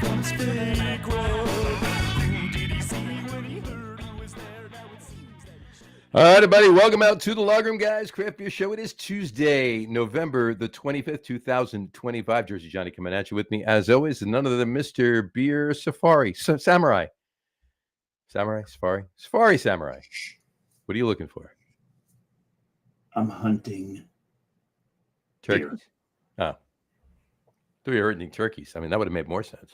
becomes fake. Whoa, who did he see when he heard who was there? Now it seems that All right, everybody, welcome out to the Logroom, guys. Craft Beer Show. It is Tuesday, November the 25th, 2025. Jersey Johnny coming at you with me, as always, and none other than Mr. Beer Safari. Samurai. Safari Samurai. What are you looking for? I'm hunting Turkeys? Oh. Thought you were hunting turkeys. I mean, that would have made more sense.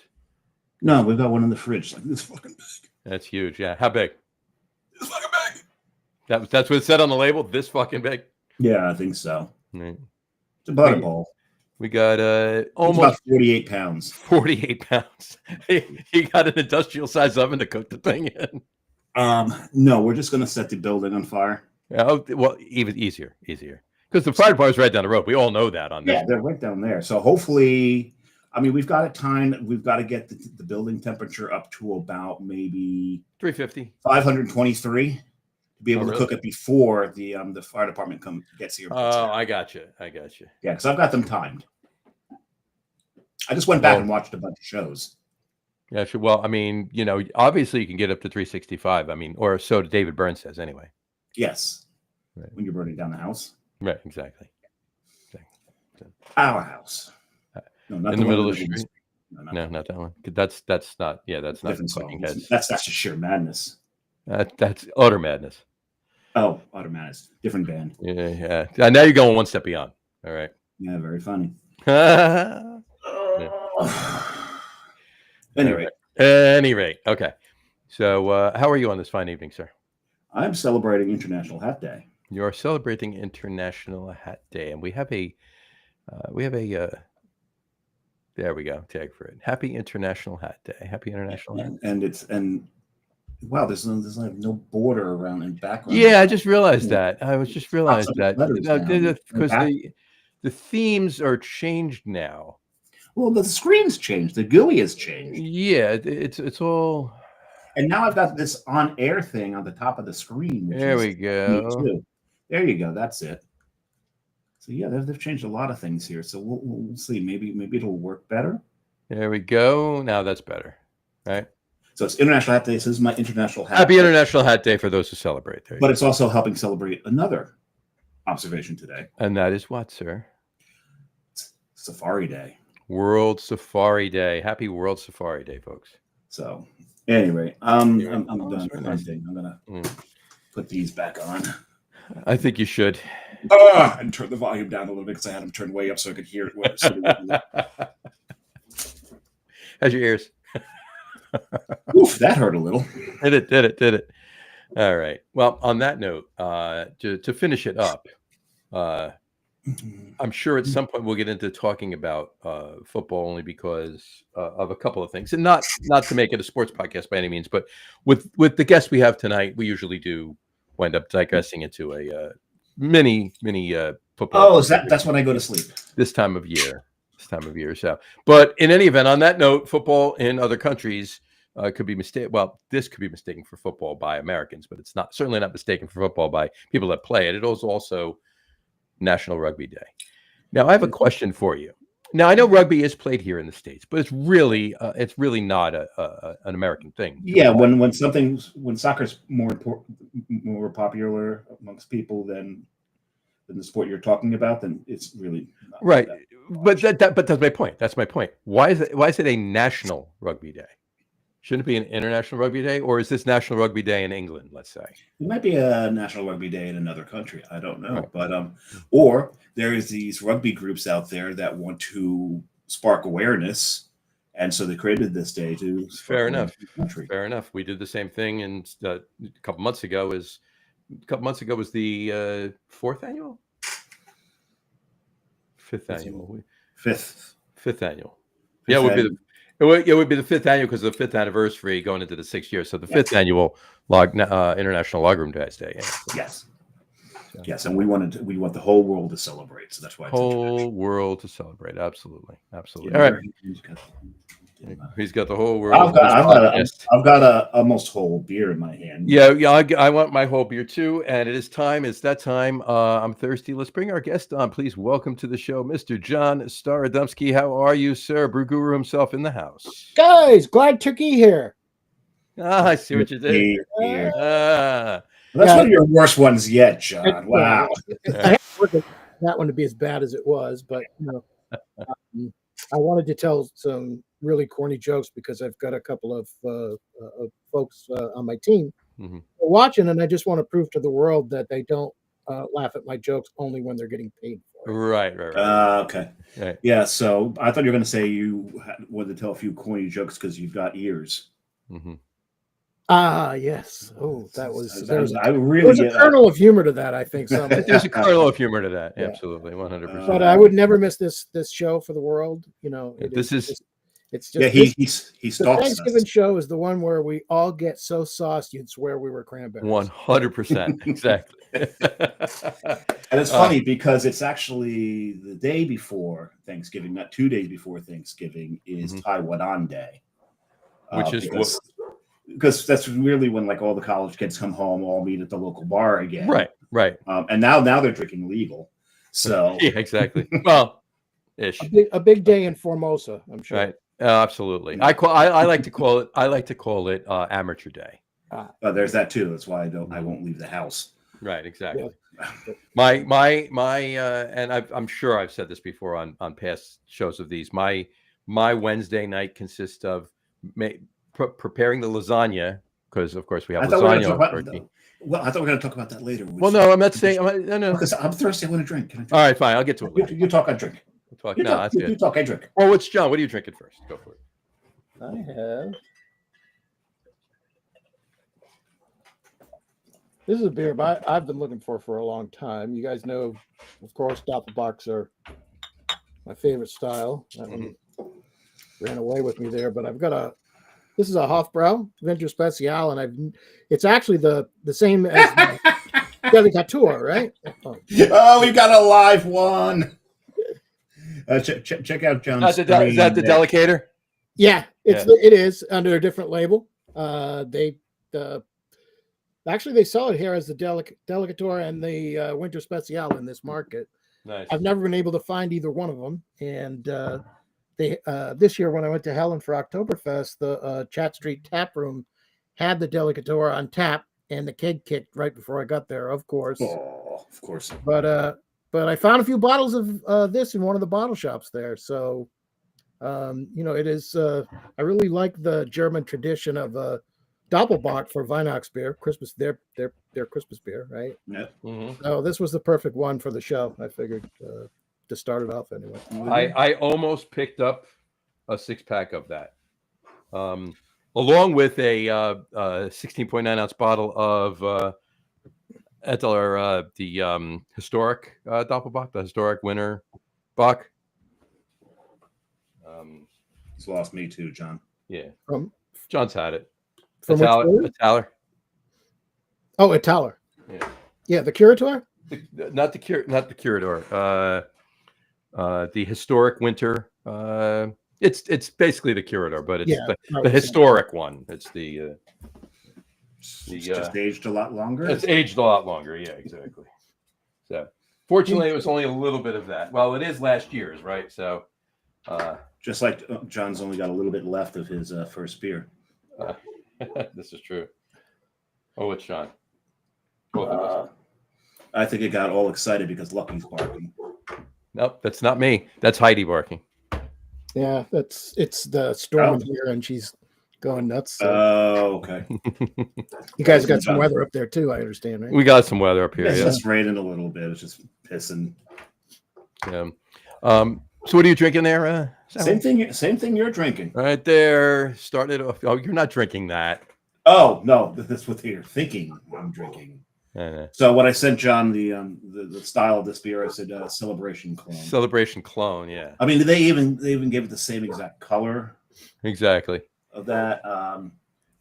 No, we've got one in the fridge. Like this fucking big. That's huge. Yeah. How big? This fucking big. That's what it said on the label? This fucking big? Yeah, I think so. Right. It's about a bowl. We got Almost about 48 pounds. 48 pounds. He got an industrial size oven to cook the thing in. No, we're just gonna set the building on fire. Oh, well, even easier. Because the fire department's right down the road. We all know that on this. Yeah, they're right down there. So hopefully, I mean, we've got it timed. We've got to get the building temperature up to about maybe 350. 523 to be able to really? cook it before the fire department gets here. Oh, I got you. Yeah, because I've got them timed. I just went back and watched a bunch of shows. Yeah, sure. Well, I mean, obviously you can get up to 365. I mean, or so David Byrne says anyway. Yes. Right. When you're burning down the house. Right, exactly. Our house. No, not in the middle of the street. No, not that one. That's not. Yeah, that's not fucking heads. That's just sheer madness. That's utter madness. Oh, utter madness. Different band. Yeah. Now you're going one step beyond. All right. Yeah, very funny. Yeah. Any rate. Okay. So, how are you on this fine evening, sir? I'm celebrating International Hat Day. You are celebrating International Hat Day, and we have a there we go, tag for it. Happy International Hat Day. Happy International Hat Day. And wow, there's like no border around in background. Yeah, I just realized that. Because the themes are changed now. Well, the screen's changed. The GUI has changed. Yeah, it's all. And now I've got this on-air thing on the top of the screen. There we go. There you go. That's it. So yeah, they've changed a lot of things here. So we'll see. Maybe it'll work better. There we go. Now that's better, right? So it's International Hat Day. This is my International Hat Happy Day. International Hat Day for those who celebrate. But it's also helping celebrate another observation today. And that is what, sir? It's Safari Day. World Safari Day. Happy World Safari Day, folks. So anyway, I'm done hunting. I'm gonna put these back on. I think you should. And turn the volume down a little bit because I had them turned way up so I could hear it. How's your ears? Oof, that hurt a little. Did it. All right. Well, on that note, to finish it up, I'm sure at some point we'll get into talking about football only because of a couple of things, and not to make it a sports podcast by any means, but with the guests we have tonight, we usually do wind up digressing into a mini football. Oh, that's when I go to sleep this time of year. So, but in any event, on that note, football in other countries could be mistaken. Well, this could be mistaken for football by Americans, but it's certainly not mistaken for football by people that play it. It is also National Rugby Day. Now, I have a question for you. Now, I know rugby is played here in the States, but it's really not an American thing. Yeah, when soccer's more popular amongst people than the sport you're talking about, then it's really not right. But that's my point. That's my point. Why is it a National Rugby Day? Shouldn't it be an International Rugby Day, or is this National Rugby Day in England? Let's say it might be a National Rugby Day in another country. I don't know, right. But or there is these rugby groups out there that want to spark awareness, and so they created this day to. Fair enough. We did the same thing, and a couple months ago was the fourth annual. Fifth annual. Yeah, it would be the fifth annual because of the fifth anniversary going into the 6th year. So the fifth annual International Logroom Day. Yeah. Yes. So, yes, and we want the whole world to celebrate. So that's why it's whole world to celebrate. Absolutely. Yeah, All right. He's got the whole world. I've got a almost whole beer in my hand. Yeah. I want my whole beer too, and it is time. It's that time. I'm thirsty. Let's bring our guest on. Please welcome to the show, Mr. John Staradumsky. How are you, sir? Brew Guru himself in the house. Guys, glad turkey here. I see what you did. Here. Ah, That's one of your worst ones yet, John. Wow. I had to work at that one to be as bad as it was, but I wanted to tell some really corny jokes because I've got a couple of folks on my team watching, and I just want to prove to the world that they don't laugh at my jokes only when they're getting paid for it. Right. Okay. Right. Yeah. So I thought you were going to say you wanted to tell a few corny jokes because you've got ears. Mm-hmm. Ah, yes. Oh, that was. There's a kernel of humor to that, I think. So There's a kernel of humor to that. Yeah. Absolutely, 100%. but I would never miss this show for the world. This is. It's just he the stalks Thanksgiving us. show is the one where we all get so sauced you'd swear we were cranberries. 100%. Exactly. And it's funny because it's actually the day before Thanksgiving, not 2 days before Thanksgiving, is Taiwan Day. Which is because that's really when like all the college kids come home, all meet at the local bar again. Right. And now they're drinking legal. So yeah, exactly. Well, ish. A big day in Formosa, I'm sure. Right. Absolutely. I like to call it amateur day. There's that too. That's why I won't leave the house. Right. Exactly. Yeah. My and I'm sure I've said this before on past shows of these. My Wednesday night consists of preparing the lasagna, because of course we have lasagna on turkey. Well, I thought we were going to talk about that later. Well, no, I'm not saying. No. Because I'm thirsty. I want to drink. Can I drink? All right, fine. I'll get to it later. You talk. I drink. We'll talk. That's good. You talk. I drink. Well, what's John? What are you drinking first? Go for it. I have. This is a beer I've been looking for a long time. You guys know, of course, Doppelbocks are my favorite style. That one ran away with me there, but I've got this is a Hofbrau Winter Special, and it's actually the same as Delicateur, right? Oh, we got a live one. Check out John's. Is that the Delicator? Yeah, it is under a different label. They sell it here as the Delicateur and the Winter Special in this market. Nice. I've never been able to find either one of them, and they this year when I went to Helen for Oktoberfest, the Chat Street Tap Room had the Delicateur on tap, and the keg kicked right before I got there, of course. Oh, of course. But I found a few bottles of this in one of the bottle shops there. So, it is. I really like the German tradition of Doppelbock for Weihnachts beer, Christmas. Their Christmas beer, right? Yep. Mm-hmm. So this was the perfect one for the show. I figured to start it off anyway. I almost picked up a 6-pack of that, along with a 16.9 ounce bottle of the historic Doppelbock, the historic winter Bock. It's lost me too, John. Yeah, John's had it. From Italer. Oh, Italer. Yeah, the Curator. Not the Curator. The historic winter. It's basically the Curator, but it's the historic one. It's it's just aged a lot longer. It's aged a lot longer. Yeah, exactly. So fortunately, it was only a little bit of that. Well, it is last year's, right? So just like John's only got a little bit left of his first beer. This is true. Oh, it's John. Both of us. I think it got all excited because Lucky's barking. Nope, that's not me. That's Heidi barking. Yeah, it's the storm here, and she's going nuts. So. Okay. You guys got some weather up there too, I understand, right? We got some weather up here. It's just raining a little bit. It's just pissing. Yeah. So what are you drinking there? Same thing you're drinking. Right there. Started off. Oh, you're not drinking that. Oh no, that's what you're thinking. I'm drinking. So what I sent John the style of this beer, I said Celebration Clone. Celebration Clone, yeah. I mean, they even gave it the same exact color. Exactly. Of that,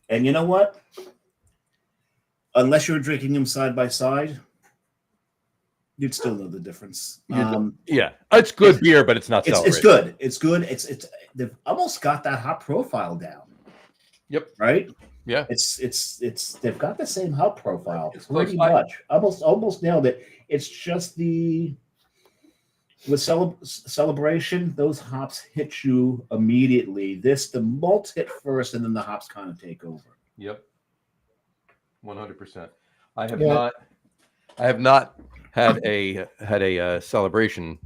and you know what? Unless you're drinking them side by side, You'd still know the difference. Yeah, it's good beer, but it's not It's celebrated. good. It's good. It's they've almost got that hop profile down. Yep. Right. Yeah. It's they've got the same hop profile It's pretty close. much. Almost nailed it. It's just with celebration, those hops hit you immediately. The malts hit first, and then the hops kind of take over. Yep. 100%. I have Yeah. not had a celebration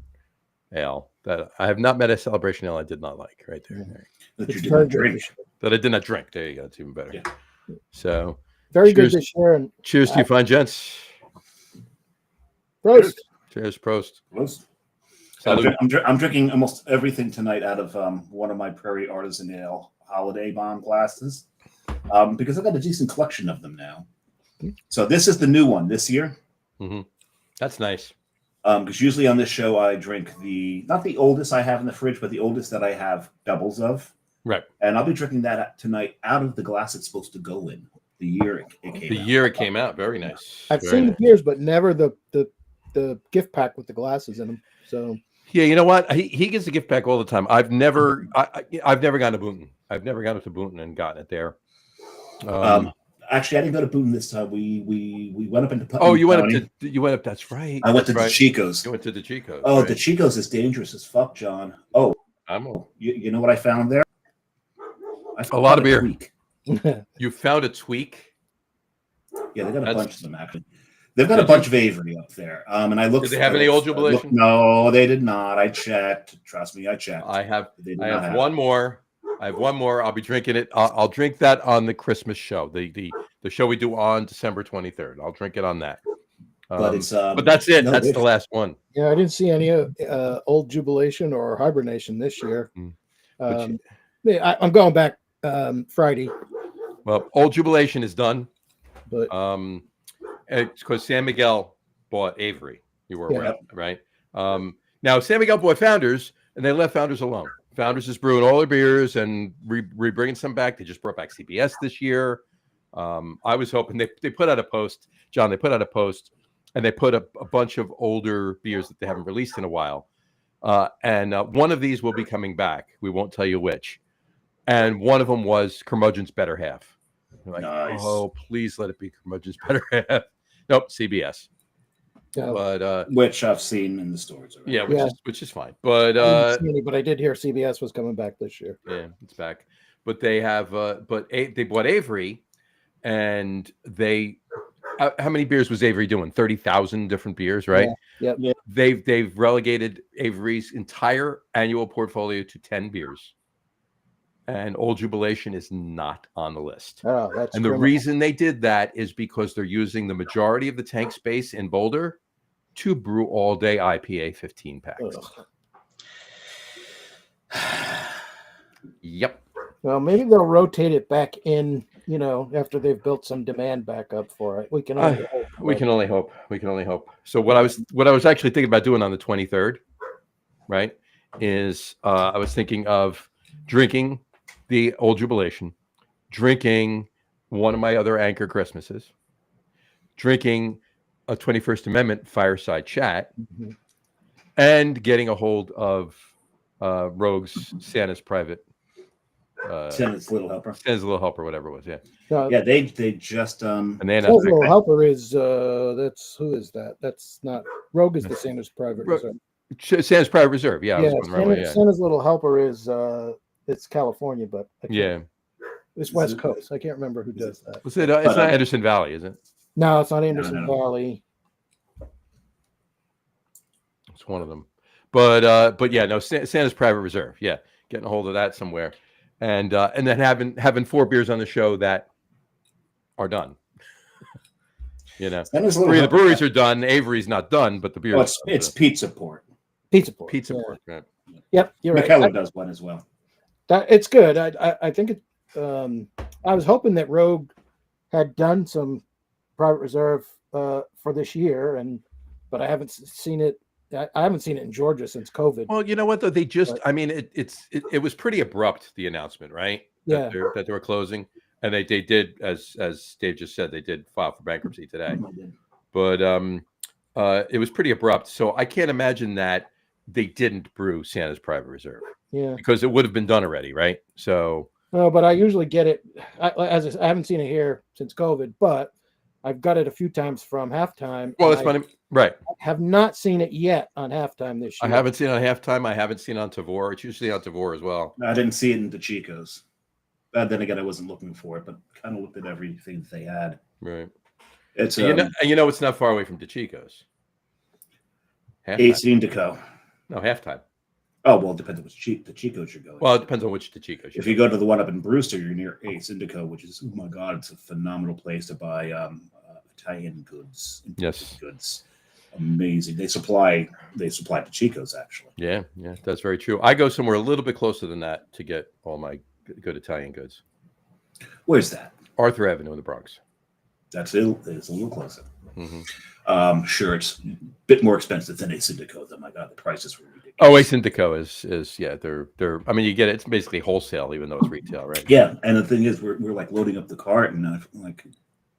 ale that I have not met a celebration ale I did not like. Right there. That you It's did very not good drink. this year. That I did not drink. There you go. It's even better. Yeah. So Very Cheers. good this year. And cheers to you, fine gents. Prost. Cheers, Prost. Close. Salud. I'm drinking almost everything tonight out of one of my Prairie Artisan Ale holiday bomb glasses because I've got a decent collection of them now. So this is the new one this year. Mm-hmm. That's nice. Because usually on this show I drink not the oldest I have in the fridge, but the oldest that I have doubles of. Right. And I'll be drinking that tonight out of the glass it's supposed to go in. The year it came out. The year it came out. Very nice. I've Very seen nice. the beers, but never the gift pack with the glasses in them. So Yeah, you know what? He gets a gift pack all the time. I've never gone to Boonton. I've never gone up to Boonton and gotten it there. Actually, I didn't go to Boonton this time. We went up into Putnam Oh, you went County. up to That's right. I went to That's the right. Chicos. You went to the Chicos. Oh, right. the Chicos is dangerous as fuck, John. Oh, you know what I found there? I found A lot of beer. tweak. You found a tweak. Yeah, they got a That's- bunch of them actually. They've got a bunch of Avery up there. And I looked. Did they have any Old Jubilation? No, they did not. I checked. Trust me, I checked. I have They did not one more. I have one more. I'll be drinking it. I'll drink that on the Christmas show. The show we do on December 23rd. I'll drink it on that. But it's but that's it. no, That's the last one. yeah, I didn't see any old jubilation or hibernation this year. Mm. I'm going back Friday, Well, Old Jubilation is done. but It's because San Miguel bought Avery. You were Yeah. aware, right? Now San Miguel bought Founders, and they left Founders alone. Founders is brewing all their beers and bringing some back. They just brought back CBS this year. I was hoping they put out a post, John. They put out a post, and they put a bunch of older beers that they haven't released in a while. And one of these will be coming back. We won't tell you which. And one of them was Curmudgeon's Better Half. We're like, Nice. oh, please let it be Curmudgeon's Better Half. Nope, CBS. But which I've seen in the stores already. yeah, which is fine. But I didn't see any, but I did hear CBS was coming back this year. yeah, it's back. But they have they bought Avery, and they how many beers was Avery doing? 30,000 different beers, right? Yeah. Yep. They've relegated Avery's entire annual portfolio to 10 beers. And Old Jubilation is not on the list. Oh, that's And the criminal. reason they did that is because they're using the majority of the tank space in Boulder to brew all day IPA 15 packs. Ugh. Yep. Well, maybe they'll rotate it back in, after they've built some demand back up for it. We can only hope. We can only hope. We can only hope. So what I was actually thinking about doing on the 23rd, right, is I was thinking of drinking the Old Jubilation, drinking one of my other Anchor Christmases, drinking a 21st Amendment fireside chat, Mhm. and getting a hold of Rogue's Santa's private. Santa's Little Helper. Santa's Little Helper, whatever it was. Yeah. Yeah, they just And they Santa's announced Little Helper is who is that? That's not Rogue is the Santa's private Ro- reserve. Santa's private reserve. Yeah. I was going the right way, yeah. Santa's Little Helper is it's California, but Yeah. it's West Coast. I can't remember who does that. Was it? It's not Anderson Valley, is it? No, it's not Anderson no. Valley. It's one of them. But yeah, no, Santa's private reserve. Yeah, getting a hold of that somewhere, and then having 4 beers on the show that are done. Santa's Little Three of the Helper. breweries are done. Avery's not done, but the beer. Oh, it's Pizza Port. Pizza Port. pizza Yeah. port. Right? Yep, you're right. McKellar does one as well. It's good. I think it. I was hoping that Rogue had done some private reserve for this year, but I haven't seen it. I haven't seen it in Georgia since COVID. Well, you know what though? They just. I mean, it was pretty abrupt, the announcement, right? Yeah. That they were closing, and they did, as Dave just said, they did file for bankruptcy today. But it was pretty abrupt. So I can't imagine that they didn't brew Santa's Private Reserve Yeah. because it would have been done already, right? So No, but I usually get it. I haven't seen it here since COVID, but I've got it a few times from halftime. well, and that's funny, right? I have not seen it yet on halftime this I year. haven't seen it on halftime. I haven't seen it on Tavor. It's usually on Tavor as well. I didn't see it in the Chicos. Then again, I wasn't looking for it, but kind of looked at everything that they had. Right. It's And you know, it's not far away from DeChico's. Halftime. Ace Indico. No, halftime. Oh, well, it depends on which the Chicos you're going. Well, it depends on which DeChico's. If you go to the one up in Brewster, you're near Ace Indico, which is, oh my God, it's a phenomenal place to buy Italian goods. Yes. Goods. Amazing. They supply the Chicos, actually. Yeah, that's very true. I go somewhere a little bit closer than that to get all my good Italian goods. Where's that? Arthur Avenue in the Bronx. It's a little closer. Mm-hmm. Sure, it's a bit more expensive than Ace Indico. Oh my God, the prices were ridiculous. Oh, Ace Indico is yeah, they're. I mean, you get it. It's basically wholesale, even though it's retail, right? Yeah, and the thing is, we're like loading up the cart, and I'm like,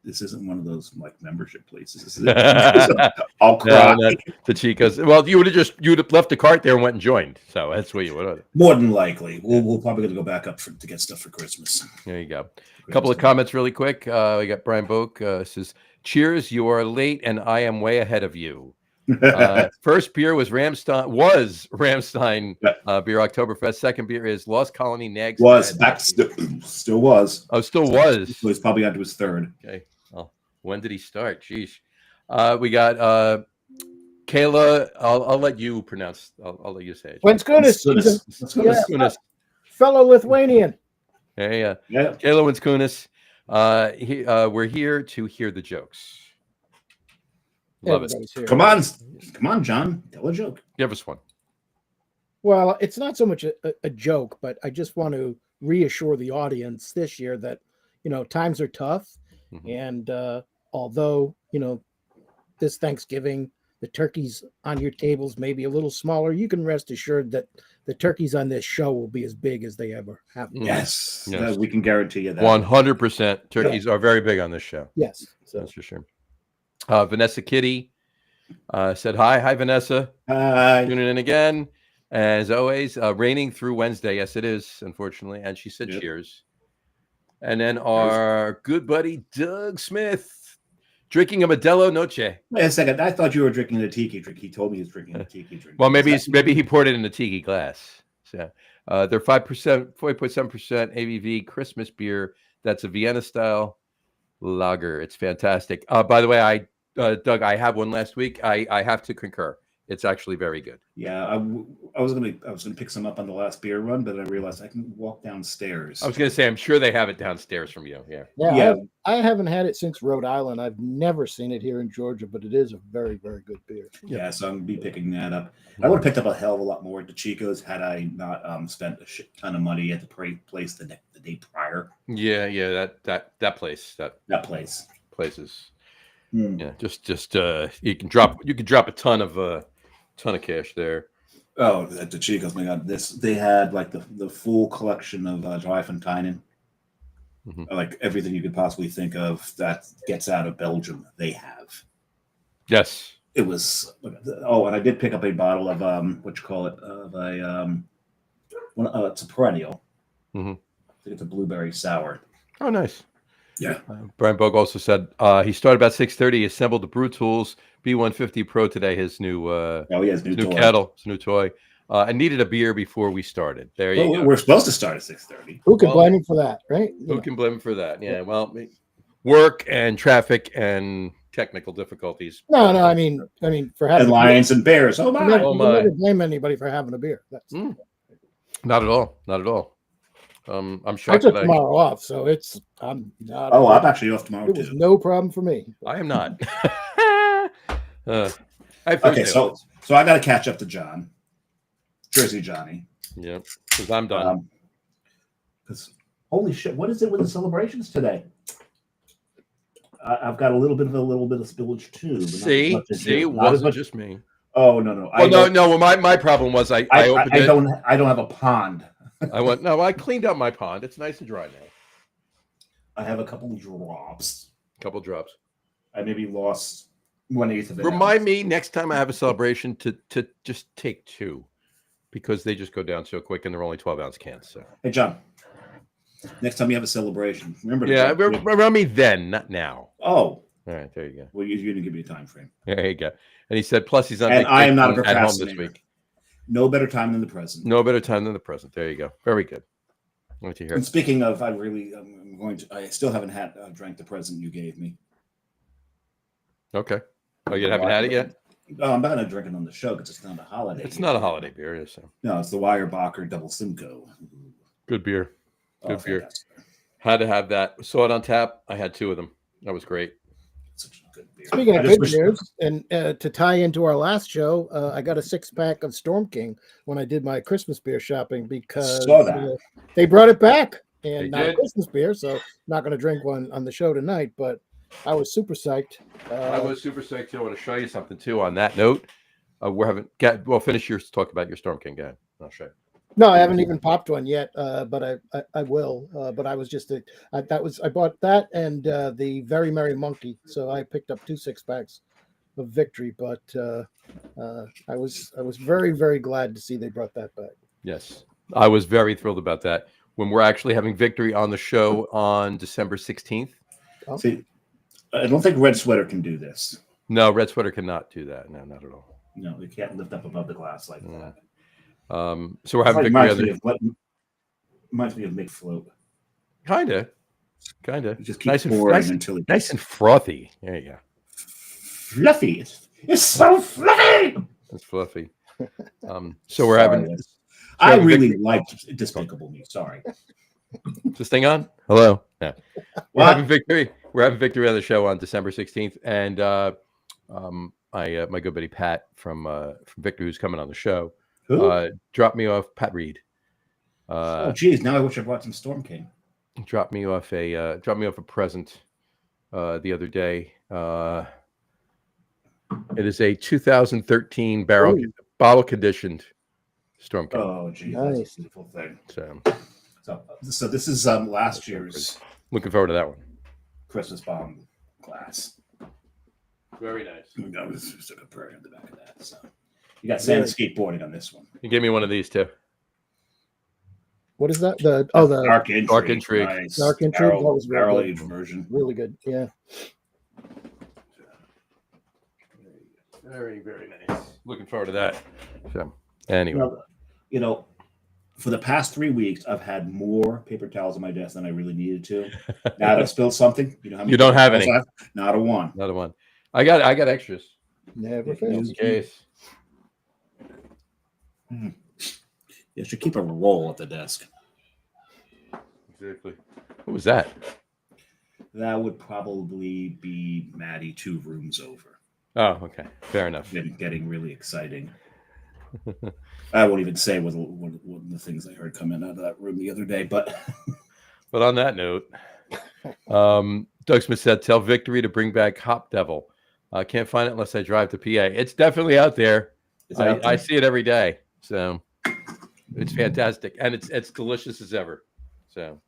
this isn't one of those like membership places. This is I'll cry. No, the Chicos. Well, you would have left the cart there and went and joined. So that's what you would have. More than likely, we'll probably going to go back up to get stuff for Christmas. There you go. A couple of comments really quick. We got Brian Boak says, "Cheers, you are late, and I am way ahead of you." First beer was Ramstein beer Oktoberfest. Second beer is Lost Colony Nags. Was back still was. Oh, still was. So he's probably onto his third. Okay. Well, when did he start? Jeez. We got Kayla. I'll let you pronounce. I'll let you say it. Winskunis, fellow Lithuanian. Yeah. Yeah. Kayla Winskunis. We're here to hear the jokes. Love it. Here. Come on, John. Tell a joke. Give us one. Well, it's not so much a joke, but I just want to reassure the audience this year that, times are tough. Mm-hmm. And although, this Thanksgiving, the turkeys on your tables may be a little smaller, you can rest assured that the turkeys on this show will be as big as they ever have been. Yes. We can guarantee you that. 100%. Turkeys are very big on this show. Yes. So. That's for sure. Vanessa Kitty said hi. Hi, Vanessa. Hi. Tuning in again. As always, raining through Wednesday. Yes, it is, unfortunately. And she said cheers. And then our good buddy, Doug Smith, drinking a Modelo Noche. Wait a second. I thought you were drinking a tiki drink. He told me he was drinking a tiki drink. Well, maybe he poured it in a tiki glass. So they're 5%, 4.7% ABV Christmas beer. That's a Vienna style lager. It's fantastic. By the way, Doug, I have one last week. I have to concur. It's actually very good. Yeah, I was gonna pick some up on the last beer run, but I realized I can walk downstairs. I was gonna say I'm sure they have it downstairs from you. Yeah. I haven't had it since Rhode Island. I've never seen it here in Georgia, but it is a very, very good beer. Yeah, so I'm gonna be picking that up. I would have picked up a hell of a lot more at the Chico's had I not spent a shit ton of money at the place the day prior. Yeah, that place. That place. Places. Yeah, just you can drop a ton of cash there. Oh, at the Chico's, my God, they had like the full collection of Dry Fontainen. Like everything you could possibly think of that gets out of Belgium, they have. Yes. It was. Oh, and I did pick up a bottle of it's a perennial. I think it's a blueberry sour. Oh, nice. Yeah. Brian Bogue also said he started about 6:30. He assembled the Brew Tools B150 Pro today. His new his new kettle, his new toy. I needed a beer before we started. There you go. We're supposed to start at 6:30. Who can blame him for that, right? Who can blame him for that? Yeah. Well, work and traffic and technical difficulties. No. I mean, for having lions and bears. Oh my! Never blame anybody for having a beer. That's not at all. Not at all. I'm shocked. I took tomorrow off, so I'm not. Oh, I'm actually off tomorrow too. It was no problem for me. I am not. Okay, so I got to catch up to John, Jersey Johnny. Yeah, because I'm done. Because holy shit, what is it with the celebrations today? I've got a little bit of spillage too. See, it wasn't just me. Oh no. No. My problem was I opened it. I don't have a pond. I cleaned up my pond. It's nice and dry now. I have a couple of drops. Couple drops. I maybe lost 1/8 of it. Remind me next time I have a celebration to just take 2, because they just go down so quick and they're only 12-ounce cans. So Hey, John. Next time you have a celebration, remember. to yeah, drink- remind me then, not now. Oh, All right, there you go. well, you didn't give me a time frame. There you go. And he said, plus he's on And I am not a vacation at home this procrastinator. week. No better time than the present. No better time than the present. There you go. Very good. What you hear? And speaking of, I'm going to. I still haven't had drank the present you gave me. Okay. Oh, you haven't had it yet? Oh, I'm not going to drink it on the show because it's not a holiday. It's not a holiday beer, so No, it's the Weyerbacher Double Simcoe. good beer. Good beer. Fantastic. Had to have that. Saw it on tap. I had 2 of them. That was great. Such a good beer. Speaking I of just good wish- beers, and to tie into our last show, I got a 6-pack of Storm King when I did my Christmas beer shopping because Saw that. they brought it back, They and not a did. Christmas beer, so not going to drink one on the show tonight. But I was super psyched. I was super psyched too. I want to show you something too on that note. We're having finish your talk about your Storm King guy. I'll show you. No, I haven't even popped one yet, but I will. But I was just I bought that and the Very Merry Monkey, so I picked up 2 6-packs of Victory. But I was very, very glad to see they brought that back. Yes, I was very thrilled about that. When we're actually having Victory on the show on December 16th. See, I don't think Red Sweater can do this. No, Red Sweater cannot do that. No, not at all. No, they can't lift up above the glass like that. So we're having Victory on the Reminds me of Mick Float. kind of. It just keeps Nice and pouring nice, until it nice and frothy. There you go. fluffy. It's so fluffy. It's fluffy. So we're having. Sorry, so I having really Victory- liked Despicable Me. Sorry. Is this thing on? Hello. Yeah. We're What? having Victory. We're having Victory on the show on December 16th, and my good buddy Pat from Victory, who's coming on the show, Who? dropped me off. Pat Reed. Oh, geez. Now I wish I brought some Storm King. Dropped me off a present the other day. It is a 2013 bottle conditioned Storm King. Oh, geez. Nice. That's a beautiful thing. So this is last year's Looking forward to that one. Christmas bomb glass. Very nice. I was just a prayer on the back of that. So you got Santa skateboarding on this one. You gave me one of these too. What is that? The Dark Intrigue. Nice. Dark Intrigue, that was real barrel good. aged version. really good. Yeah. Very, very nice. Looking forward to that. So anyway. Well, for the past 3 weeks, I've had more paper towels on my desk than I really needed to. Now that I've spilled something, you know how many You don't have paper any. towels I have? Not a one. Another one. I got extras. Never Yeah, fails. In case. You should keep a roll at the desk. Exactly. What was that? That would probably be Maddie 2 rooms over. Oh, okay. Fair enough. Getting really exciting. I won't even say what the things I heard coming out of that room the other day, but But on that note, Doug Smith said, "Tell Victory to bring back Hop Devil. I can't find it unless I drive to PA. It's definitely out there. it's out there. I see it every day. So it's fantastic, and it's delicious as ever. So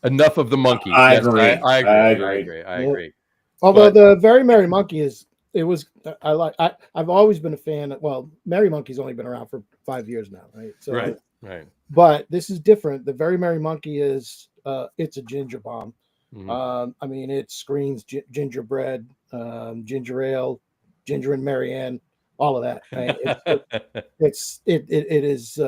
enough of the monkey. I Yes, agree. I I agree. Although But- the Very Merry Monkey I've always been a fan. Well, Merry Monkey's only been around for 5 years now, right? So, Right. but this is different. The Very Merry Monkey is it's a ginger bomb. Mhm. I mean, it screams gingerbread, ginger ale, ginger and Marianne, all of that. It is,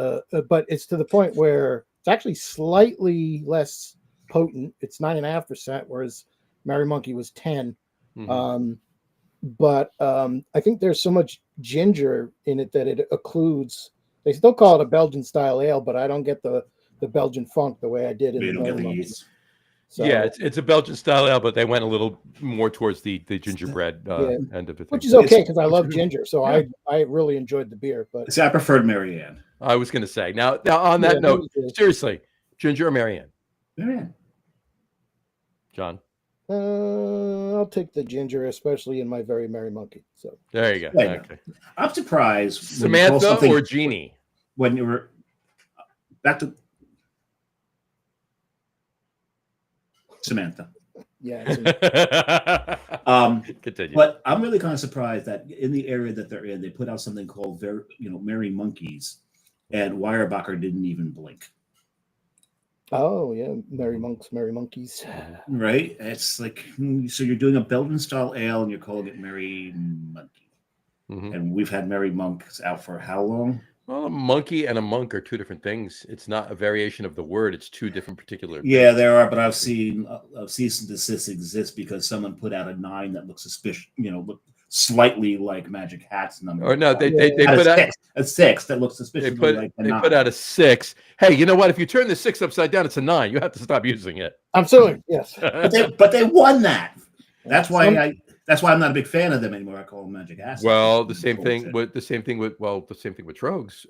but it's to the point where it's actually slightly less potent. It's 9.5%, whereas Merry Monkey was 10. Mhm. But I think there's so much ginger in it that it occludes. They still call it a Belgian style ale, but I don't get the Belgian funk the way I did in We the don't get Merry the Monkey. yeast. So, Yeah, it's a Belgian style ale, but they went a little more towards the gingerbread Yeah. end of it. which is okay because I love ginger, so Yeah. I really enjoyed the beer. But See, I preferred Marianne. I was going to say now on that Yeah, note, me too. seriously, ginger or Marianne? Marianne. John, I'll take the ginger, especially in my Very Merry Monkey. So there you go. Yeah, I know. Okay. I'm surprised. when you call Samantha something- or Jeannie? when you were back to Samantha. Yeah. It's Continue. But I'm really kind of surprised that in the area that they're in, they put out something called Merry Monkeys, and Weyerbacher didn't even blink. oh yeah, Merry Monks, Merry Monkeys. Right? It's like, so you're doing a Belgian style ale and you're calling it Merry Monkey. Mhm. And we've had Merry Monks out for how long? Well, a monkey and a monk are two different things. It's not a variation of the word. It's two different particular Yeah, things. there are, but I've seen cease and desist exist because someone put out a 9 that looks suspicious, look slightly like Magic Hat's number. Or no, they Out put of out a 6 that looks they suspiciously put like a they 9. put out a 6. Hey, you know what? If you turn the 6 upside down, it's a 9. You have to stop using it. Absolutely, yes. But they won that. That's Some- why I'm not a big fan of them anymore. I call them Magic Acid. Well, the same thing with Trogs.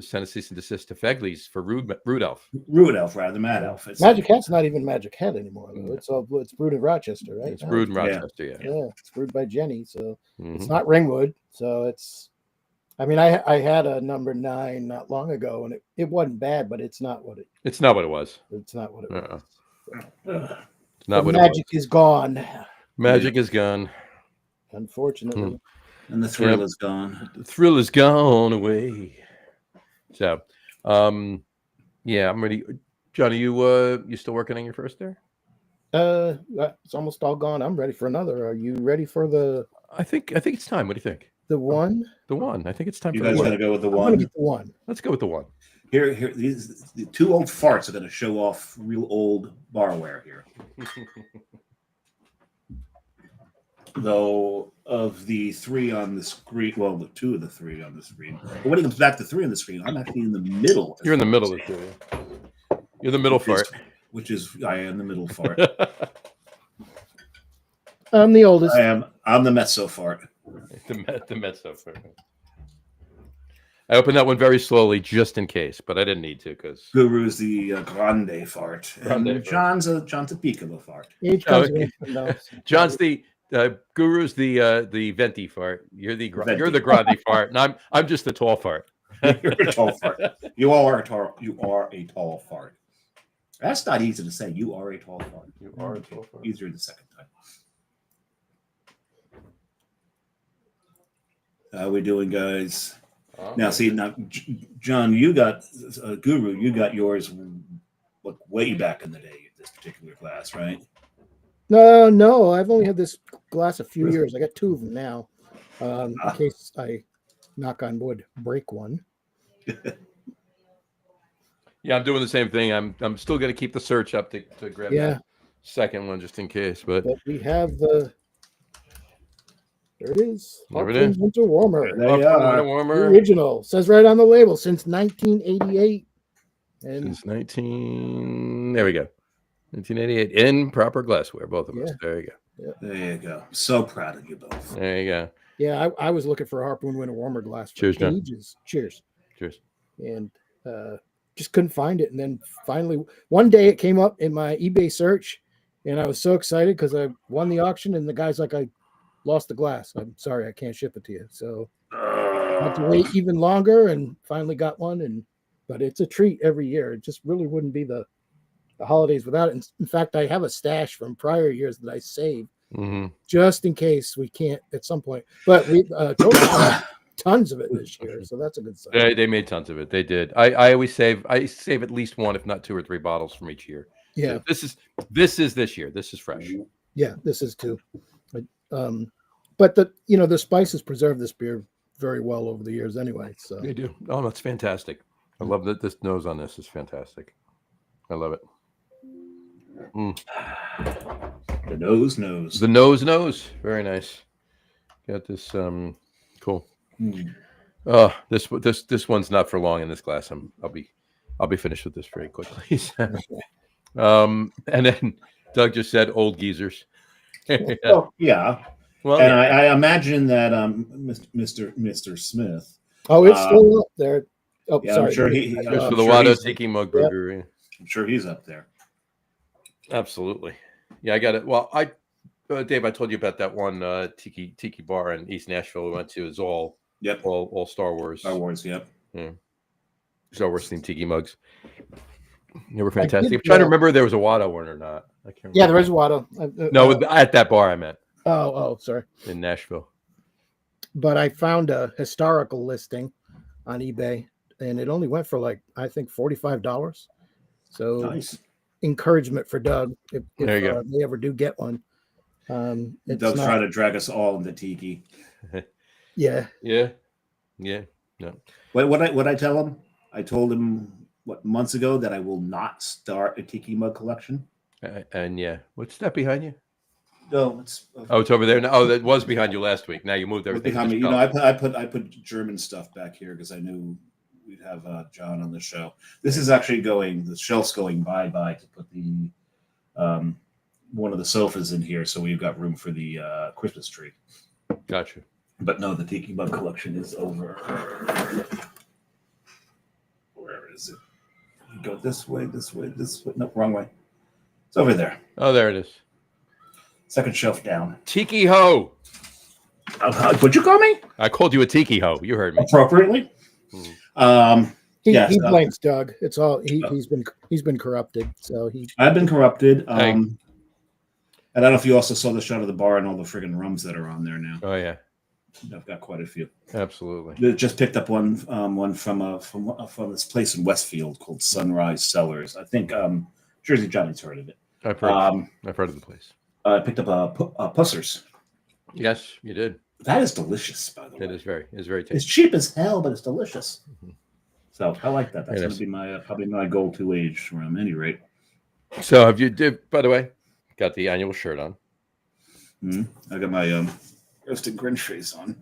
Sent a cease and desist to Fegley's for Rudolph. Rudolph rather than Mad Elf. It's Magic Hat's not even Magic Hat anymore, though. It's brewed in Rochester, right? It's now. brewed in Yeah. Rochester, yeah. Yeah, it's brewed by Jenny, so it's Mhm. not Ringwood. So it's. I mean, I had a number 9 not long ago, and it wasn't bad, but it's not what it. It's not what it was. It's not what it was. It's not The what magic it was. is gone, Magic is gone. unfortunately. and the thrill is gone. The thrill is gone away. So, yeah, I'm ready. Johnny, you still working on your first there? It's almost all gone. I'm ready for another. Are you ready for the I think it's time. What do you think? one? The one. I think it's time You for the guys one. gonna go with the I'm gonna one? get the one. Let's go with the one. Here, these the 2 old farts are gonna show off real old barware here. Though of the 3 on the screen, well, the 2 of the 3 on the screen. But when it comes back to 3 on the screen, I'm actually in the middle. You're in the middle of the two. You're the middle fart. I am the middle fart. I'm the oldest. I'm the mezzo fart. the Mezzo fart. I opened that one very slowly just in case, but I didn't need to because Guru's the grande fart. Grande And fart. John's a piccolo fart. Age Oh, comes okay. with no. John's the Guru's the venti fart. You're the Venti. grande fart, and I'm just the tall fart. You're a tall fart. You are a tall fart. That's not easy to say. You are a tall fart. You are a tall fart. Easier the second time. How we doing, guys? Now, see, John, you got Guru. You got yours way back in the day. This particular class, right? No, I've only had this glass a few years. I got 2 of them now, in case I, knock on wood, break one. Yeah, I'm doing the same thing. I'm still going to keep the search up to grab that second one just in case. But we have the. There it is. There it is. Winter Warmer. There you are. The warmer original says right on the label since 1988. And since 19. There we go. 1988 in proper glassware, both of us. Yeah. There you go. There you go. So proud of you both. There you go. yeah, I was looking for a Harpoon Winter Warmer glass for Cheers, John. ages. Cheers. Cheers. And just couldn't find it. And then finally, one day it came up in my eBay search, and I was so excited because I won the auction, and the guy's like, I lost the glass. I'm sorry, I can't ship it to you. So I had to wait even longer and finally got one. But it's a treat every year. It just really wouldn't be the holidays without it. In fact, I have a stash from prior years that I saved just in case we can't at some point. But we tons of it this year, so that's a good sign. They made tons of it. They did. I always save at least 1, if not 2 or 3 bottles from each year. Yeah, So this year. This is fresh. yeah, this is too. But the spices preserve this beer very well over the years anyway. So They do. Oh, that's fantastic. I love that this nose on this is fantastic. I love it. The nose. The nose. Very nice. Got this cool. Oh, this one's not for long in this glass. I'll be finished with this very quickly. And then Doug just said old geezers. Oh, yeah. Well, And I imagine that Mr. Smith. oh, it's still up there. Oh, Yeah, sorry. I'm sure just I'm for the sure Wado he's- Tiki Mug Brewery. I'm sure he's up there. Absolutely. Yeah, I got it. Well, Dave, I told you about that one tiki bar in East Nashville we went to. Is all Yep. all Star Wars. Star Wars. Yep. Star Wars themed tiki mugs. They were fantastic. did, I'm trying to remember if there was a Watto one or not. I can't remember. Yeah, there is Watto. No, at that bar I meant Sorry. in Nashville. But I found a historical listing on eBay, and it only went for like I think $45. So Nice. encouragement for Doug if There you go. they ever do get one. It's Doug's not- trying to drag us all into tiki. Yeah. Yeah. No. What I tell him? I told him months ago that I will not start a tiki mug collection. And yeah, what's that behind you? No, it's It's over there. No, oh, that was behind you last week. Now you moved everything. behind me. to You the know, I put German stuff back here because I knew we'd have John on the show. This is actually the shelf's going bye to put the one of the sofas in here, so we've got room for the Christmas tree. Gotcha. But no, the tiki mug collection is over. Where is it? You go this way. No, wrong way. It's over there. Oh, there it is. Second shelf down. Tiki ho. What'd you call me? I called you a tiki ho. You heard me. Appropriately. He Yes, blames Doug. It's all he's been corrupted. So I've been corrupted. Hey. And I don't know if you also saw the shot of the bar and all the friggin' rums that are on there now. Oh yeah, I've got quite a few. absolutely. Just picked up one from this place in Westfield called Sunrise Cellars. I think Jersey Johnny's heard of it. I've heard of the place. I picked up a Pussers. Yes, you did. That is delicious, by the way. It's very It's tasty. cheap as hell, but it's delicious. Mhm. So I like that. That's It going is. to be my probably my go-to age from any rate. So have you did? By the way, got the annual shirt on. I got my roasted Grinch face on.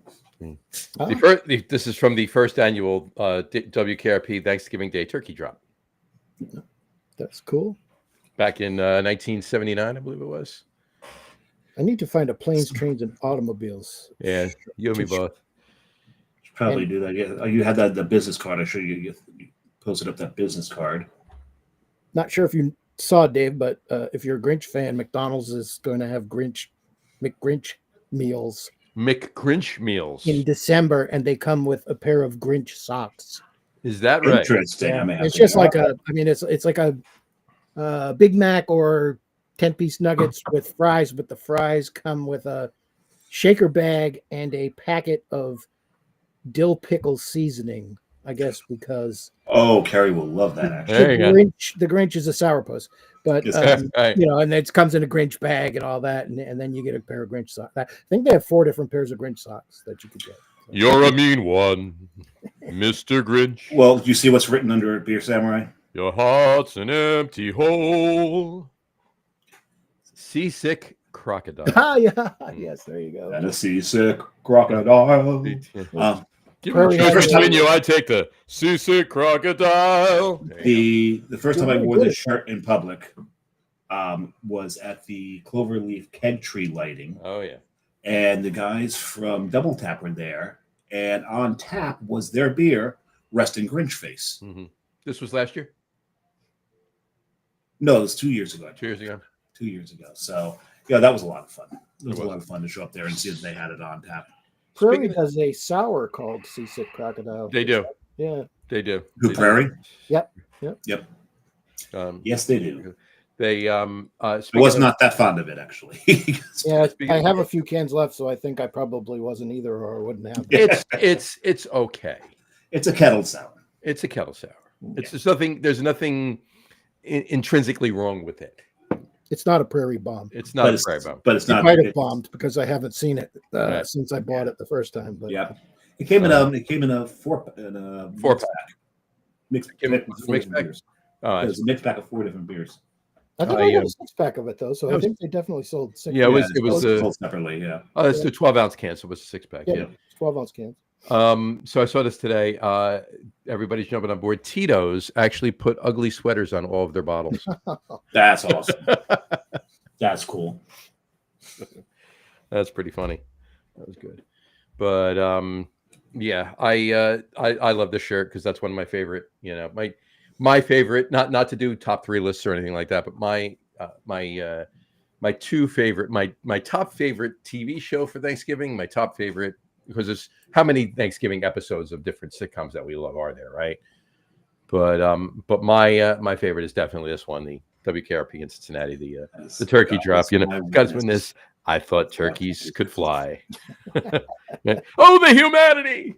This is from the first annual WKRP Thanksgiving Day turkey drop that's cool. back in 1979, I believe it was. I need to find a planes, trains, and automobiles. Yeah, you and me both. Should probably do that. Yeah, you had the business card. I showed you. You posted up that business card. Not sure if you saw Dave, but if you're a Grinch fan, McDonald's is going to have McGrinch meals McGrinch meals. in December, and they come with a pair of Grinch socks. Is that right? Interesting. I mean, It's just like it's like a Big Mac or 10-piece nuggets with fries, but the fries come with a shaker bag and a packet of dill pickle seasoning, I guess, because Oh, Carrie will love that. Actually, There you go. the Grinch is a sourpuss, but Yes. Right. and it comes in a Grinch bag and all that, and then you get a pair of Grinch socks. I think they have 4 different pairs of Grinch socks that you could get. You're a mean one, Mr. Grinch. well, you see what's written under Beer Samurai? Your heart's an empty hole. Seasick crocodile. Yes, there you go. And a seasick crocodile. Give Prairie me High first Road. menu, I take the seasick crocodile. There you The first time I Very wore good. this shirt in public was at the Cloverleaf Keg Tree lighting. go. Oh yeah. And the guys from Double Tap were there, and on tap was their beer, Resting Grinch Face. hmm This was last year, No, it was 2 years ago. 2 years ago. 2 years ago. So yeah, that was a lot of fun. It was It a was. lot of fun to show up there and see that they had it on tap. Prairie Speaking does a sour called Seasick Crocodile. They do. Yeah. They do. Who, They do. Prairie? Yep. Yes, they do. They I speaking was of- not that fond of it, actually. Yeah, Speaking I of- have a few cans left, so I think I probably wasn't either, or wouldn't have. been. It's okay. It's a kettle sour. It's a kettle sour. There's nothing intrinsically wrong with it. It's not a Prairie Bomb. It's But not a it's, prairie bomb. but it's It not. might have bombed because I haven't seen it Right. since I bought it the first time. But Yeah. It came in a four Four pack. Mixed Came with in four mixed different pack? beers. Oh, It was a mixed pack of 4 different beers. I think I, I got a 6-pack of it though, so that I was- think they definitely sold 6. Yeah, it was- it's it was, sold separately. Yeah. it's the 12-ounce can, so it was a 6-pack. Yeah, Yeah. 12-ounce cans. So I saw this today. Everybody's jumping on board. Tito's actually put ugly sweaters on all of their bottles. That's awesome. That's cool. That's pretty funny. That was good. But yeah, I love this shirt because that's one of my favorite. You know, my favorite. Not to do top 3 lists or anything like that, but my two favorite, my top favorite TV show for Thanksgiving. My top favorite, because there's how many Thanksgiving episodes of different sitcoms that we love are there, right? But my favorite is definitely this one, the WKRP in Cincinnati, the turkey God, drop. that's my Guys, when weakness. this, I thought turkeys could fly. Oh, the humanity!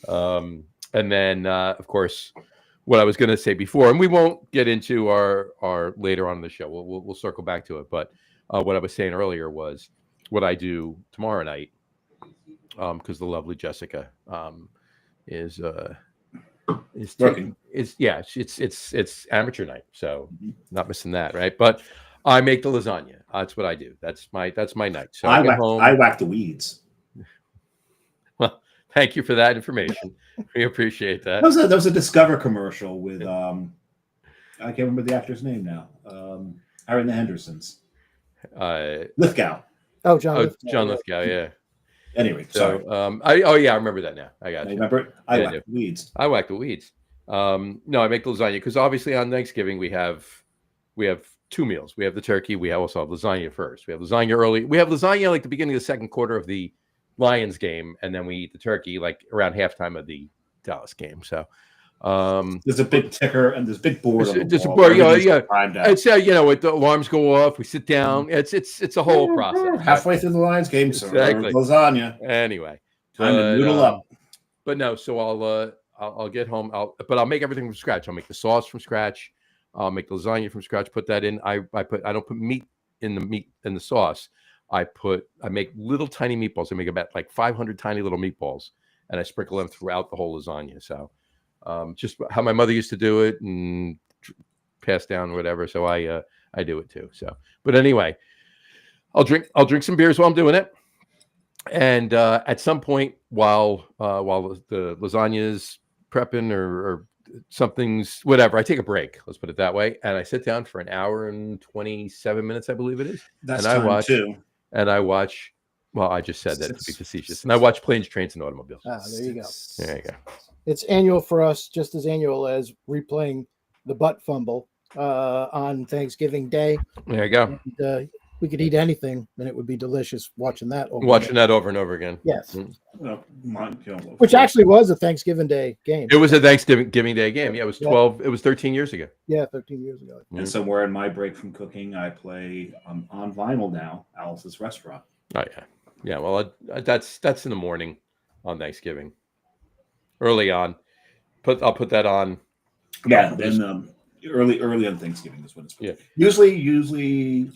And then, of course, what I was going to say before, and we won't get into our later on in the show. We'll circle back to it. But what I was saying earlier was what I do tomorrow night, because the lovely Jessica is Working. it's amateur night, so not missing that, right? But I make the lasagna. That's what I do. That's my night. So I get home. I whack the weeds. Well, thank you for that information. We appreciate that. There was a Discover commercial with I can't remember the actor's name now. Harry and the Hendersons. Lithgow. Oh, John. Oh, Lithgow, John yeah. Lithgow, yeah. Anyway, So, sorry. I remember that now. I got you. Remember it? I Yeah, I whack do. the weeds. I whack the weeds. No, I make the lasagna because obviously on Thanksgiving we have two meals. We have the turkey. We also have lasagna first. We have lasagna early. We have lasagna like the beginning of the second quarter of the Lions game, and then we eat the turkey like around halftime of the Dallas game. So There's a big ticker and there's a big board. There's a wall. board, yeah. Everything's timed out. It's with the alarms go off, we sit down. It's a whole process. Halfway through the Lions game, sir. Exactly. Lasagna. Anyway, Time to noodle up. But no, so I'll get home. I'll make everything from scratch. I'll make the sauce from scratch. I'll make the lasagna from scratch. Put that in. I don't put meat in the sauce. I make little tiny meatballs. I make about like 500 tiny little meatballs, and I sprinkle them throughout the whole lasagna. So just how my mother used to do it and pass down whatever. So I do it too. So, but anyway, I'll drink some beers while I'm doing it. And at some point while the lasagna is prepping or something's whatever, I take a break. Let's put it that way. And I sit down for an hour and 27 minutes, I believe it is. That's and I time watch too. And I watch. Well, I just said that to be facetious. And I watch Planes, Trains, and Automobiles. Ah, there you go. There you go. It's annual for us, just as annual as replaying the butt fumble on Thanksgiving Day. There you go. And, we could eat anything, and it would be delicious watching that. Watching that over and over again. Yes. Which actually was a Thanksgiving Day game. It was a Thanksgiving Day game. Yeah, it was 12. It was 13 years ago. Yeah, 13 years ago. And somewhere in my break from cooking, I play on vinyl now, Alice's Restaurant. Oh yeah, yeah. Well, that's in the morning on Thanksgiving. Early on, I'll put that on. Yeah, then early on Thanksgiving is when it's. Yeah. Usually,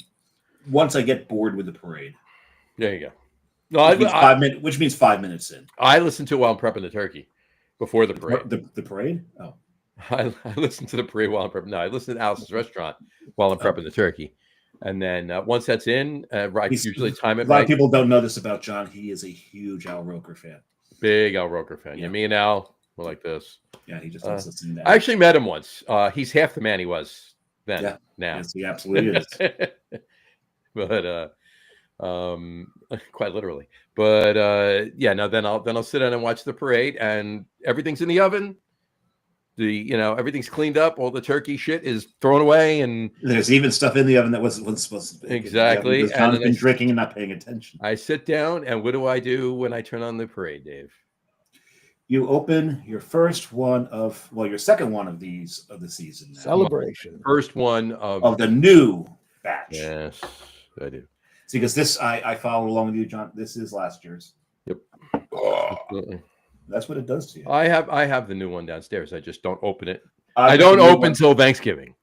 once I get bored with the parade. There you go. No, which means 5 minutes in. I listen to it while I'm prepping the turkey before the parade. The parade? Oh. I listen to the parade while I'm prepping. No, I listen to Alice's Restaurant while I'm prepping the turkey. And then once that's in, I usually time it. A lot of people don't know this about John. He is a huge Al Roker fan. Big Al Roker fan. Yeah, me and Al were like this. Yeah, he just does listen to that. I actually met him once. He's half the man he was then. Yeah. Now. Yes, he absolutely is. But quite literally. But then I'll sit down and watch the parade, and everything's in the oven. Everything's cleaned up. All the turkey shit is thrown away, and there's even stuff in the oven that wasn't supposed to be. Exactly. Because John's been drinking and not paying attention. I sit down, and what do I do when I turn on the parade, Dave? You open your your second one of the season now. Celebration. First one of the new batch. Yes, I do. See, because this I follow along with you, John. This is last year's. Yep. Oh, that's what it does to you. I have the new one downstairs. I just don't open it. I don't open till Thanksgiving.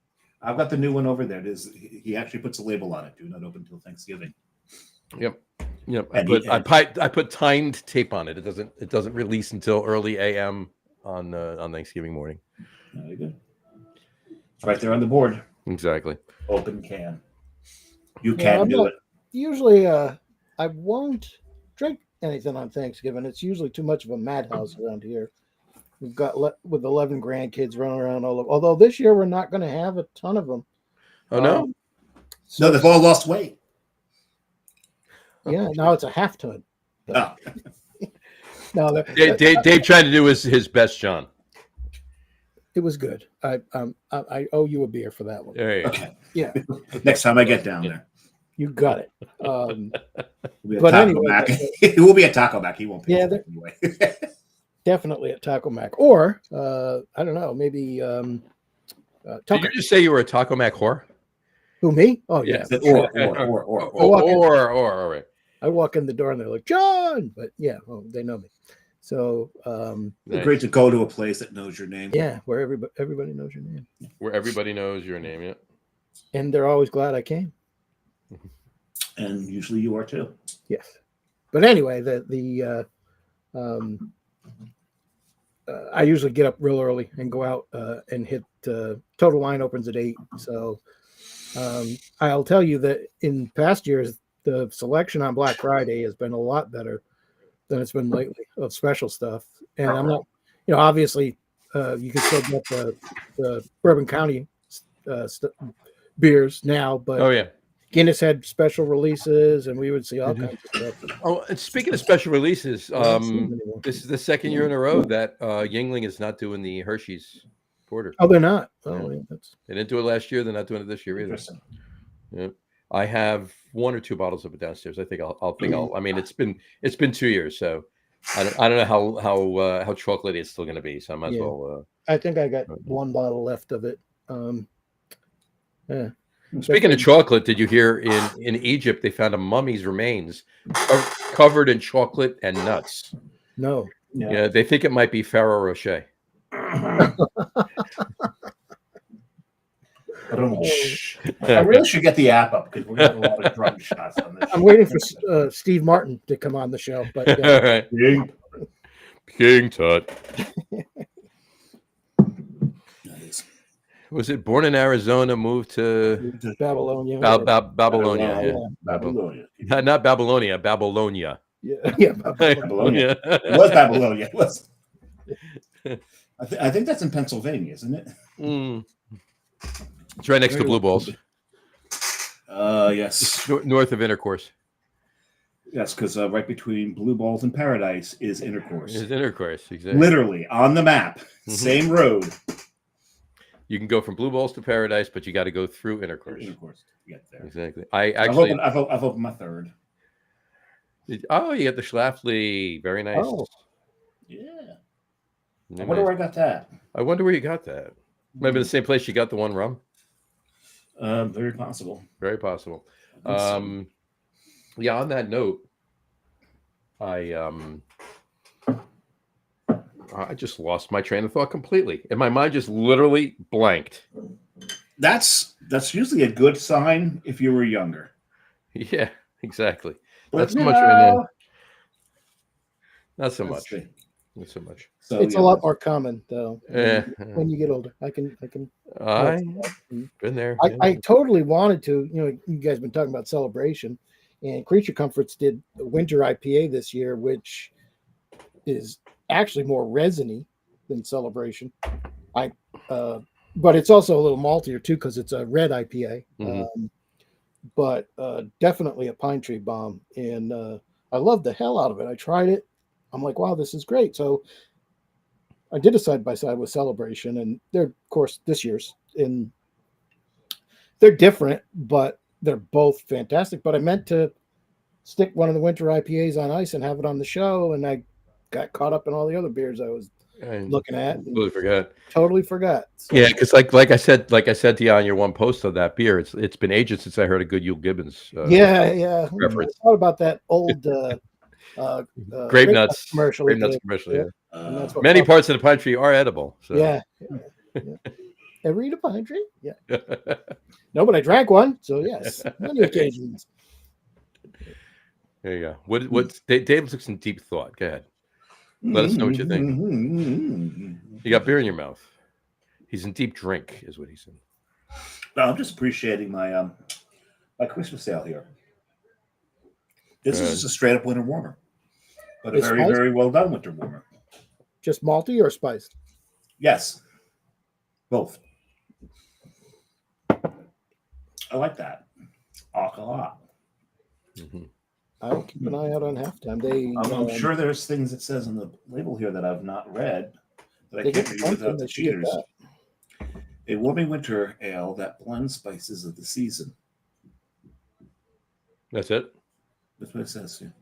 I've got the new one over there. It is. He actually puts a label on it. Do not open till Thanksgiving. Yep. I put timed tape on it. It doesn't release until early AM on Thanksgiving morning. Very good. It's right there on the board. Exactly. Open can. You can do it. Usually, I won't drink anything on Thanksgiving. It's usually too much of a madhouse around here. We've got with 11 grandkids running around all over. Although this year we're not going to have a ton of them. Oh no! No, they've all lost weight. Yeah, now it's a half ton. Oh. No, Dave tried to do his best, John. It was good. I owe you a beer for that one. There you go. Okay. Yeah. Next time I get down there. You got it. But anyway, it will be a Taco Mac. He won't pay. Yeah, anyway. definitely at Taco Mac, or I don't know, maybe Did Tucker. you just say you were a Taco Mac whore? Who, me? Oh yeah. Said or, all right. I walk in the door and they're like, John, but yeah, well, they know me. So Nice. Great to go to a place that knows your name. yeah, where everybody knows your name, Where everybody knows your name, yeah. and they're always glad I came. And usually you are too. Yes, but anyway, I usually get up real early and go out and hit. Total line opens at 8, so I'll tell you that in past years the selection on Black Friday has been a lot better than it's been lately of special stuff. And I'm not, obviously you can still get the Bourbon County beers now, but Oh yeah. Guinness had special releases, and we would see all kinds of stuff. Oh, and speaking of special releases, I don't see them anymore. this is the second year in a row that Yingling is not doing the Hershey's Porter. Oh, they're not. Oh, Yeah. yeah, that's They didn't do it last year. They're not doing it this year either. Interesting. Yeah. I have 1 or 2 bottles of it downstairs. I think I'll. I mean, it's been 2 years, so I don't know how chocolatey it's still going to be. So I might as Yeah. well. I think I got one bottle left of it. Yeah. Speaking of chocolate, did you hear in Egypt they found a mummy's remains covered in chocolate and nuts? No. Yeah, they think it might be Ferrero Rocher. I really should get the app up because we're getting a lot of drug shots on this. I'm waiting for Steve Martin to come on the show, but All right. King Tut. Nice. Was it born in Arizona, moved to Babylonia. Babylonia? Yeah. Babylonia. Not Babylonia, Babylonia. Yeah. Babylonia. It was Babylonia. It was. I think that's in Pennsylvania, isn't it? Mm. It's right next to Blue Balls. Yes. North of Intercourse. Yes, because right between Blue Balls and Paradise is Intercourse. It's Intercourse, exactly. Literally on the map, same road. You can go from Blue Balls to Paradise, but you got to go through Intercourse. Intercourse to get there. Exactly. I actually. I've opened my third. You got the Schlafly. Very nice. Oh, yeah. Very I wonder nice. where I got that. I wonder where you got that. Maybe the same place you got the one rum. Very possible. Very possible. So. Yeah. On that note, I just lost my train of thought completely, and my mind just literally blanked. That's usually a good sign if you were younger. Yeah, exactly. But Not so no. much right now. Not so Let's much. see. Not so much. So, It's a lot more common though. Yeah. When you get older, I can. I've been there. I totally wanted to. You guys been talking about Celebration, and Creature Comforts did a winter IPA this year, which is actually more resiny than Celebration. But it's also a little maltier too because it's a red IPA. Mhm. But definitely a pine tree bomb, and I love the hell out of it. I tried it. I'm like, wow, this is great. So I did a side by side with Celebration, and they're, of course, this year's, and they're different, but they're both fantastic. But I meant to stick one of the winter IPAs on ice and have it on the show, and I got caught up in all the other beers I was looking at. Totally forgot. Totally forgot. So, Yeah, because like I said to you on your one post of that beer, it's been ages since I heard a good Yule Gibbons. yeah. Reference. I thought about that old Grape nuts commercial. Grape nuts commercial. Yeah. And that's what Many parts of the pine tree are edible. So. Yeah. Ever eat a pine tree? Yeah. No, but I drank one. So yes, many occasions. There you go. What Dave took some deep thought. Go ahead. Let us know what you think. You got beer in your mouth. He's in deep drink, is what he said. No, I'm just appreciating my my Christmas sale here. This is just a straight up winter warmer, but a It's very, spiced? very well done winter warmer. Just malty or spiced? Yes, both. I like that. A lot. Mm-hmm. I'll keep an eye out on halftime. I'm sure there's things it says on the label here that I've not read that I They can't get read something without the that you get cheaters. that. A warming winter ale that blends spices of the season. That's it. That's what it says here.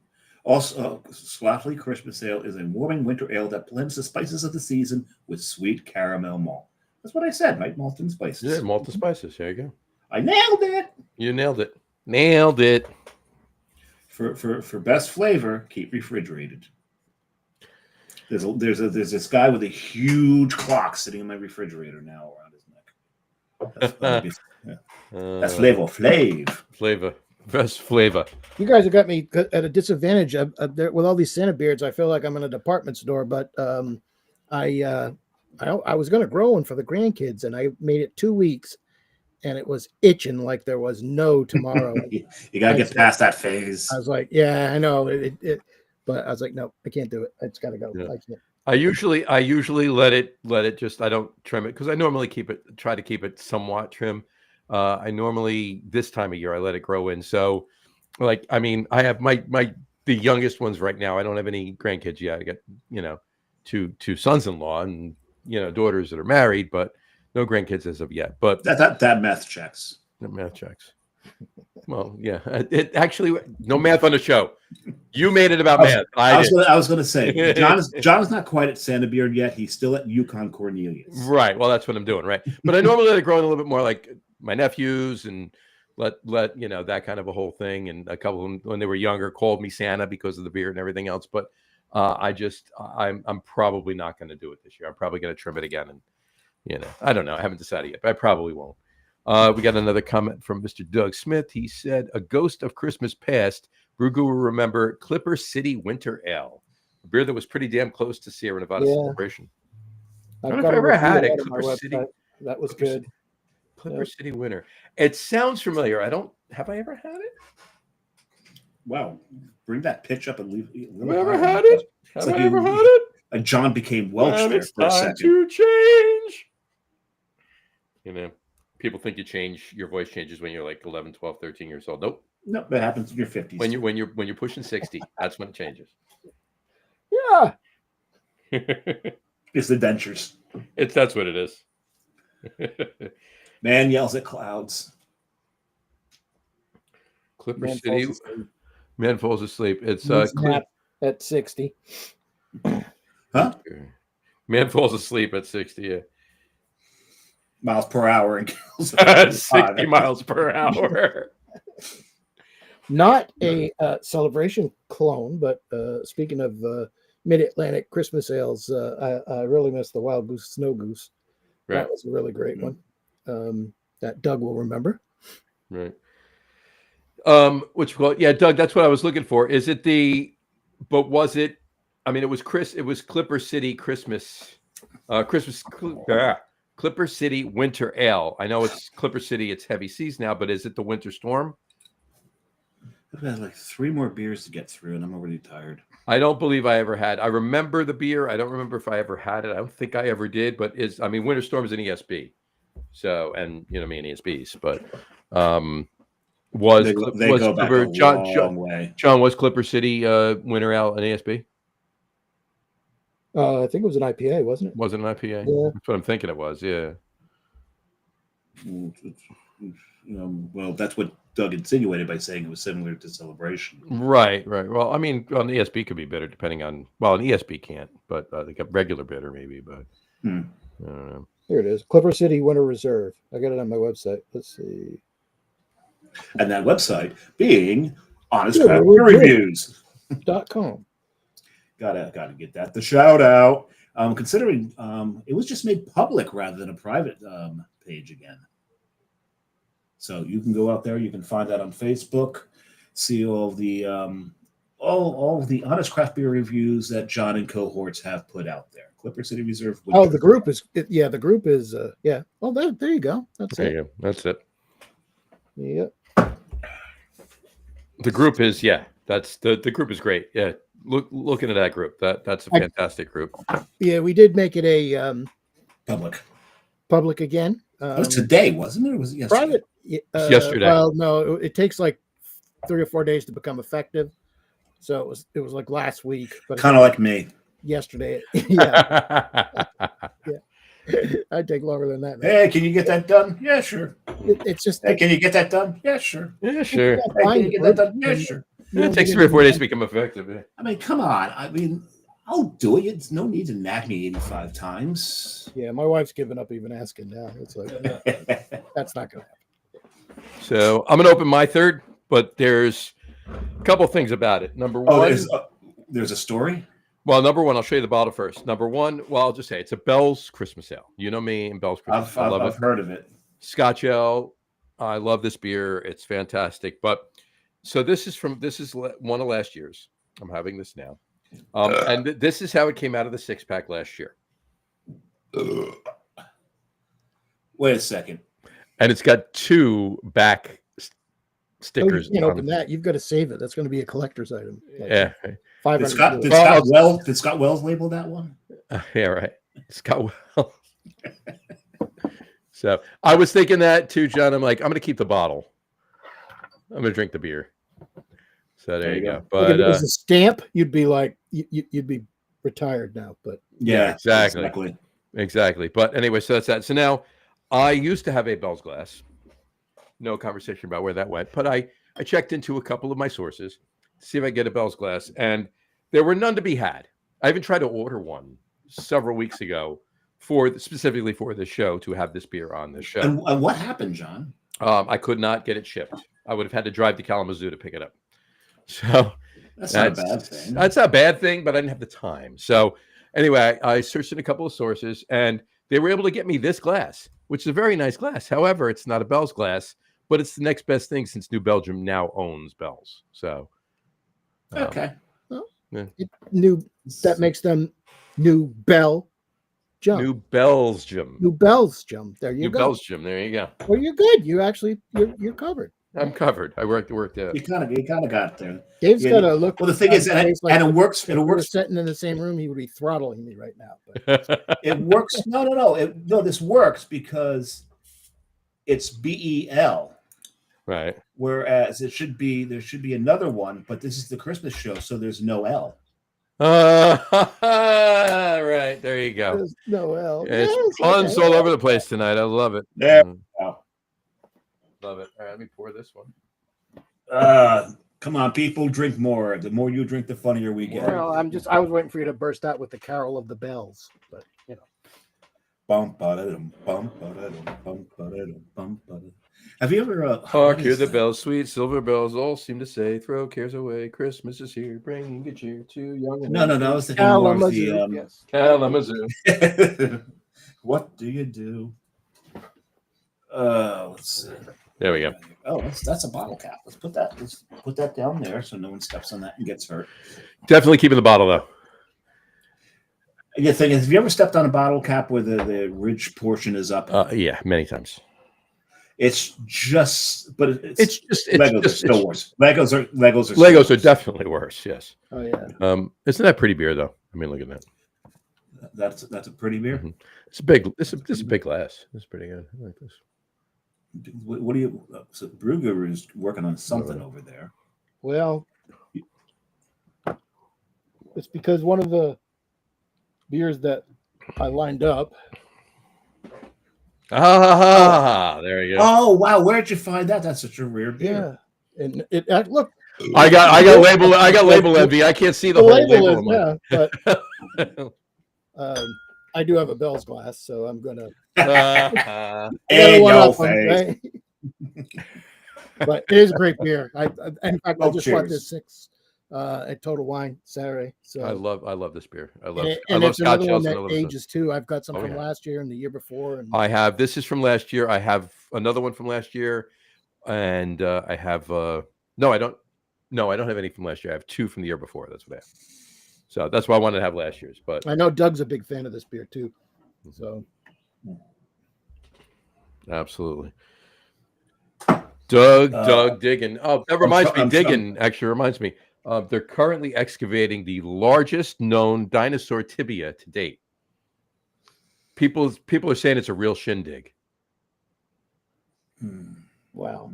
Also, Schlafly Christmas Ale is a warming winter ale that blends the spices of the season with sweet caramel malt. That's what I said, right? Malt and spices. Yeah, malt and spices. There you go. I nailed it. You nailed it. Nailed it. For best flavor, keep refrigerated. There's this guy with a huge clock sitting in my refrigerator now around his neck. That's Flavor Flav. Flavor. Best flavor. You guys have got me at a disadvantage with all these Santa beards. I feel like I'm in a department store, but I was going to grow one for the grandkids, and I made it 2 weeks, and it was itching like there was no tomorrow. You got to get past that phase. I was like, yeah, I know but I was like, no, I can't do it. It's got to go. Yeah. I can't. I usually let it just, I don't trim it because I normally try to keep it somewhat trim. I normally, this time of year, I let it grow in. So like, I mean, I have the youngest ones right now. I don't have any grandkids yet. I got, two sons-in-law and, daughters that are married, but no grandkids as of yet. But that math checks. That math checks. Well, yeah, it actually, no math on the show. You made it about math. I was going to say, John is not quite at Santa Beard yet. He's still at Yukon Cornelius. Right. Well, that's what I'm doing. Right. But I normally let it grow in a little bit more like my nephews and let that kind of a whole thing. And a couple of them, when they were younger, called me Santa because of the beard and everything else. But I'm probably not going to do it this year. I'm probably going to trim it again. And, I don't know. I haven't decided yet, but I probably won't. We got another comment from Mr. Doug Smith. He said, a ghost of Christmas past, Brew Guru will remember Clipper City Winter Ale, a beer that was pretty damn close to Sierra Nevada Celebration. I don't know if I ever had it. Clipper City. That was good. Clipper City Winter. It sounds familiar. Have I ever had it? Wow. Bring that pitch up and leave. Have I ever had it? Have I ever had it? Like John became Welsh there for a second. To change. People think your voice changes when you're like 11, 12, 13 years old. Nope. Nope, that happens in your 50s. When you're pushing 60, that's when it changes. Yeah. It's the dentures. That's what it is. Man yells at clouds. Clipper City. Man falls asleep. It's at 60. Huh? Man falls asleep at 60. Yeah. Miles per hour and kills 60 miles per hour. Not a celebration clone, but speaking of mid-Atlantic Christmas ales, I really miss the Wild Goose Snow Goose. Right. That was a really great one that Doug will remember. Right. What you call it? Yeah, Doug, that's what I was looking for. Is it was it? I mean, it was Clipper City Christmas, Clipper City Winter Ale. I know it's Clipper City. It's heavy seas now, but is it the Winter Storm? I've had like 3 more beers to get through, and I'm already tired. I don't believe I ever had. I remember the beer. I don't remember if I ever had it. I don't think I ever did. But Winter Storm is an ESB. So, and me and ESBs, but was Clipper John was Clipper City Winter Ale an ESB? I think it was an IPA, wasn't it? Was it an IPA? Yeah. That's what I'm thinking it was. Yeah. Well, that's what Doug insinuated by saying it was similar to Celebration. Right. Well, I mean, an ESB could be bitter depending on. Well, an ESB can't, but like a regular bitter maybe. But I don't know. Here it is, Clipper City Winter Reserve. I got it on my website. Let's see. And that website being Honest Craft Beer Reviews.com. Gotta get that. The shout out. Considering it was just made public rather than a private page again. So you can go out there. You can find that on Facebook. See all the all the Honest Craft Beer reviews that John and cohorts have put out there. Clipper City Reserve. The group is the group is yeah. Well, there you go. There you go. That's it. Yep. The group is That's the group is great. Yeah. Look into that group. That's a fantastic group. Yeah, we did make it a public again. It was today, wasn't it? Or was it yesterday? Private. Yesterday. Well, no, it takes like 3 or 4 days to become effective. So it was like last week, but kind of like me. Yesterday. Yeah. I'd take longer than that. Hey, can you get that done? Yeah, sure. It's just. Hey, can you get that done? Yeah, sure. Yeah, sure. Hey, can you get that done? Yeah, sure. you It don't takes need 3 or 4 days to anything. become effective. Yeah. I mean, come on. I mean, I'll do it. It's no need to nag me 85 times. Yeah, my wife's given up even asking now. It's like, no, that's not going to happen. So I'm gonna open my third, but there's a couple things about it. Number Oh, one, there's a story. well, number one, I'll show you the bottle first. Number one, well, I'll just say it's a Bell's Christmas Ale. You know me and Bell's Christmas. I love I've it. heard of it. Scotch Ale. I love this beer. It's fantastic. But so this is one of last year's. I'm having this now, and this is how it came out of the 6-pack last year. Wait a second. And it's got 2 back Oh, stickers. you can't on open it. that. You've got to save it. That's going to be a collector's item. Like Yeah, Did 500 Scott, did, Well, Scott Wells label that one? yeah, right. Scott Wells. So I was thinking that too, John. I'm like, I'm going to keep the bottle. I'm going to drink the beer. So there you go. If But it was a stamp, you'd be like, you'd be retired now. But Yeah, exactly. But anyway, so that's that. So now I used to have a Bell's glass. No conversation about where that went. But I checked into a couple of my sources to see if I could get a Bell's glass, and there were none to be had. I even tried to order one several weeks ago specifically for this show to have this beer on this show. And what happened, John? I could not get it shipped. I would have had to drive to Kalamazoo to pick it up. So That's not a bad thing. That's not a bad thing, but I didn't have the time. So anyway, I searched in a couple of sources, and they were able to get me this glass, which is a very nice glass. However, it's not a Bell's glass, but it's the next best thing since New Belgium now owns Bell's. So Okay. that makes them New Belgium. New Belgium. New Belgium. There you New go. Belgium. There you go. Well, you're good. You're covered. I'm covered. I worked out. You kind of got there. Dave's Yeah. got to look. Well, the thing is, and it works. If It we were works. sitting in the same room, he would be throttling me right now. But It works. No. This works because it's BEL, Right. whereas there should be another one, but this is the Christmas show, so there's no L. Right. There you go. there's no L. It's Yes, puns okay. all over the place tonight. I love it. There Mm. Love it. All right, let me pour this one. Come on, people, drink more. The more you drink, the funnier we get. Well, I was waiting for you to burst out with the Carol of the Bells, but you know. Bum, ba-da-dum, bum, ba-da-dum, bum, ba-da-dum, bum, ba-da-dum. Have you ever Hark, hear the bells, sweet silver bells, all seem to say, throw cares away. Christmas is here, bring good cheer to young and No, old. I was thinking more of Kalamazoo, the yes. Kalamazoo. What do you do? Let's see. There we go. Oh, that's a bottle cap. Let's put that down there so no one steps on that and gets hurt. Definitely keeping the bottle though. And the thing is, have you ever stepped on a bottle cap where the ridge portion is up? Yeah, many times. It's just, but It's Legos are still worse. Legos are definitely worse. Yes. Oh yeah. Isn't that pretty beer though? I mean, look at that. That's a pretty beer. Mhm. It's a big. This is a big glass. It's pretty good. I like this. What do you? So Brew Guru is working on something over there. Well, it's because one of the beers that I lined up. There you go. Oh wow, where'd you find that? That's such a rare beer. Yeah, and it look. I got label envy. I can't see the The whole label label. is on mine. yeah, but I do have a Bell's glass, so I'm gonna. And one your up 'em, face. right? But it is a great beer. In fact, I Oh, just bought cheers. this 6 at Total Wine Saturday. So I love this beer. I love it's Scotch another ales one and I that love stuff. ages too. I've got some Oh, from yeah. last year and the year before, and I have this is from last year. I have another one from last year, and I have no, I don't have any from last year. I have 2 from the year before. That's what I have. So that's why I wanted to have last year's. But I know Doug's a big fan of this beer too. So absolutely, Doug digging. Oh, that reminds me. Digging actually reminds me. They're currently excavating the largest known dinosaur tibia to date. People are saying it's a real shindig. wow,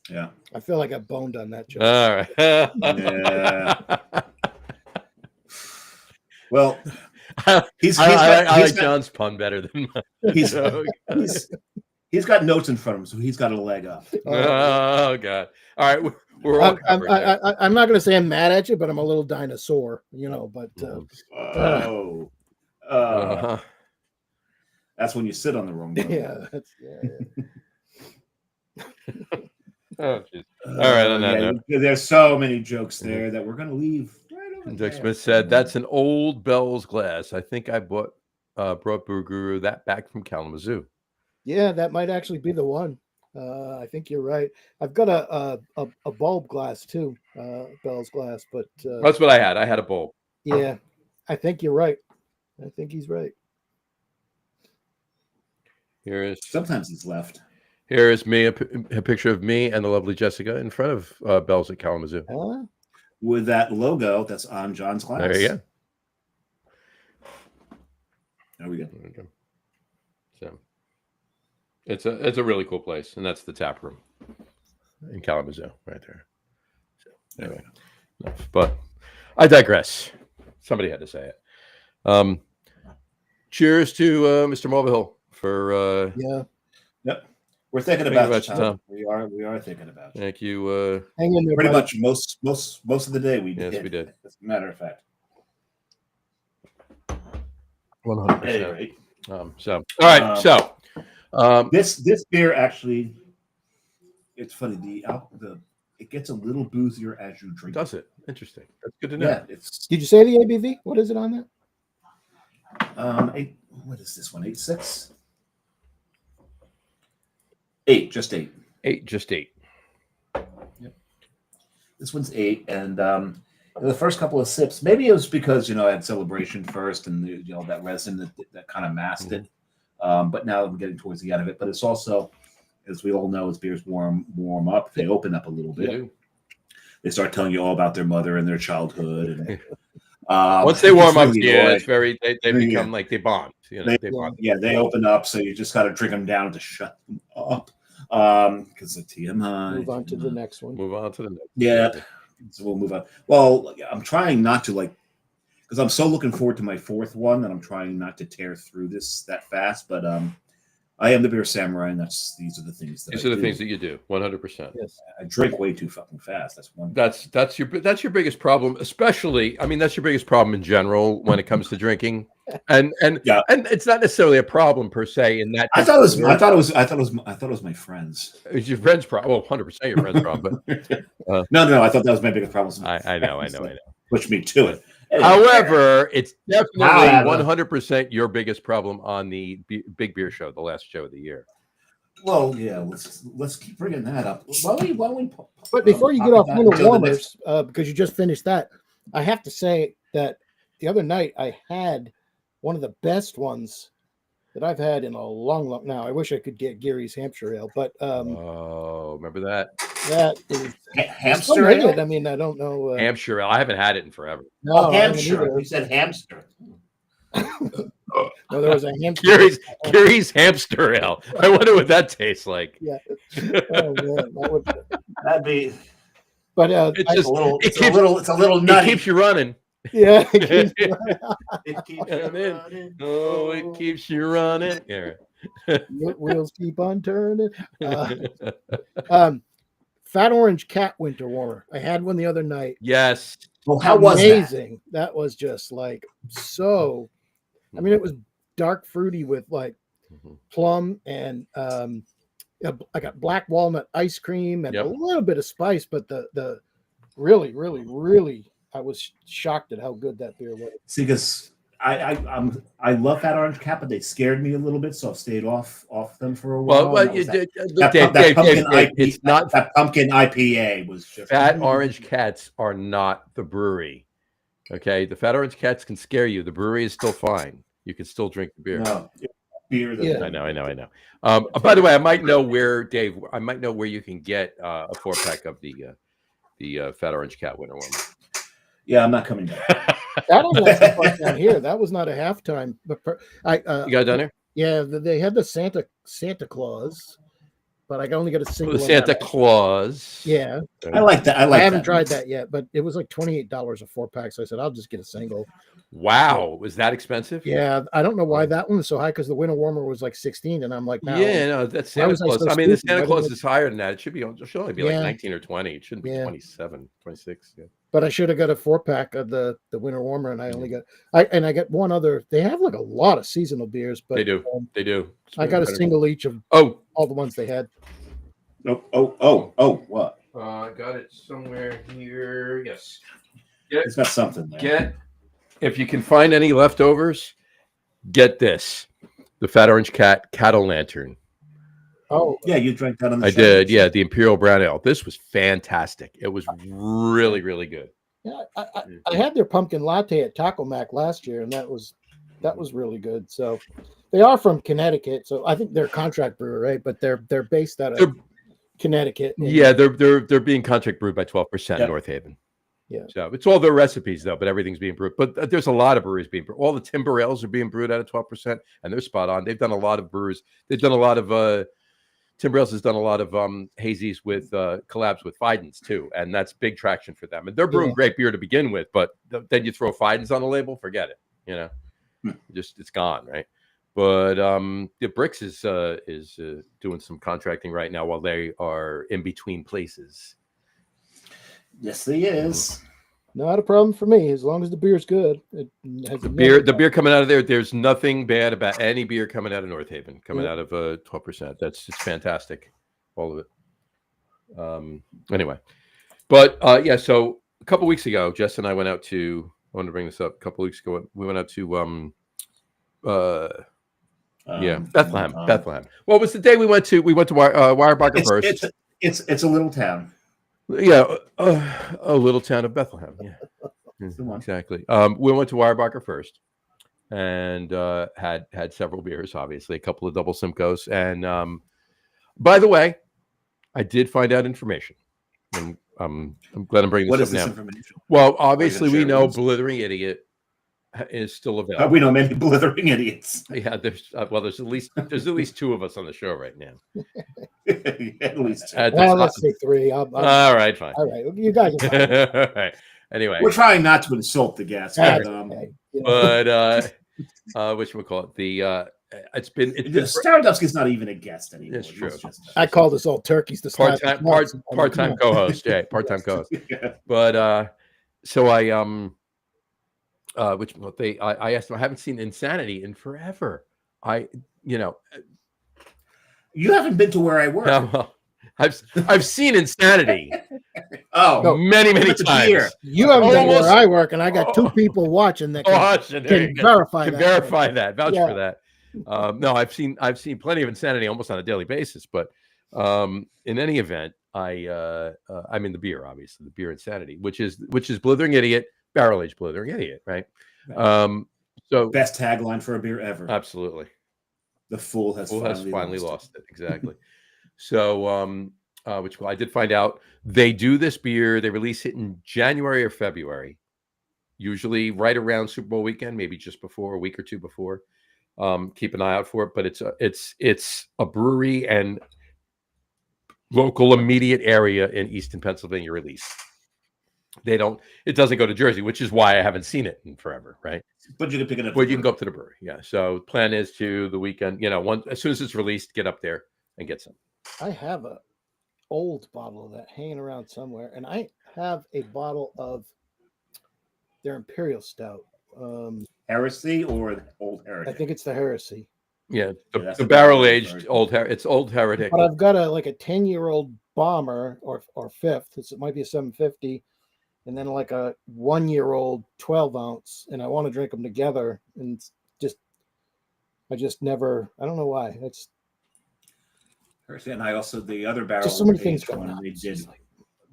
Yeah. I feel like I boned on that joke. All right. Yeah. Well, I he's like John's pun better than mine. he's, So- he's got notes in front of him, so he's got a leg up. Oh God! All right, We're all covered. there. I'm not going to say I'm mad at you, but I'm a little dinosaur, you know. But Uh-huh. That's when you sit on the wrong one. yeah, Oh, jeez. All right, on that note. There's so many jokes there that we're going to leave right over Dick there. Smith said, "That's an old Bell's glass. I think I brought Brew Guru that back from Kalamazoo." yeah, that might actually be the one. I think you're right. I've got a bulb glass too, Bell's glass, but That's what I had. I had a bowl. yeah, I think you're right. I think he's right. Sometimes he's left. Here is me, a picture of me and the lovely Jessica in front of Bell's at Kalamazoo. With that logo that's on John's glass. There you go. There we go. So it's a really cool place, and that's the tap room in Kalamazoo right there. So anyway, but I digress. Somebody had to say it. Cheers to Mr. Mulvihill for Yeah. Yep. We're thinking about you, Tom. We are thinking about you. Thank you. Hang in there, Pretty buddy. much most of the day we did. Yes, we did. As a matter of fact. 100%. Anyway, So all right. So this beer actually, it's funny. It gets a little boozier as you drink. does it? Interesting. That's good to know. Yeah, it's Did you say the ABV? What is it on that? what is this one? 8.6? 8, just 8. 8, just 8. Yep. This one's 8, and the first couple of sips, maybe it was because I had Celebration first, and that resin that kind of masked it. But now I'm getting towards the end of it. But it's also, as we all know, as beers warm up, they open up a little bit. They start telling you all about their mother and their childhood. And once they warm up, really it's very they become like they bond. They bond. Yeah, they open up, so you just got to drink them down to shut them up. Because the TMI. Move on to the next one. Move on to the next. Yeah, so we'll move on. Well, I'm trying not to because I'm so looking forward to my fourth one that I'm trying not to tear through this that fast. But I am the beer samurai, and these are the things that These are the things that you do. 100%. Yes. I drink way too fucking fast. That's one. That's your biggest problem, especially. I mean, that's your biggest problem in general when it comes to drinking, and it's not necessarily a problem per se. In that, I thought it was my friends. It's your friend's problem. Well, 100% your friend's problem. But No. I thought that was my biggest problem. I know. Push me to it. However, it's definitely 100% your biggest problem on the Big Beer Show, the last show of the year. Well, yeah, let's keep bringing that up. But before you get off winter warmers, because you just finished that, I have to say that the other night I had one of the best ones that I've had in a long. Now I wish I could get Gary's Hampshire Ale, but remember that? That is hamster ale. I mean, I don't know. Hampshire Ale. I haven't had it in forever. No, hamster. You said hamster. No, there was a hamster. Gary's Hamster Ale. I wonder what that tastes like. Yeah. Oh man, That'd be. But it's a little nutty. It keeps you running. Yeah. It keeps you running. Oh, it keeps you running. Yeah. Wheels keep on turning. Fat Orange Cat Winter Warmer. I had one the other night. Yes. Well, how was amazing? That was just like so. I mean, it was dark fruity with like plum and I got black walnut ice cream and a little bit of spice, but the really, really, really, I was shocked at how good that beer was. See, because I love Fat Orange Cat, but they scared me a little bit, so I've stayed off them for a while. Well, that pumpkin IPA was just Fat Orange Cats are not the brewery. Okay, the Fat Orange Cats can scare you. The brewery is still fine. You can still drink the beer. No, beer. I know. By the way, I might know where you can get a 4-pack of the Fat Orange Cat Winter Warmer. Yeah, I'm not coming back. That was down here. That was not a halftime. But you got it down there? Yeah, they had the Santa Claus, but I can only get a single. The of Santa that. Claus. Yeah, I like that. I like. I haven't that. tried that yet, but it was like $28 a 4-pack. So I said I'll just get a single. Wow, was that expensive? Yeah, I don't know why that one was so high because the winter warmer was like 16, and I'm like, now, Yeah, no, that's why Santa was I Claus. so I mean, the stupid? Santa Why Claus didn't is higher than that. It should only be like Yeah. 19 or 20. It shouldn't be Yeah. 27, 26. Yeah. But I should have got a 4-pack of the winter warmer, and I only got I got one other. They have like a lot of seasonal beers, but They do. I got a single each of Oh, all the ones they had. What? I got it somewhere here. Yes. It's got something there. If you can find any leftovers, get this: the Fat Orange Cat Cattle Lantern. Oh, Yeah, you drank that on the I show. did. Yeah, the Imperial Brown Ale. This was fantastic. It was really, really good. yeah. I had their pumpkin latte at Taco Mac last year, and that was really good. So they are from Connecticut, so I think they're a contract brewer, right? But they're based out of Connecticut. and- Yeah, they're being contract brewed by 12% Yep. North Haven. Yeah. So it's all their recipes though, but everything's being brewed. But there's a lot of breweries being brewed. All the timber ales are being brewed out of 12%, and they're spot on. They've done a lot of brewers. They've done a lot of Timber Ales has done a lot of hazies with collabs with Fidens too, and that's big traction for them. And they're brewing great beer to begin with, but then you throw Fidens on the label, forget it. You know, just it's gone, right? But the Bricks is doing some contracting right now while they are in between places. Yes, he is. Not a problem for me as long as the beer's good. It has The beer coming out of there. There's nothing bad about any beer coming out of North Haven, coming out of 12%. It's fantastic, all of it. Anyway, but yeah. So a couple weeks ago, Jess and I went out to. I wanted to bring this up. A couple weeks ago, we went out to Bethlehem. Bethlehem. Well, it was the day we went to Weyerbacher first. It's a little town. Yeah, a little town of Bethlehem. Yeah, exactly. We went to Weyerbacher first, and had several beers. Obviously, a couple of double Simcoes. And by the way, I did find out information, and I'm glad I'm bringing this What up is this now. information? Well, obviously, we know with us? Blithering Idiot is still available. We know many blithering idiots. Yeah, there's at least two of us on the show right now. At least two. Well, let's say 3. All right, fine. All right, you guys are fine. All right. Anyway, We're trying not to insult the guests, That's but okay. You know, but whatchamacallit, it's been Staradumsky's not even a guest anymore. It's true. I call this all turkeys. To part-time co-host. Yeah, part-time co-host. Yeah. But so I I asked them. I haven't seen Insanity in forever. You haven't been to where I work. Well, I've seen Insanity Oh, many With the times. beer. You haven't been Almost- where I work, and I got 2 people watching that There can you go. verify Can that. verify that. Vouch Yeah. for that. No, I've seen plenty of Insanity almost on a daily basis. But in any event, I mean the beer, obviously the beer Insanity, which is Blithering Idiot, barrel aged Blithering Idiot, right? So best tagline for a beer ever. absolutely. The fool has finally lost it. Exactly. So, which I did find out they do this beer. They release it in January or February, usually right around Super Bowl weekend, maybe just before, a week or two before. Keep an eye out for it. But it's a brewery and local immediate area in Eastern Pennsylvania release. It doesn't go to Jersey, which is why I haven't seen it in forever, right? But you can pick it up. Well, you can go up to the brewery. Yeah. So plan is to the weekend, as soon as it's released, get up there and get some. I have a old bottle of that hanging around somewhere, and I have a bottle of their Imperial Stout. Heresy or Old I Heretic? think it's the Heresy, Yeah. that's The a barrel barrel-aged aged version. it's Old Heretic. but I've got a 10-year-old Bomber or Fifth. It might be a 750, and then like a 1-year-old 12-ounce, and I want to drink them together, and I just never. I don't know why. That's Heresy, and I also the other barrel. just so many things aged going one on. They It's did just like-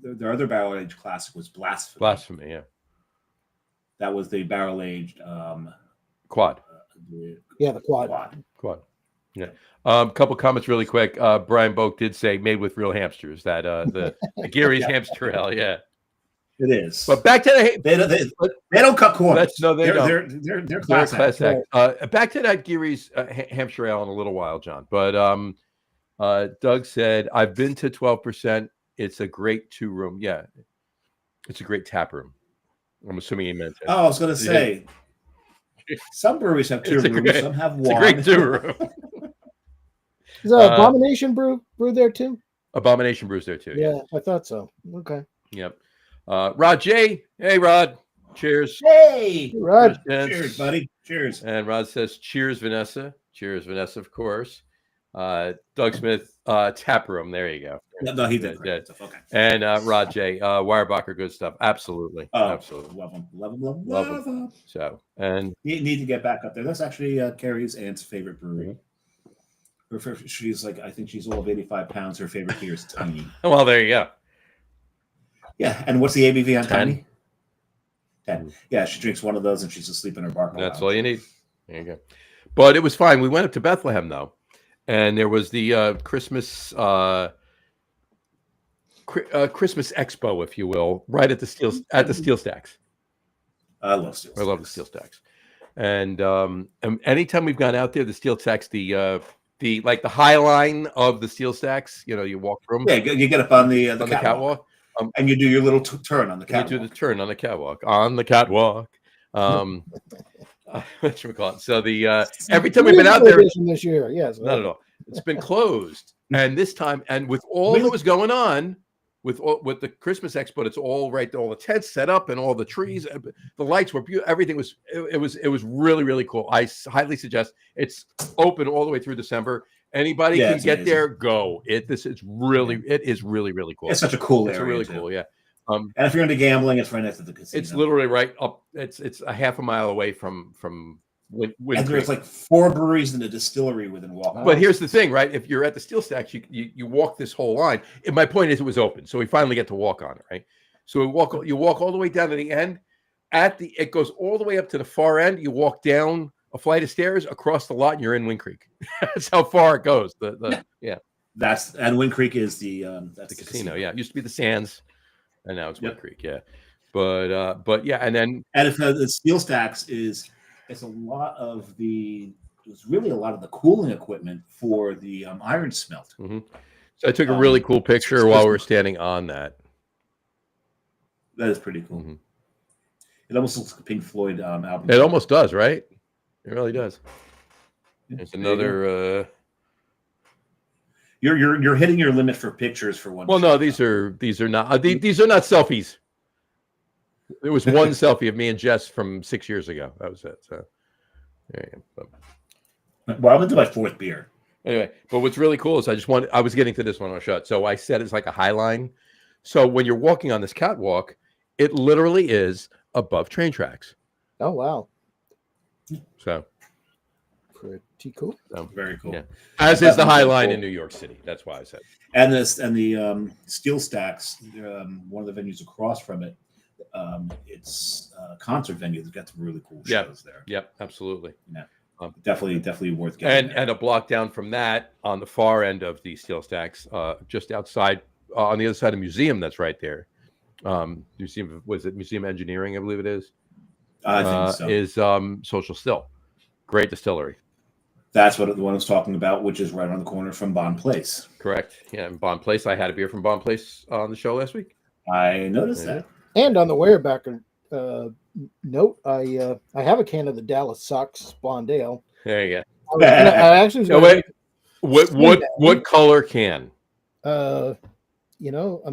their other barrel aged classic was Blasphemy. Blasphemy, yeah. That was the barrel aged Quad. yeah, the quad. Quad. Yeah. Couple comments really quick. Brian Boak did say made with real hamsters, that the Geary's Yeah. hamster ale, yeah. It is. But back to the They don't cut corners. they don't. They're They're class act. class act. Back to that Geary's Hampshire ale in a little while, John. But Doug said, "I've been to 12%. It's a great 2-room. Yeah, it's a great tap room. I'm assuming he meant it. Oh, I was going to say, some breweries have 2 It's a rooms, great- some have It's a one. great 2-room. Is Abomination brew there too? Abomination Brew's there too. Yeah, I thought so. Okay. Yep. Rod J. Hey, Rod. Cheers. Hey, Rod. Gents. cheers, buddy. Cheers. And Rod says, "Cheers, Vanessa." Cheers, Vanessa, of course. Doug Smith, tap room. There you go. No, he did. Yeah. Great. Okay. And Rod J. Weyerbacher, good stuff. Absolutely. Oh, Absolutely. love him. Love Love him. him. So, and You need to get back up there. That's actually Carrie's aunt's favorite brewery. She's like, I think she's all of 85 pounds. Her favorite beer is Tiny. well, there you go. Yeah. And what's the ABV on 10. Tiny? 10. Yeah, she drinks one of those and she's asleep in her bar. That's all you need. There you go. But it was fine. We went up to Bethlehem though, and there was the Christmas Christmas Expo, if you will, right at the Steel Stacks. I love Steel I love the Steel Stacks, and anytime we've gone out there, the Steel Stacks, the high line of the Steel Stacks, you walk through them. Yeah, you get up on the on the catwalk. And you do your little turn on the catwalk. You do the turn on the catwalk. On the catwalk. What you call it? So every time we've been out there this year, yes, not at all. It's been closed, and this time, and with all that was going on, with the Christmas Expo, it's all right. All the tents set up, and all the trees, the lights were beautiful. Everything was it was really, really cool. I highly suggest it's open all the way through December. Anybody can get there, go. It is really, really cool. It's such a cool area. It's really too. cool, yeah. And if you're into gambling, it's right next to the casino. It's literally right up. It's a half a mile away from and there's like 4 breweries and a distillery within walking. But here's the thing, right? If you're at the Steel Stacks, you walk this whole line. And my point is, it was open, so we finally get to walk on it, right? So you walk all the way down to the end. It goes all the way up to the far end. You walk down a flight of stairs across the lot, and you're in Wind Creek. That's how far it goes. And Wind Creek is the casino. Yeah, it used to be the Sands, and now it's Wind Creek. Yeah, but yeah, and if the Steel Stacks it's really a lot of the cooling equipment for the iron smelt. Mm-hmm. So I took a really cool picture while we were standing on that. That is pretty cool. Mm-hmm. It almost looks like a Pink Floyd album. It almost does, right? It really does. There's There another. You're hitting your limit for pictures for one. Well, no, these are not these are not selfies. There was one selfie of me and Jess from 6 years ago. That was it. So, there you go. Well, I'm into my 4th beer. Anyway, but what's really cool is I was getting to this one on a shot. So I said it's like a high line. So when you're walking on this catwalk, it literally is above train tracks. Oh wow! So pretty cool. So, very cool. Yeah. As is the High Line in New York City. That's why I said. And the Steel Stacks, one of the venues across from it, it's a concert venue that's got some really cool shows there. Yep, absolutely. Yeah, definitely worth getting. And a block down from that, on the far end of the Steel Stacks, just outside, on the other side of the museum that's right there. Museum, was it Museum Engineering? I believe it is. I think so. Is Social Still, great distillery. That's what the one I was talking about, which is right on the corner from Bond Place. Correct. Yeah, and Bond Place. I had a beer from Bond Place on the show last week. I noticed that. And on the Weyerbacher note, I have a can of the Dallas Sox Blonde Ale. There you I actually was go. What color can? I'm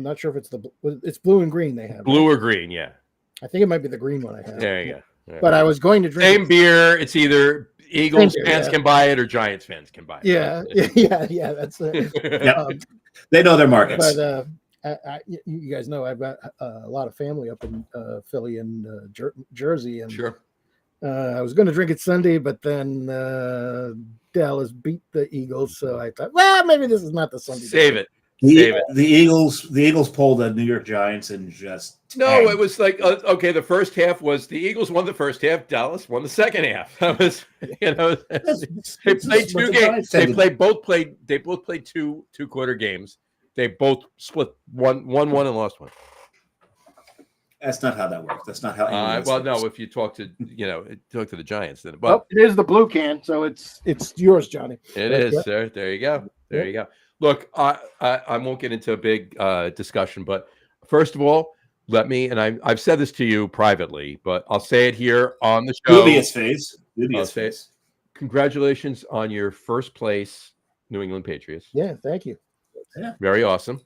not sure if it's blue and green they have. Blue or green? Yeah. I think it might be the green one I have. There you go. Right. But I was going to drink same beer. It's either Eagles fans can buy it or Giants fans can buy it. Yeah. That's it. They know their markets. But you guys know I've got a lot of family up in Philly and Jersey, and sure. I was going to drink it Sunday, but then Dallas beat the Eagles, so I thought, well, maybe this is not the Sunday. Save it. The Eagles pulled the New York Giants and just no. It was like okay. The first half was the Eagles won the first half. Dallas won the second half. That was they played 2 games. They both played 2-quarter games. They both split one and lost one. That's not how that works. That's not how. Well, no. If you talk to the Giants, then well, it is the blue can, so it's yours, Johnny. It is, sir. There you go. There you go. Look, I won't get into a big discussion, but first of all, let me, and I've said this to you privately, but I'll say it here on the show. Dubious phase. I'll Dubious say it. phase. Congratulations on your first place New England Patriots. Yeah, thank you. Very awesome.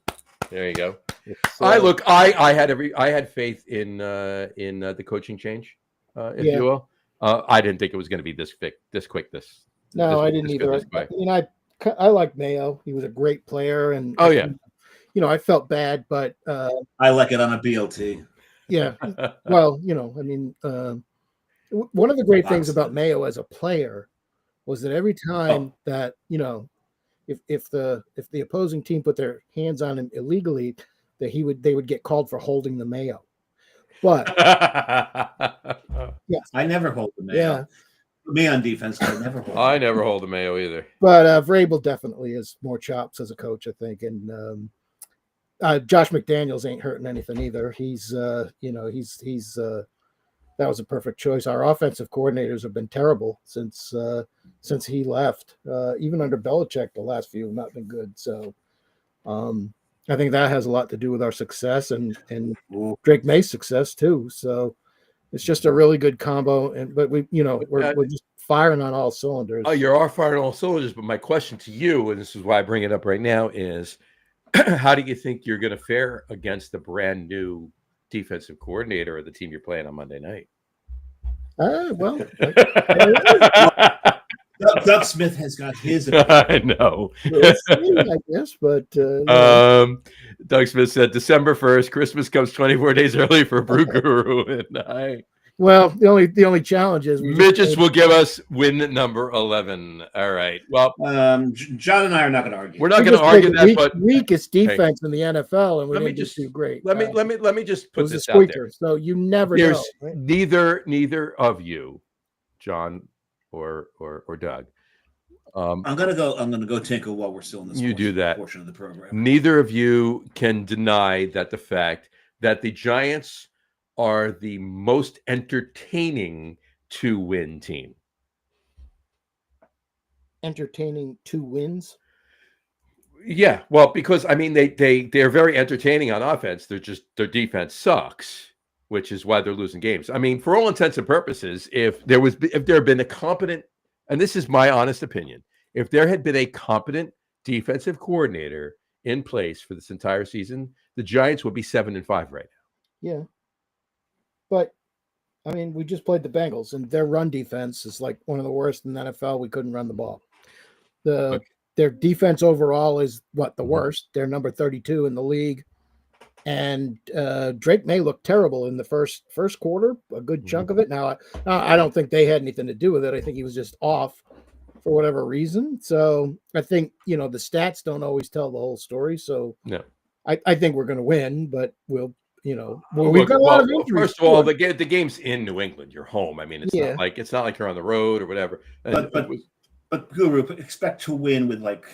There you go. It's, I had faith in the coaching change, if Yeah. you will. I didn't think it was going to be this quick. No, I didn't this either. good, this I quick. mean, I like Mayo. He was a great player, and Oh, yeah. you know, I felt bad, but I like it on a BLT. yeah. Well, you know, I mean, one of the great things Honestly. about Mayo as a player was that every time that, you know, if the opposing team put their hands on him illegally, that they would get called for holding the Mayo. But I never hold the Mayo. yeah, Me on defense, I never hold. I never hold the Mayo either. but Vrabel definitely has more chops as a coach, I think, and Josh McDaniels ain't hurting anything either. He's you know, he's that was a perfect choice. Our offensive coordinators have been terrible since he left. Even under Belichick, the last few have not been good. So I think that has a lot to do with our success and Drake May's success too. So it's just a really good combo. But we're just firing on all cylinders. Oh, you are firing on all cylinders. But my question to you, and this is why I bring it up right now, is how do you think you're going to fare against the brand new defensive coordinator of the team you're playing on Monday night? Well, Doug Smith has got his. I know. I guess, but Doug Smith said December 1st, Christmas comes 24 days early for Brew Guru, and well, the only challenge is Mitches will give us win number 11. All right. Well, John and I are not going to argue. we're not going to argue that, but weakest defense in the NFL, and we let me didn't just do great. Let me just It put was a this out there. squeaker, so you never There's know. Right? neither of you, John or Doug. I'm gonna go tinkle while we're still in this. You do that. Portion of the program. Neither of you can deny that the fact that the Giants are the most entertaining to-win team. Entertaining 2 wins. Yeah, well, because I mean they're very entertaining on offense. They're just their defense sucks, which is why they're losing games. I mean, for all intents and purposes, if there had been a competent, and this is my honest opinion, if there had been a competent defensive coordinator in place for this entire season, the Giants would be 7-5 right now. Yeah, but I mean, we just played the Bengals, and their run defense is like one of the worst in the NFL. We couldn't run the ball. Their defense overall is the worst. They're number 32 in the league. And Drake May looked terrible in the first quarter, a good chunk of it. Now, I don't think they had anything to do with it. I think he was just off for whatever reason. So I think, the stats don't always tell the whole story. So No. I think we're going to win, but we've Look, got a lot of injuries. First of all, the game's in New England. You're home. I mean, it's Yeah. not like you're on the road or whatever. But Guru, expect to win with like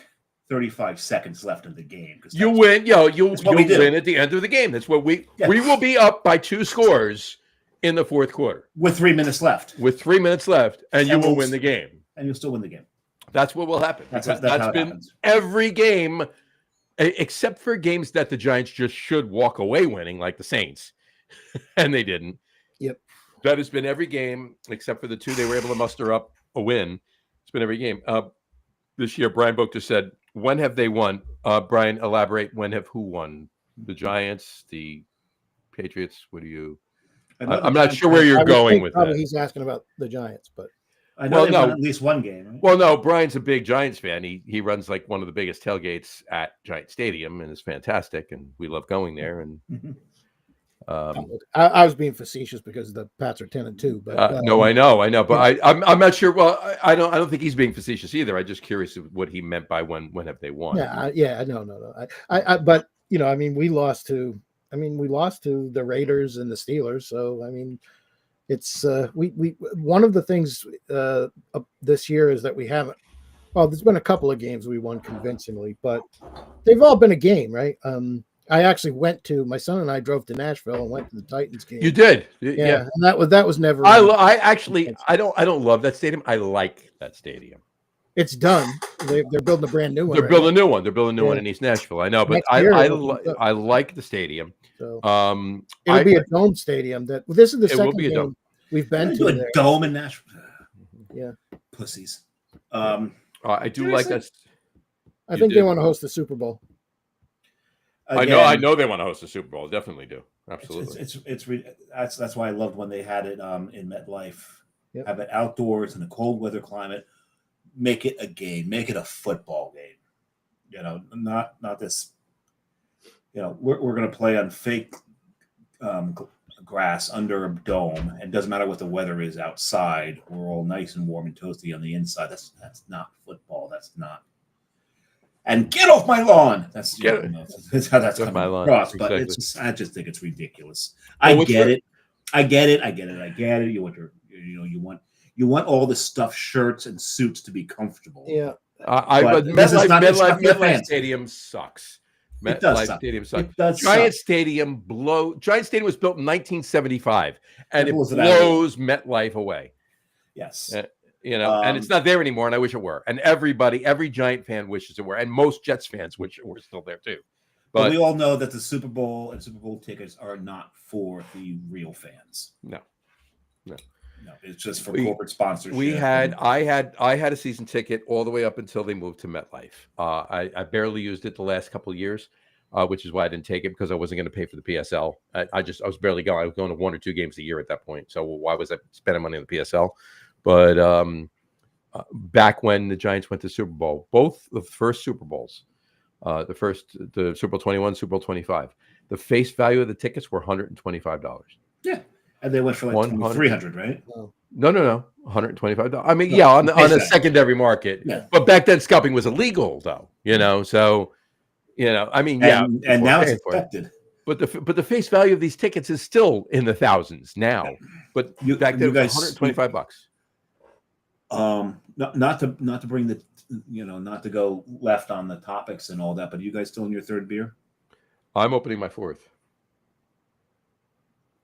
35 seconds left in the game. You win. You'll win at the end of the game. That's what we will be up by 2 scores in the fourth quarter with 3 minutes left. And you will win the game. And you'll still win the game. That's what will happen. That's been happens. Every game, except for games that the Giants just should walk away winning, like the Saints, and they didn't. Yep. That has been every game except for the 2 they were able to muster up a win. It's been every game. This year, Brian Boker said, when have they won? Brian, elaborate. When have who won? The Giants, the Patriots? What do you... I'm not sure where you're going with that. He's asking about the Giants, but... I know won at least one game. Right? Well, no, Brian's a big Giants fan. He runs like one of the biggest tailgates at Giant Stadium, and it's fantastic, and we love going there. And I was being facetious because the Pats are 10-2. But no, I know, but I'm not sure. Well, I don't think he's being facetious either. I'm just curious what he meant by when have they won? No. But I mean, we lost to the Raiders and the Steelers. So I mean, it's we one of the things this year is that we haven't. Well, there's been a couple of games we won convincingly, but they've all been a game, right? I actually my son and I drove to Nashville and went to the Titans game. You did, yeah. And that was never. I don't love that stadium. I like that stadium. It's done. they're building a brand new one. They're right building a new one. They're building a new one Yeah. in East Nashville. I know, but Next year I it opens up. like the stadium. So Um, it'll I- be a dome stadium. This is the It will second be a game dome. we've They're been gonna do to a there. dome in Nashville. Yeah, Pussies. I do like Seriously? us. I You think they did. want to host the Super Bowl. I Again, know they want to host a Super Bowl. Definitely do. Absolutely. That's why I loved when they had it in MetLife. Yep. Have it outdoors in a cold weather climate. Make it a game. Make it a football game. You know, not this. You know, we're going to play on fake grass under a dome, and doesn't matter what the weather is outside. We're all nice and warm and toasty on the inside. That's not football. That's not. And get off my lawn. That's how that's Off my coming lawn. across. But Exactly. I just think it's ridiculous. Well, I get it. You want all the stuffed shirts and suits to be comfortable. Yeah, But this is not- it's not for the MetLife fans. Stadium sucks. It does MetLife suck. Stadium sucks. It does Giant suck. Stadium was built in 1975, and it blows it out of the blows MetLife away. Yes. And it's not there anymore, and I wish it were. And every Giant fan wishes it were, and most Jets fans wish it were still there too. But But we all know that the Super Bowl and Super Bowl tickets are not for the real fans. no. No, it's just for corporate sponsorship. I had a season ticket all the way up until they moved to MetLife. I barely used it the last couple of years, which is why I didn't take it, because I wasn't going to pay for the PSL. I was barely going. I was going to 1 or 2 games a year at that point. So why was I spending money on the PSL? But back when the Giants went to Super Bowl, both the first Super Bowls, the Super Bowl 21, Super Bowl 25, the face value of the tickets were $125. Yeah. And they went for like 300, right? No, $125. I mean, on a secondary market. Yeah. But back then, scalping was illegal, though. So, I mean, And now it's accepted. But the face value of these tickets is still in the thousands now. But back then, it was $125. Not to bring the, not to go left on the topics and all that, but are you guys still in your third beer? I'm opening my fourth.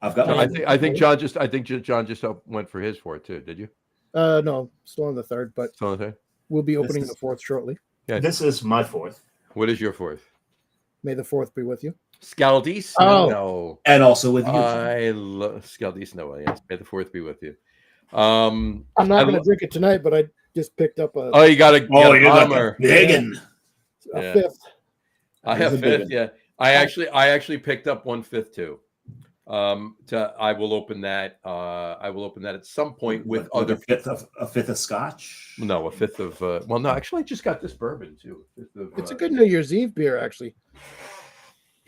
I've got one. I think John just went for his fourth too. Did you? No, still on the third, but Still on the third? we'll be opening the fourth shortly. Yeah. This is my fourth. What is your fourth? May the fourth be with you. Scaldis? Oh. No. And also with you. I love Scaldis. No, yes. May the fourth be with you. I'm not going to drink it tonight, but I just picked up a Oh, you got a you got bomber. the biggin. Yeah. fifth. I have There's a big fifth. one. Yeah, I actually picked up 1/5 too. I will open that. I will open that at some point with other. A fifth of scotch. No, a fifth of. Well, no, actually, I just got this bourbon too. It's a good New Year's Eve beer, actually.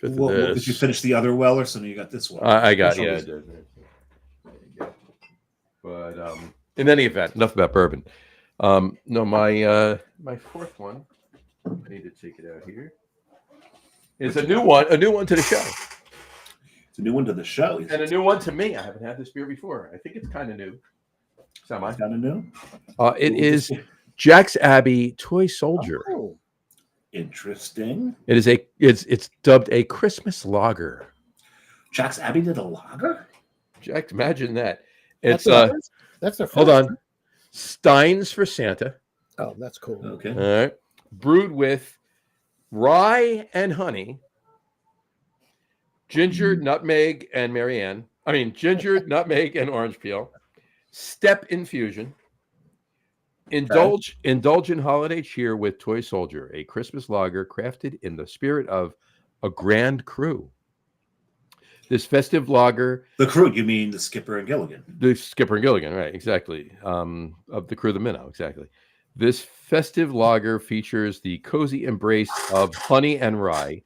Fifth Well, of did this. you finish the other Weller? So now you got this one. I got Which one yeah. I is it? did. There you go. But in any event, enough about bourbon. No, my fourth one. I need to take it out here. It's a new one to the show. It's a new one to the show. And a new one to me. I haven't had this beer before. I think it's kind of new. Semi. Kind of new. It is Jack's Abbey Toy Soldier. Oh, Interesting. It's dubbed a Christmas lager. Jack's Abbey did a lager. Jack, imagine that. It's that's their first. hold on. Steins for Santa. Oh, that's cool. Okay. All right. Brewed with rye and honey, ginger, nutmeg, and ginger, nutmeg, and orange peel. Step infusion. Indulge in holiday cheer with Toy Soldier, a Christmas lager crafted in the spirit of a grand crew. This festive lager, The crew, you mean the Skipper and Gilligan? the Skipper and Gilligan, right? Exactly. Of the crew, the minnow, exactly. This festive lager features the cozy embrace of honey and rye,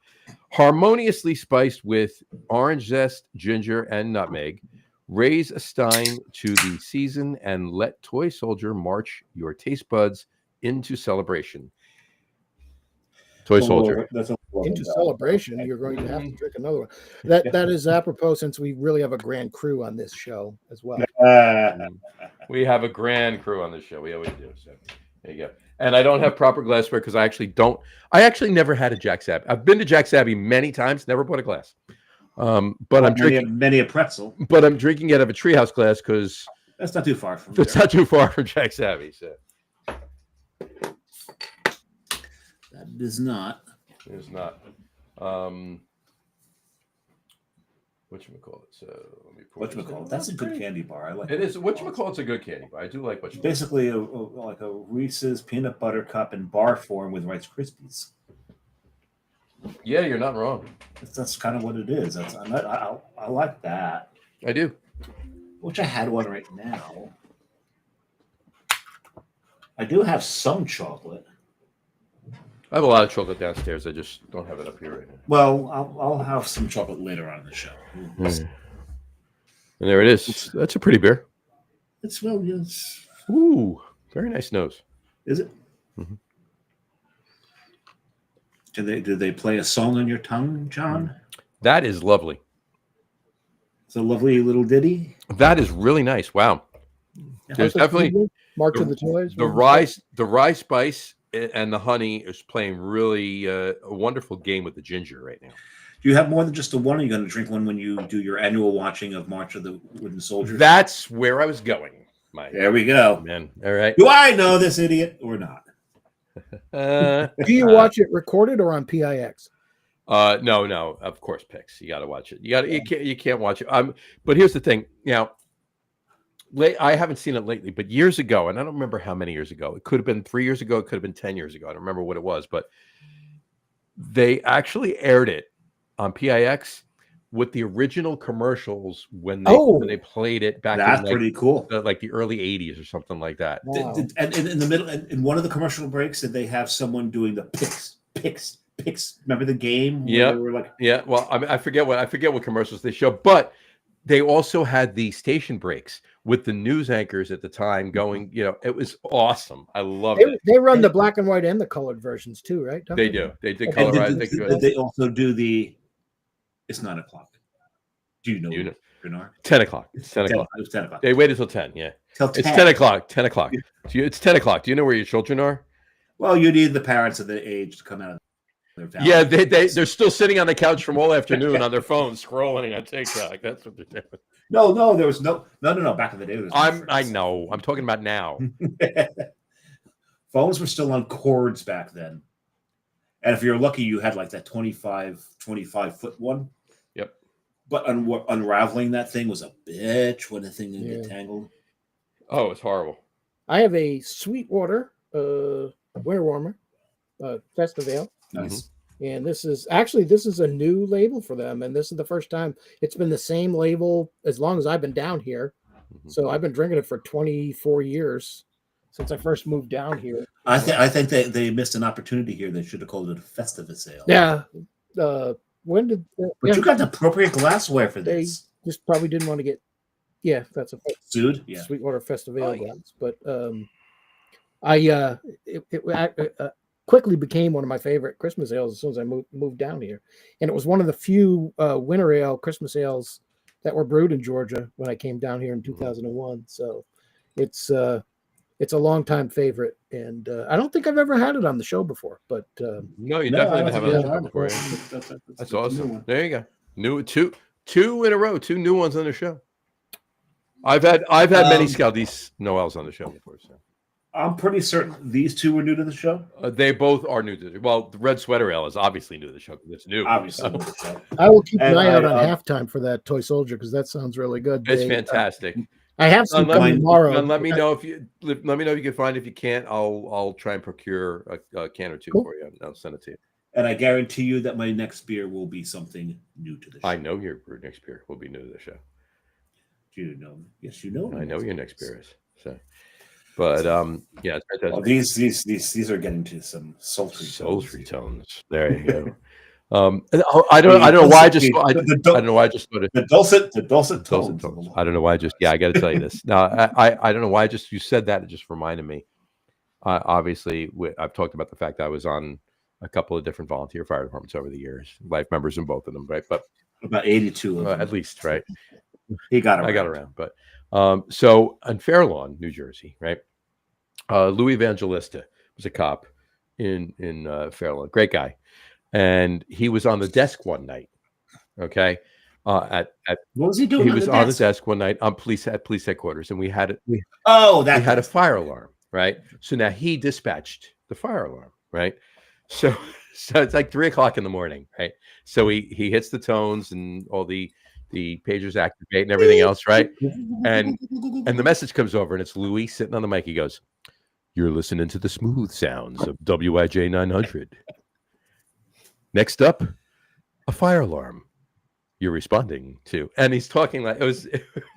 harmoniously spiced with orange zest, ginger, and nutmeg. Raise a stein to the season and let Toy Soldier march your taste buds into celebration. Toy Soldier. That's a Into celebration, you're going to have to drink another one. That is apropos, since we really have a grand crew on this show as well. We have a grand crew on the show. We always do. So there you go. And I don't have proper glassware because I actually never had a Jack's Abbey. I've been to Jack's Abbey many times, never bought a glass. But I'm drinking many a pretzel. But I'm drinking out of a treehouse glass because That's not too far from it's there. not too far from Jack's Abbey. So That is not. It is not. Whatchamacallit? So let me pour this in. Whatchamacallit? That's a good candy bar. I like It is. Whatchamacallit's a good candy bar. I do like whatchamacallit. Basically like a Reese's peanut butter cup in bar form with Rice Krispies. Yeah, you're not wrong. That's kind of what it is. I like that. I do. Which I had one right now. I do have some chocolate. I have a lot of chocolate downstairs. I just don't have it up here right now. Well, I'll have some chocolate later on in the show. And there it is. That's a pretty beer. It's well, yes. Ooh, very nice nose. Is it? Mm-hmm. Do they play a song on your tongue, John? That is lovely. It's a lovely little ditty. That is really nice. Wow. There's definitely March of the Toys. The rye spice and the honey is playing really a wonderful game with the ginger right now. Do you have more than just the one? Or are you going to drink one when you do your annual watching of March of the Wooden Soldiers? That's where I was going, Mike. There we go. Man. All right. Do I know this idiot or not? Do you watch it recorded or on PIX? No. Of course, Pix. You got to watch it. You can't watch it. But here's the thing. Now, I haven't seen it lately, but years ago, and I don't remember how many years ago. It could have been 3 years ago. It could have been 10 years ago. I don't remember what it was, but they actually aired it on PIX with the original commercials when they played it back. That's pretty cool. Like the early '80s or something like that. Wow. And in the middle, in one of the commercial breaks, did they have someone doing the picks? Remember the game? Yeah. Like... Yeah. Well, I forget what commercials they show, but they also had the station breaks with the news anchors at the time going. It was awesome. I loved it. They run the black and white and the colored versions too, right? They do. They did And colorize. did they also do the? It's 9 o'clock. Do you know? Bernard? 10 o'clock. It's 10 o'clock. It was 10 o'clock. They waited till 10. Yeah. Till 10. It's 10 o'clock. 10 o'clock. It's 10 o'clock. Do you know where your children are? Well, you need the parents of the age to come out of their family. Yeah, they're still sitting on the couch from all afternoon on their phones scrolling on TikTok. That's what they're doing. No. There was no. Back in the day, there was no I know. I'm talking about now. Phones were still on cords back then, and if you're lucky, you had like that 25 foot one. Yep. But unraveling that thing was a bitch when the thing would get tangled. Oh, it's horrible. I have a Sweetwater wear warmer, Festival. Nice. And this is a new label for them, and this is the first time it's been the same label as long as I've been down here. Mm-hmm. So I've been drinking it for 24 years since I first moved down here. I think they missed an opportunity here. They should have called it a Festive sale. Yeah. When did? But you got the appropriate glassware for this. They just probably didn't want to get. Yeah, that's a sued. Yeah. Sweetwater Festival glass, but it quickly became one of my favorite Christmas ales as soon as I moved down here, and it was one of the few winter ale Christmas ales that were brewed in Georgia when I came down here in 2001. So it's a longtime favorite, and I don't think I've ever had it on the show before. But no, you definitely haven't had it before. That's awesome. There you go. New two in a row, two new ones on the show. I've had many Scaldis Noels on the show before. So I'm pretty certain these two were new to the show. They both are new to the Well, the Red Sweater Ale is obviously new to the show because it's new. Obviously. I will keep an eye out on halftime for that Toy Soldier because that sounds really good. It's fantastic. I have some tomorrow. And let me know if you can find it. If you can't, I'll try and procure a can or two for you. And I'll send it to you. And I guarantee you that my next beer will be something new to the show. I know your next beer will be new to the show. Do you know? Yes, you know. I know your next beer is. So, but yeah, it's fantastic. Well, these are getting to some sultry tones. There you go. I don't know why I just thought it. The dulcet tones. I don't know why I just I got to tell you this. Now I don't know why you said that. It just reminded me. Obviously, I've talked about the fact that I was on a couple of different volunteer fire departments over the years, life members in both of them, right? But about 82 of them. At least, right? I got around. But so on Fair Lawn, New Jersey, right? Louis Evangelista was a cop in Fair Lawn, great guy. And he was on the desk one night. Okay. What was he doing? He was on the desk one night at police headquarters, and we had a fire alarm, right? So now he dispatched the fire alarm, right? So it's like 3 o'clock in the morning, right? So he hits the tones and all the pagers activate and everything else, right? And the message comes over and it's Louis sitting on the mic. He goes, "You're listening to the smooth sounds of WIJ 900. Next up, a fire alarm. You're responding to," and he's talking like it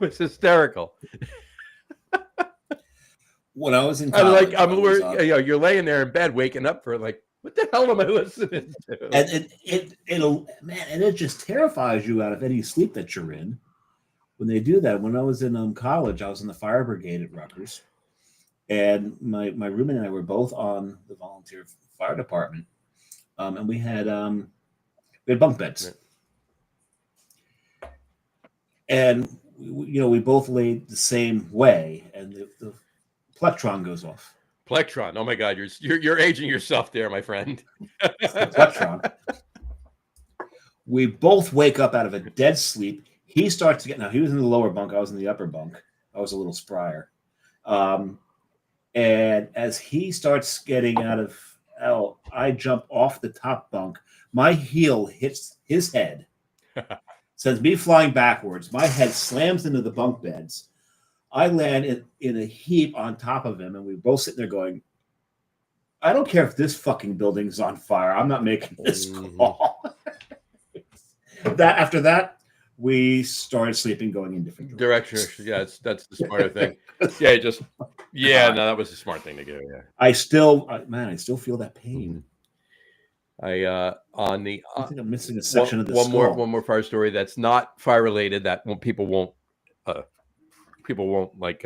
was hysterical. When I was in I'm college, like, you're laying there in bed, waking up for like, what the hell am I listening to? and it just terrifies you out of any sleep that you're in when they do that. When I was in college, I was in the fire brigade at Rutgers, and my roommate and I were both on the volunteer fire department, and we had bunk beds, and we both laid the same way, and the plectron goes off. Plectron. Oh my God, you're aging yourself there, my friend. The plectron. We both wake up out of a dead sleep. He starts to get, now he was in the lower bunk, I was in the upper bunk. I was a little sprier. And as he starts getting out of hell, I jump off the top bunk. My heel hits his head, sends me flying backwards. My head slams into the bunk beds. I land in a heap on top of him, and we both sitting there going, I don't care if this fucking building's on fire. I'm not making this call. After that, we started sleeping, going in different directions. Yeah, that's the smarter thing. No, that was the smart thing to do. Yeah. I still feel that pain. I think I'm missing a section of the skull. One more fire story that's not fire related that people won't like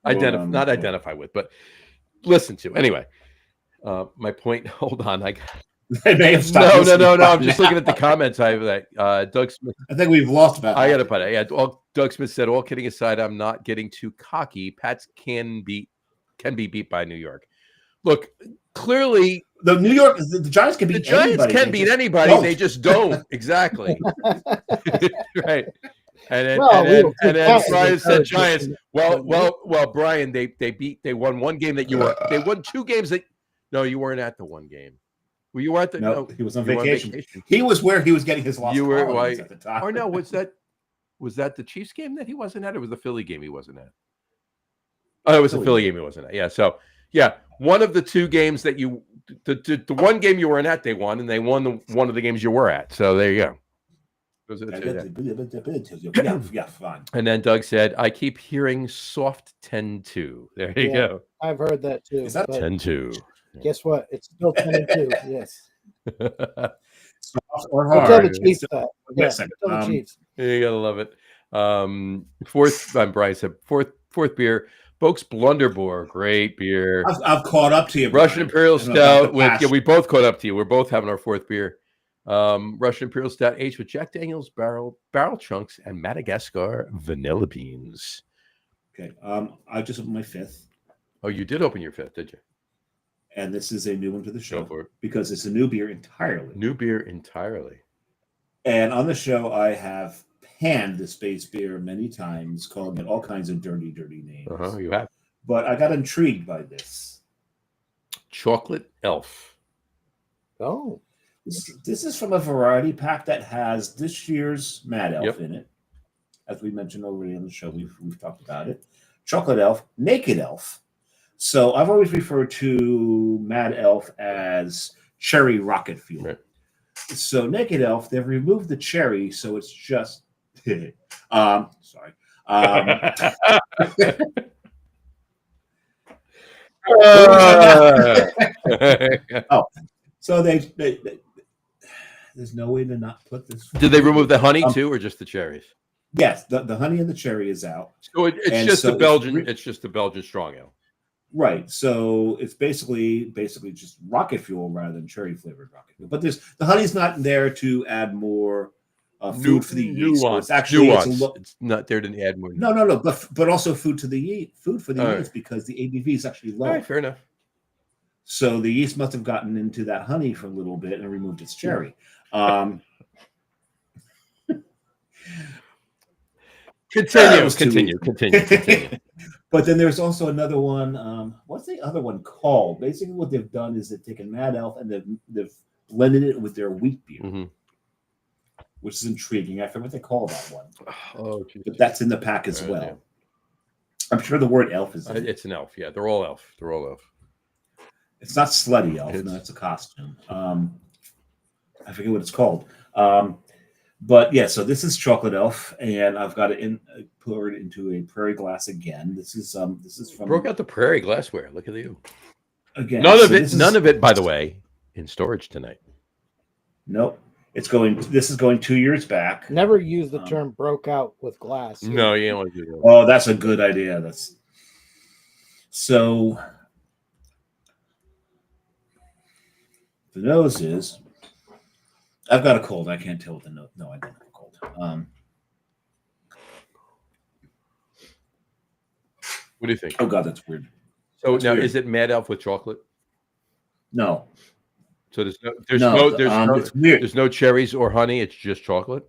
identify with, but listen to anyway. My point. Hold on, They may have stopped. No. I'm just looking at the comments. I have that Doug Smith. I think we've lost about. I got to put it. Yeah. Doug Smith said, all kidding aside, I'm not getting too cocky. Pats can be beat by New York. Look, clearly the Giants can beat the Giants anybody. Can beat anybody. They just don't. Exactly. Right. And then Brian said Giants. Well, Brian, they won one game that they won 2 games that you weren't at the one game. Well, you were at the no, he was on vacation. He was where he was getting his lost at the time. Or no, was that the Chiefs game that he wasn't at? Or was the Philly game he wasn't at? Oh, it was the Philly game he wasn't at. Yeah. So yeah, one of the 2 games that the one game you weren't at, they won, and they won one of the games you were at. So there you go. Those are the 2. Yeah, fine. And then Doug said, I keep hearing soft 10-2. There you go. I've heard that too. Is that 10-2? Guess what? It's still 10-2. Yes. Soft or hard. Until the Chiefs. Yes. Until the Chiefs. You gotta love it. Fourth, Bryce said fourth beer. Boke's Blunderbore, great beer. I've caught up to you. Russian Imperial Stout. We both caught up to you. We're both having our 4th beer. Russian Imperial Stout aged with Jack Daniel's barrel chunks and Madagascar vanilla beans. Okay. I just opened my 5th. Oh, you did open your 5th, did you? And this is a new one to the show. Go for it. Because it's a new beer entirely. New beer entirely. And on the show, I have panned this base beer many times, calling it all kinds of dirty names. You have. But I got intrigued by this. Chocolate Elf. Oh. This is from a variety pack that has this year's Mad Elf in it. As we mentioned already on the show, we've talked about it. Chocolate Elf, Naked Elf. So I've always referred to Mad Elf as cherry rocket fuel. Right. So Naked Elf, they've removed the cherry, so it's just sorry. So they there's no way to not put this. Did they remove the honey too, or just the cherries? Yes, the honey and the cherry is out. So it's just the Belgian. It's just the Belgian strong ale. Right. So it's basically just rocket fuel rather than cherry flavored rocket fuel. But the honey's not there to add more food for the yeast. So it's actually it's not there to add more. No. But also food for the yeast because the ABV is actually low. All right, fair enough. So the yeast must have gotten into that honey for a little bit and removed its cherry. Continue. But then there's also another one. What's the other one called? Basically, what they've done is they've taken Mad Elf and they've blended it with their wheat beer, Mm-hmm. which is intriguing. I forget what they call that one, Oh, geez. but that's in the pack as well. Yeah. I'm sure the word elf is in it. It's an elf. Yeah, they're all elf. They're all elf. It's not slutty elf. No, it's a costume. I forget what it's called. But yeah, so this is chocolate elf, and I've got it poured into a prairie glass again. This is from Broke out the prairie glassware. Look at you. again. None so of it, by the way, in storage tonight. Nope. This is going 2 years back. Never use the term broke out with glass. No, you don't want to do that. Oh, that's a good idea. That's so. The nose is. I've got a cold. I can't tell what the nose. No, I don't have a cold. What do you think? Oh God, that's weird. So That's now, weird. is it Mad Elf with chocolate? No, So there's it's weird. there's no cherries or honey. It's just chocolate.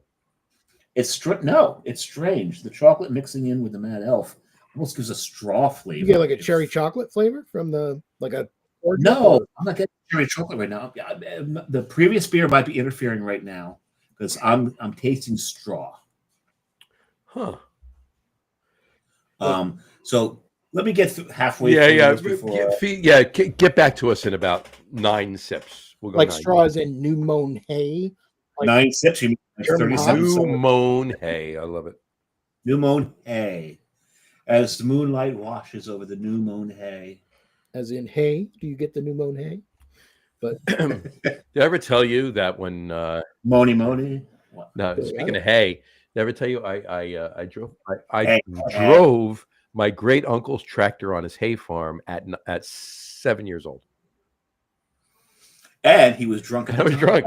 It's strange. The chocolate mixing in with the Mad Elf almost gives a straw flavor. You get like a cherry chocolate flavor from the No, I'm not getting cherry chocolate right now. The previous beer might be interfering right now because I'm tasting straw. Huh. So let me get through halfway. Yeah. through this before. Get back to us in about 9 sips. We'll go like 9. straws in New Moon hay. Like 9 sips. You mean German 37 New sips. Moon hay. I love it. New moon hay. As the moonlight washes over the new moon hay. As in hay. Do you get the New Moon hay? But Did I ever tell you that when Moni? What? no, speaking of hay, did I ever tell you I Hay. drove my great uncle's tractor on his hay farm at 7 years old. And he was drunk. At I was the drunk.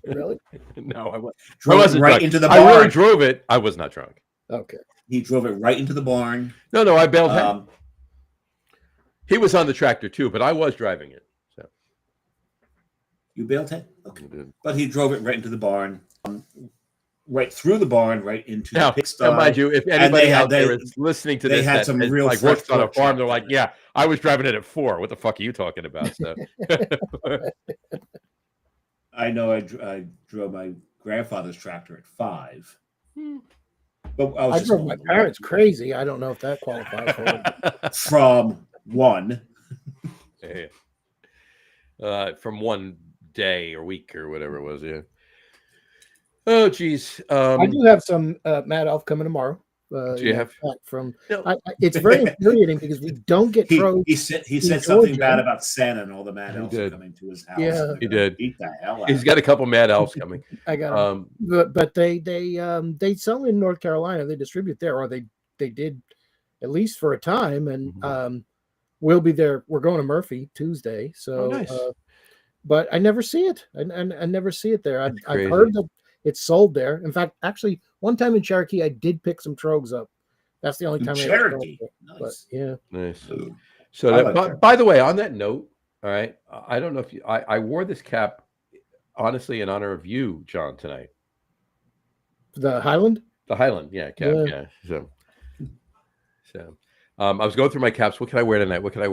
really? No, I Drove wasn't right drunk. into the I barn. really drove it. I was not drunk. Okay. He drove it right into the barn. No, I bailed hay. He was on the tractor too, but I was driving it. So You bailed hay? Okay. But he drove it right into the barn. Right through the barn, right into the pigsty. Now, mind you, if anybody out there is listening to they this had that some is, real like works on a fresh farm, they're pork like, yeah, I was driving it at 4. What the fuck are you talking about? So I know I drove my grandfather's tractor at 5. But I drove my parents crazy. I don't know if that qualifies for it. From 1. From one day or week or whatever it was, yeah. Oh, geez. I do have some Mad Elf coming tomorrow. Do you have from? No. It's very infuriating because we don't get troves. He said in something Georgia. bad about Santa and all the Mad Elves did. coming to his house. Yeah. He did. Beat the hell out. He's got a couple Mad Elves coming. I got but they sell in North Carolina. They distribute there, or they did at least for a time, and we'll be there. We're going to Murphy Tuesday, so nice. but I never see it. I never see it there. I've crazy. heard that it's sold there. In fact, actually, one time in Cherokee, I did pick some trogs up. That's the only time I ever saw Cherokee. it. Nice. But yeah, Nice. Ooh. So I that, like by, that. by the way, on that note, all right, I don't know if I wore this cap honestly in honor of you, John, tonight. the Highland. The Highland, cap, yeah. So I was going through my caps. What can I wear tonight? What should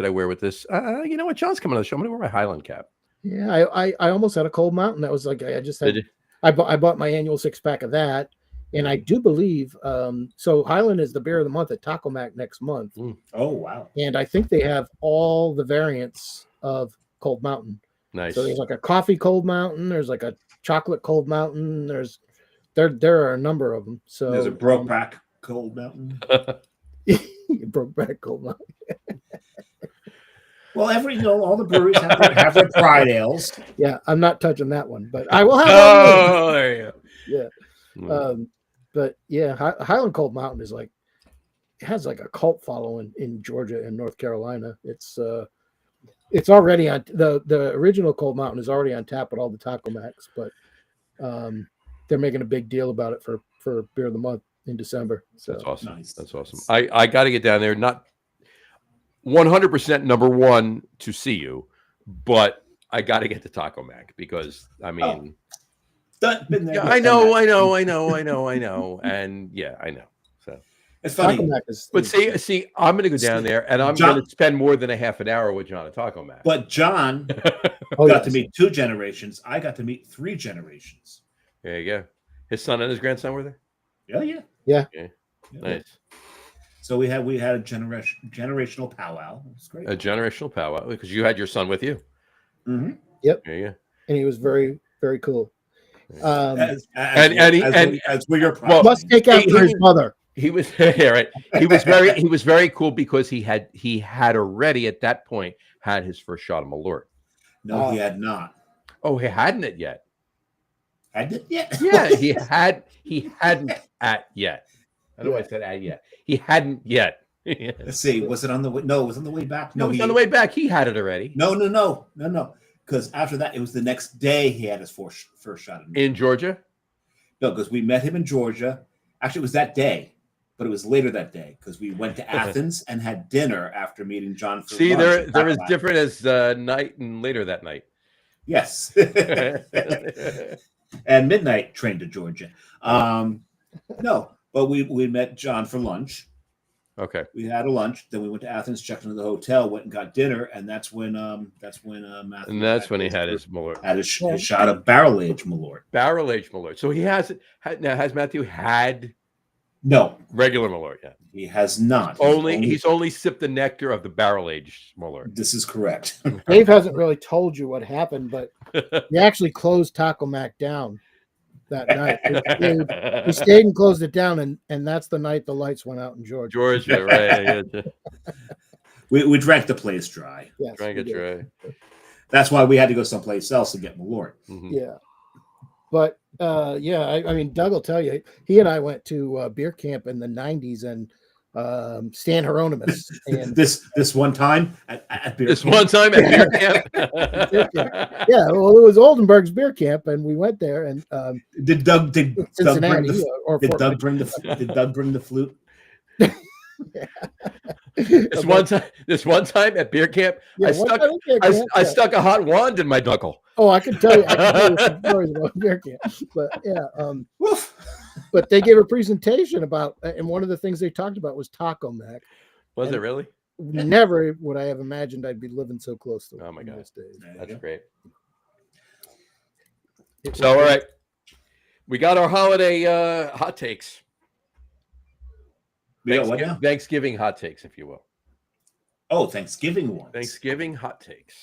I wear with this? You know what? John's coming on the show. I'm gonna wear my Highland cap. Yeah, I almost had a Cold Mountain. That was like I just had. Did you? I bought my annual 6-pack of that, and I do believe so. Highland is the beer of the month at Taco Mac next month, Oh wow. and I think they have all the variants of Cold Mountain. Nice. So there's like a coffee Cold Mountain. There's like a chocolate Cold Mountain. There are a number of them. So There's a Brokeback Cold Mountain. Brokeback Cold Mountain. Well, all the breweries have their pride ales. Yeah, I'm not touching that one, but I will have. Oh, there you go. Yeah. But yeah, Highland Cold Mountain is like it has like a cult following in Georgia and North Carolina. It's already on the original Cold Mountain is already on tap at all the Taco Macs, but they're making a big deal about it for beer of the month in December. So That's awesome. Nice. That's awesome. I got to get down there. Not 100% number one to see you, but I got to get to Taco Mac because I mean, Been there, yeah, done I know, that. and yeah, I know. So It's funny. Taco Mac is. But see, I'm going to go down there, and I'm going to spend more than a half an hour with John at Taco Mac. But John Oh, got yes. to meet 2 generations. I got to meet 3 generations. There you go. His son and his grandson were there. Yeah. Nice. So we had a generational powwow. It was great. A generational powwow because you had your son with you. Mm-hmm. Yep. There you go. And he was very, very cool. As were your Well, Must take after his mother. He was yeah, right. He was very cool because he had already at that point had his first shot of Malort. No, he had not. Oh, he hadn't it yet. I did. Yeah. Yeah, he hadn't at yet. I don't know why I said at yet. He hadn't yet. Let's see. Was it on the way? No, it was on the way back. No, on the way back. He had it already. No. Because after that, it was the next day he had his first shot in Georgia. No, because we met him in Georgia. Actually, it was that day, but it was later that day because we went to Athens and had dinner after meeting John. For See, lunch they're as different as night and later that night. Yes. And midnight train to Georgia. No, but we met John for lunch. Okay. We had a lunch, then we went to Athens, checked into the hotel, went and got dinner, and that's when Matthew. And that's when he had his Malort. Had his shot of barrel aged Malort. Barrel aged Malort. So he has now. Has Matthew had No regular Malort yet? He has not. He's only sipped the nectar of the barrel aged Malort. This is correct. Dave hasn't really told you what happened, but he actually closed Taco Mac down that night. He stayed and closed it down, and that's the night the lights went out in Georgia. Georgia, right? We drank the place dry. Yes, Drank it dry. That's why we had to go someplace else to get Malort. Mm-hmm. Yeah. But I mean, Doug will tell you, he and I went to beer camp in the 90s and Stan Hieronymus. And this one time at beer This camp. one time at beer camp. yeah, well, it was Oldenburg's beer camp, and we went there. And Did Doug bring Cincinnati the Fort Doug bring the flute? This one time at beer camp, Yeah, I stuck a hot wand in my knuckle. Oh, I can tell you some stories about beer camp. But yeah, but they gave a presentation about, and one of the things they talked about was Taco Mac. Was it really? Never would I have imagined I'd be living so close to it. Oh my God. Those days. That's great. So, all right, we got our holiday hot takes. Thanksgiving hot takes, if you will. Oh, Thanksgiving ones. Thanksgiving hot takes.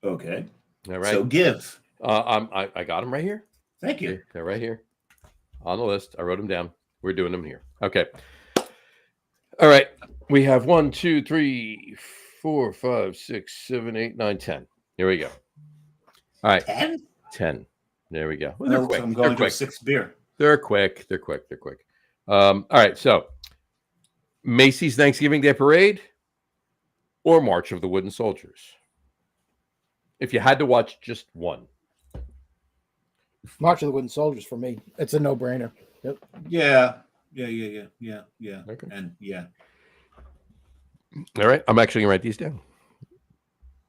Okay. All right. So give. I got them right here. Thank you. They're right here on the list. I wrote them down. We're doing them here. Okay. All right. We have 1, 2, 3, 4, 5, 6, 7, 8, 9, 10. Here we go. All right. 10. There we go. Well, they're quick. I'm going to a 6th beer. They're quick. All right. So Macy's Thanksgiving Day Parade or March of the Wooden Soldiers? If you had to watch just one. March of the Wooden Soldiers for me. It's a no-brainer. Yep. Yeah. Okay. And yeah. All right. I'm actually going to write these down.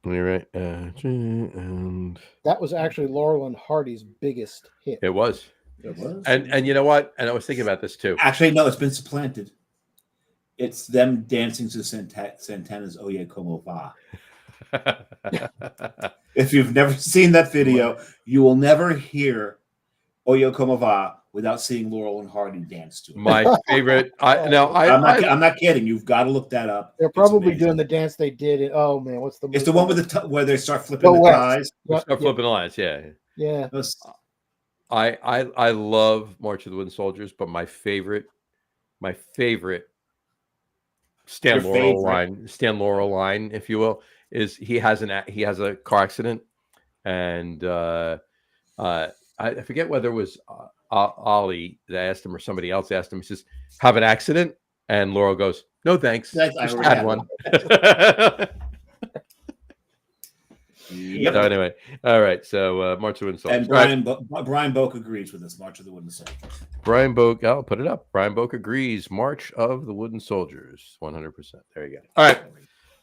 You're right. And that was actually Laurel and Hardy's biggest hit. it was. It was. And you know what? And I was thinking about this too. Actually, no, it's been supplanted. It's them dancing to Santana's Oye Como Va. If you've never seen that video, you will never hear Oye Como Va without seeing Laurel and Hardy dance to it. My favorite. I'm not kidding. You've got to look that up. They're probably doing the dance they did. Oh man, what's the? It's the one with where they start flipping the ties. Start flipping the lines. Yeah. Yeah. I love March of the Wooden Soldiers, but my favorite Stan Laurel line, if you will, is he has a car accident, and I forget whether it was Ollie that asked him or somebody else asked him. He says, "Have an accident?" And Laurel goes, "No, thanks. I Just already had had one." Yep. So anyway, all right. So March of the Wooden Soldiers. And Brian Boak agrees with this. March of the Wooden Soldiers. Brian Boak, I'll put it up. Brian Boak agrees. March of the Wooden Soldiers, 100%. There you go. All right.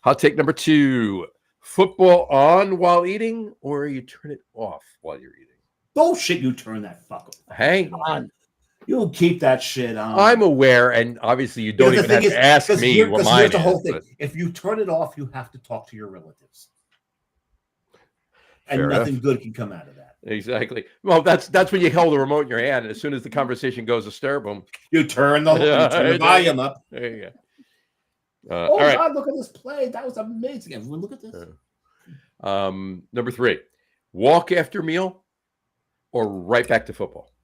Hot take number 2: football on while eating, or you turn it off while you're eating? Bullshit! You turn that fuck off. Hey, You'll keep that shit on. I'm aware, and obviously you don't Because even have to ask me what mine here's the whole is. thing. but If you turn it off, you have to talk to your relatives, and Fair nothing enough. good can come out of that. Exactly. Well, that's when you hold the remote in your hand, and as soon as the conversation goes astir, boom. You turn the volume up. There you go. Oh all right. God, look at this play. That was amazing. Everyone, look at this. Number 3, walk after meal or right back to football.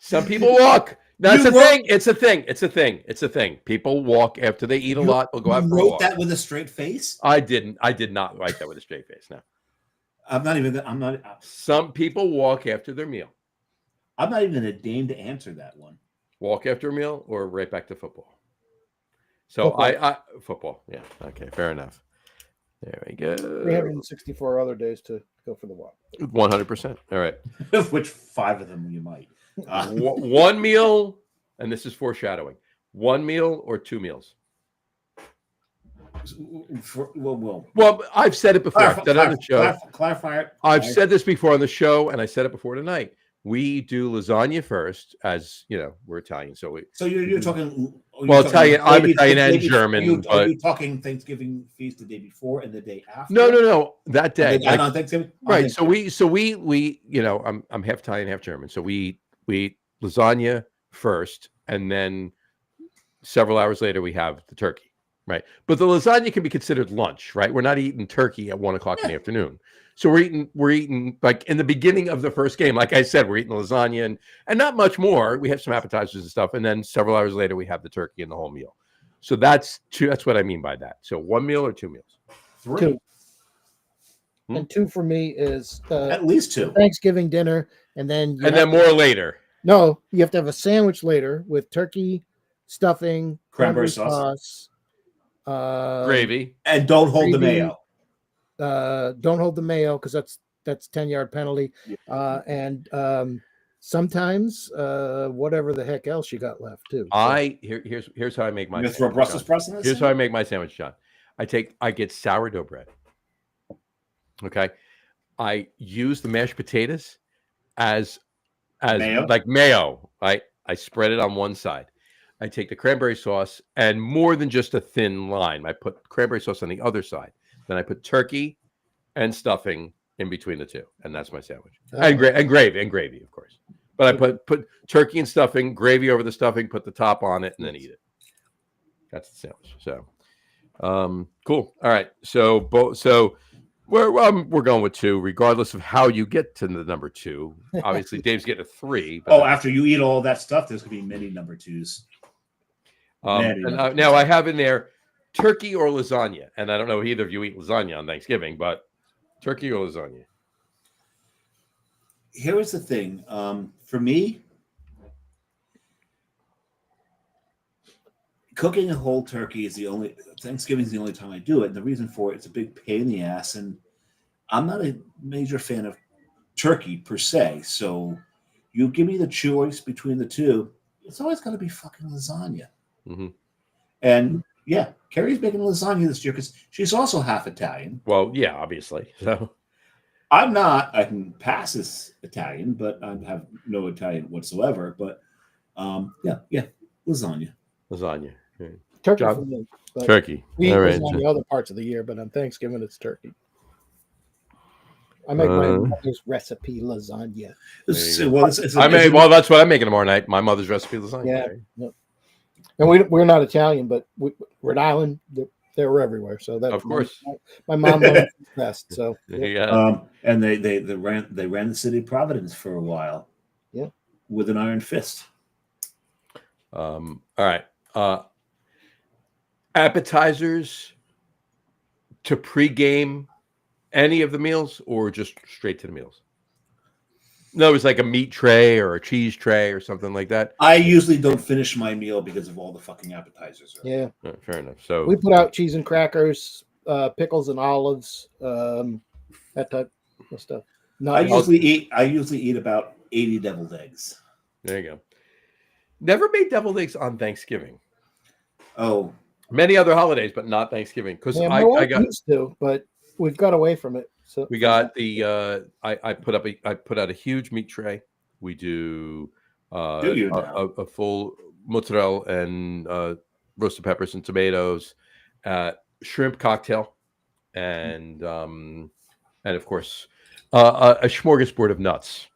Some people walk. That's a thing. It's a thing. It's a thing. It's a thing. People walk after they eat a lot. They'll go out for a walk. Wrote that with a straight face? I didn't. I did not write that with a straight face. No. I'm not. Some people walk after their meal. I'm not even going to deign to answer that one. Walk after a meal or right back to football. So I football. Yeah. Okay. Fair enough. There we go. 364 other days to go for the walk. 100%. All right. Which 5 of them you might. One meal, and this is foreshadowing. 1 meal or 2 meals? Well, I've said it before. I've said it on the show. Clarify it. I've said this before on the show, and I said it before tonight. We do lasagna first, as you know, we're Italian, so you're talking. Well, Italian. I'm Italian and German. Are you talking Thanksgiving feast the day before and the day after? No. That day, and on Thanksgiving, right? So we, you know, I'm half Italian, half German. So we eat lasagna first, and then several hours later we have the turkey, right? But the lasagna can be considered lunch, right? We're not eating turkey at 1 o'clock in the afternoon. So we're eating like in the beginning of the first game, like I said, we're eating lasagna and not much more. We have some appetizers and stuff, and then several hours later we have the turkey and the whole meal. So that's what I mean by that. So 1 meal or 2 meals? 3. 2. And 2 for me is At least 2. Thanksgiving dinner, and then more later. No, you have to have a sandwich later with turkey, stuffing, cranberry sauce, gravy, and don't hold the mayo. Don't hold the mayo because that's 10-yard penalty. And sometimes whatever the heck else you got left too. So. Here's how I make my. You throw Brussels sprouts in this? Here's how I make my sandwich, John. I get sourdough bread. Okay, I use the mashed potatoes as mayo? like mayo. I spread it on one side. I take the cranberry sauce and more than just a thin line. I put cranberry sauce on the other side. Then I put turkey and stuffing in between the two, and that's my sandwich. And gravy, of course. But I put turkey and stuffing, gravy over the stuffing, put the top on it, and then eat it. That's the sandwich. So, cool. All right. So we're going with 2, regardless of how you get to the number 2. Obviously, Dave's getting a 3. But after you eat all that stuff, there's gonna be many number 2s. Now I have in there turkey or lasagna, and I don't know if either of you eat lasagna on Thanksgiving, but turkey or lasagna. Here is the thing. For me, cooking a whole turkey is Thanksgiving is the only time I do it. And the reason for it's a big pain in the ass, and I'm not a major fan of turkey per se. So you give me the choice between the 2, it's always got to be fucking lasagna. Mm-hmm. And yeah, Carrie's making lasagna this year because she's also half Italian. Well, yeah, obviously. So I'm not. I can pass as Italian, but I have no Italian whatsoever. But yeah, lasagna. Lasagna. Turkey John? for me. Turkey. We eat All right. lasagna other parts of the year, but on Thanksgiving it's turkey. I make my mother's recipe lasagna. Well, that's what I'm making tomorrow night. My mother's recipe lasagna. Yeah. And we're not Italian, but Rhode Island, they're everywhere. So that of course, my mom knows best. So yeah. And they ran the city of Providence for a while. Yeah, with an iron fist. All right. Appetizers to pregame any of the meals, or just straight to the meals? No, it's like a meat tray or a cheese tray or something like that. I usually don't finish my meal because of all the fucking appetizers. Yeah. Fair enough. So we put out cheese and crackers, pickles and olives, that type of stuff. I usually eat about 80 deviled eggs. There you go. Never made deviled eggs on Thanksgiving. Oh, many other holidays, but not Thanksgiving. Because I used to, but we've got away from it So We got the I put out a huge meat tray. We do you now? a full mozzarella and roasted peppers and tomatoes, shrimp cocktail, and of course a smorgasbord of nuts,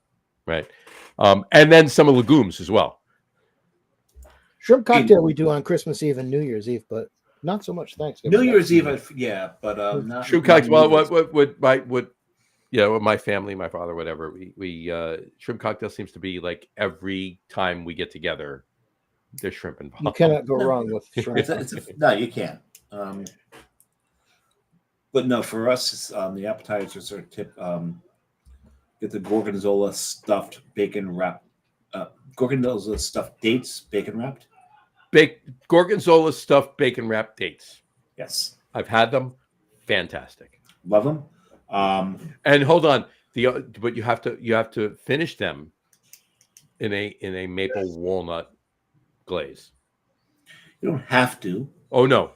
right? And then some legumes as well. shrimp cocktail we do on Christmas Eve and New Year's Eve, but not so much Thanksgiving. New Year's Eve, yeah, but not Shrimp not cocktail. Well, New Year's. with my family, my father, whatever, we shrimp cocktail seems to be like every time we get together, there's shrimp involved. You cannot go wrong with shrimp. No, you can't. But no, for us, it's, the appetizers are get the gorgonzola stuffed bacon wrap, gorgonzola stuffed dates bacon wrapped. Gorgonzola stuffed bacon wrapped dates. Yes, I've had them. Fantastic. love them. And hold on, but you have to finish them in a maple walnut glaze. You don't have to. Oh no,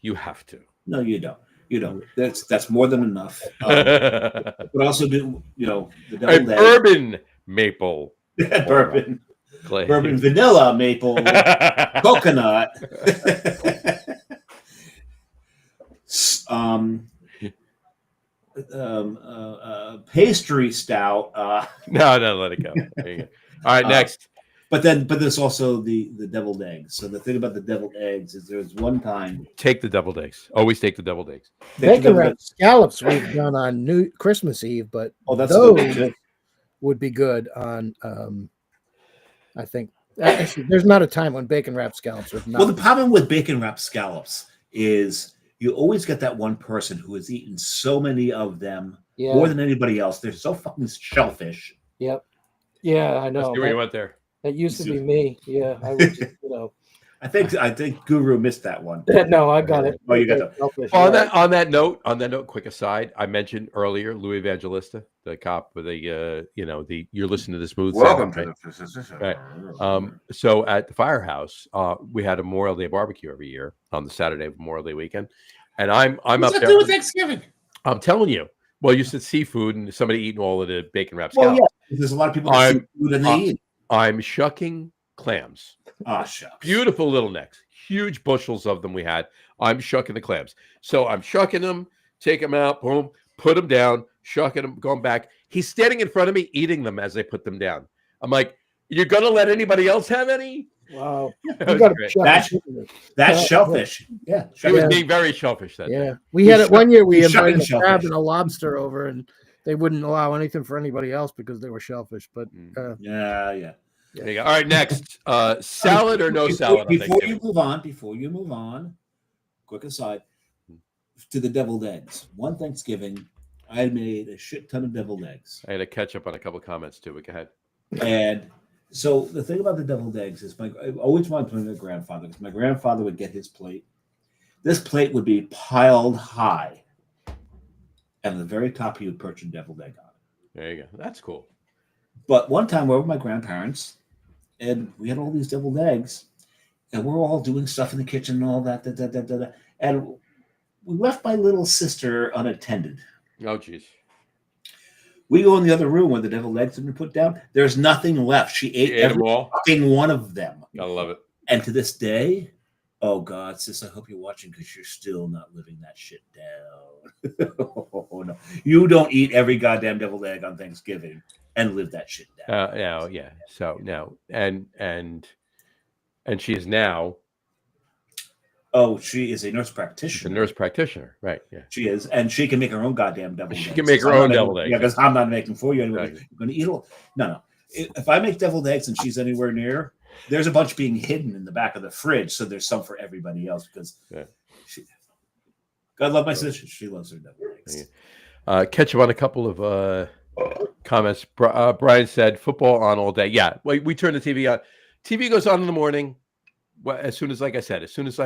you have to. No, you don't. You don't. That's more than enough. But also do the A deviled egg. bourbon maple bourbon, glaze. bourbon vanilla maple coconut. Pastry stout. No, let it go. There you go. All right, next. But there's also the deviled eggs. So the thing about the deviled eggs is there's one time Take the deviled eggs. Always take the deviled eggs. Bacon wrapped scallops we've done on Christmas Eve, but that's those good too. would be good on. I think actually, there's not a time when bacon wrapped scallops are not. Well, the problem with bacon wrapped scallops is you always get that one person who has eaten so many of them more than anybody else. They're so fucking shellfish. Yep. Yeah, I know. See where you went there. That used to be me. Yeah, I would just, I think Guru missed that one. No, I got it. Oh, you got it. Selfish, On yeah. that note, quick aside, I mentioned earlier Louis Evangelista, the cop with you're listening to the smooth Welcome sound, to the right? So at the firehouse, we had a Memorial Day barbecue every year on the Saturday of Memorial Day weekend, and I'm What's up that there. do with Thanksgiving? I'm telling you. Well, you said seafood, and somebody eating all of the bacon wrapped Well, scallops. yeah, there's a lot of people that see food and they eat. I'm shucking clams. Oh, shucks. Beautiful little necks, huge bushels of them we had. I'm shucking the clams. So I'm shucking them, take them out, boom, put them down, shucking them, going back. He's standing in front of me, eating them as I put them down. I'm like, you're going to let anybody else have any? Wow. That You was gotta great. check That's shellfish. Yeah. He was Yeah. being very shellfish that day. Yeah, we had it one year. We he's shucking invited a crab shellfish. and a lobster over, and they wouldn't allow anything for anybody else because they were shellfish. But Yeah. There you go. All right, next. Salad or no salad? on Before you Thanksgiving? move on, quick aside to the deviled eggs. One Thanksgiving, I made a shit ton of deviled eggs. I had to catch up on a couple of comments too. But go ahead. And so the thing about the deviled eggs is I always wanted to play my grandfather because my grandfather would get his plate. This plate would be piled high. And at the very top, he would perch a deviled egg on it. There you go. That's cool. But one time we were with my grandparents, and we had all these deviled eggs, and we're all doing stuff in the kitchen and all that. And we left my little sister unattended. Oh, geez. We go in the other room where the deviled eggs have been put down. There's nothing left. She ate them every all. fucking one of them. Gotta love it. And to this day, oh God, sis, I hope you're watching because you're still not living that shit down. Oh, no. You don't eat every goddamn deviled egg on Thanksgiving and live that shit down. Yeah. So no, and she is now Oh, she is a nurse she's a practitioner. nurse practitioner, right? Yeah. She is, and she can make her own goddamn deviled eggs. She can make her I'm own not deviled making- eggs. Yeah, because I'm not making for you anyway. Exactly. You're going to eat all. No. If I make deviled eggs and she's anywhere near, there's a bunch being hidden in the back of the fridge, so there's some for everybody else because God love my sister. She loves her deviled eggs. Catch up on a couple of comments. Brian said football on all day. Yeah, we turn the TV on. TV goes on in the morning. Well, as soon as I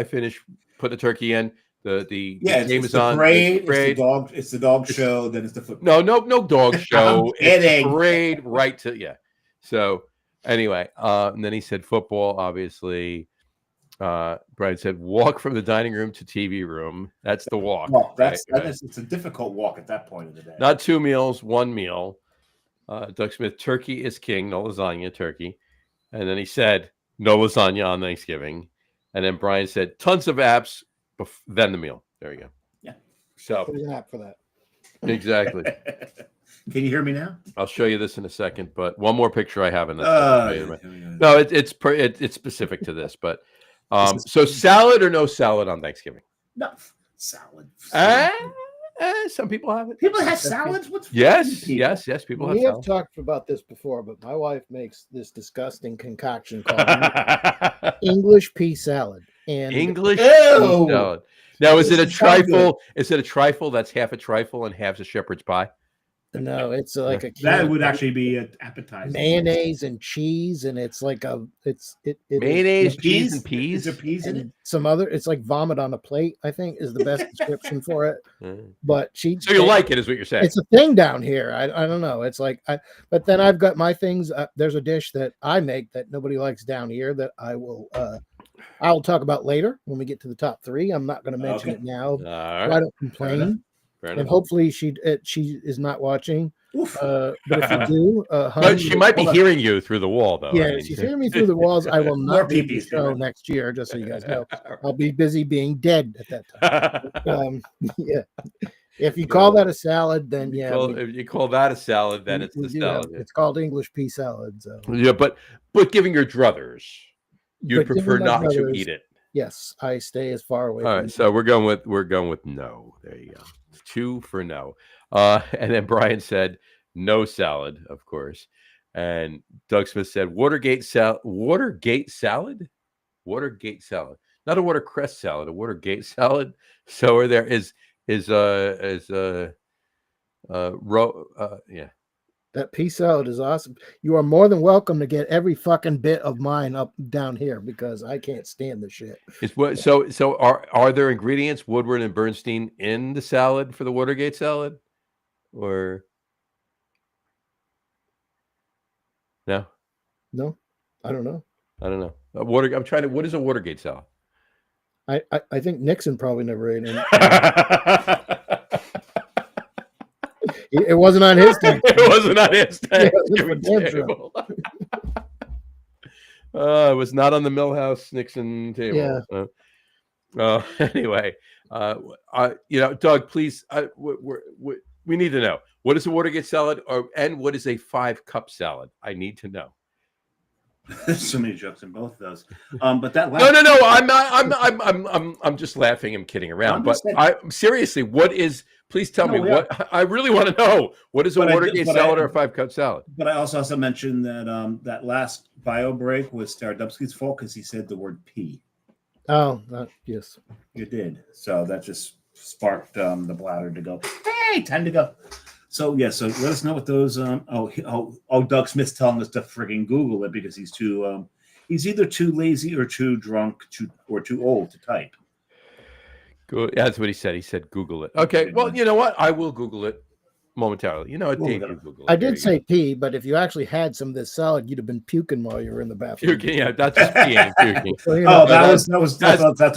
finish, put the turkey in. The game is on. Parade, it's the dog show. Then it's the No football. dog show. It's kidding. parade right to. So anyway, and then he said football, obviously. Brian said, walk from the dining room to TV room. That's the walk. Well, that's right? it's a difficult walk at that point of the day. Not 2 meals, 1 meal. Doug Smith, turkey is king, no lasagna, turkey. And then he said, no lasagna on Thanksgiving. And then Brian said, tons of apps, then the meal. There you go. Yeah. So There's an app for that. exactly. Can you hear me now? I'll show you this in a second, but one more picture I have in this. Yeah. No, it's specific to this, but so salad or no salad on Thanksgiving? No salad. Some people have it. People have salads. What's Yes, people? yes. People We have have salad. talked about this before, but my wife makes this disgusting concoction called English pea salad. And English pea Ew! salad. Now, is it a This sounds trifle? Is it a trifle that's half a trifle and half's a shepherd's pie? no, it's like a That would actually be an appetizer. mayonnaise and cheese, and it's like it Mayonnaise, Is cheese, peas? and peas. Is there peas in it? and some other. It's like vomit on a plate. I think is the best description for it. But she So you like it, is what you're saying? it's a thing down here. I don't know. It's like but then I've got my things. There's a dish that I make that nobody likes down here that I'll talk about later when we get to the top 3. I'm not going to mention it now. All So right. I don't complain. Fair And enough. hopefully she is not watching. Oof. But if you do, But she might be hold on. hearing you through the wall, though. yeah, I mean, if you hear me through the walls, I will More not be at the peepees, show man. next year. Just so you guys know, I'll be busy being dead at that time. Yeah. If you call that a salad, then yeah, if you call that a salad, then it's we the do have- salad. it's called English pea salad. So Yeah, but giving your druthers, you But prefer giving my not to druthers- eat it. yes, I stay as far away. All from right, so we're going with no. There you go. 2 for no. And then Brian said no salad, of course. And Doug Smith said Watergate salad. Watergate salad? Watergate salad. Not a watercress salad, a Watergate salad. So there is yeah. That pea salad is awesome. You are more than welcome to get every fucking bit of mine up down here because I can't stand the shit. It's what so are there ingredients Woodward and Bernstein in the salad for the Watergate salad? Or no? No, I don't know. I don't know. What is a Watergate salad? I think Nixon probably never ate it. It wasn't on his thing. It wasn't on his Yeah, Thanksgiving that's for damn table. It was not on the Millhouse Nixon table. Anyway, Doug, please, we need to know, what is a Watergate salad, and what is a 5-cup salad? I need to know. There's so many jokes in both of those. But that No. I'm not. I'm just laughing. I'm kidding around. But seriously, what is? Please tell me what. I really want to know. What is a Watergate salad or a 5-cup salad? But I also mentioned that that last bio break was Staradumsky's fault because he said the word pea. Oh, yes. You did. So that just sparked the bladder to go, hey, time to go. So let us know what those Doug Smith's telling us to frigging Google it because he's too he's either too lazy or too drunk or too old to type. Good. That's what he said. He said Google it. Okay. Well, you know what? I will Google it momentarily. You know what, Dave? You Google it. I did say pee, but if you actually had some of this salad, you'd have been puking while you were in the bathroom. Puking, yeah, that's just peeing, puking. So, you know, that's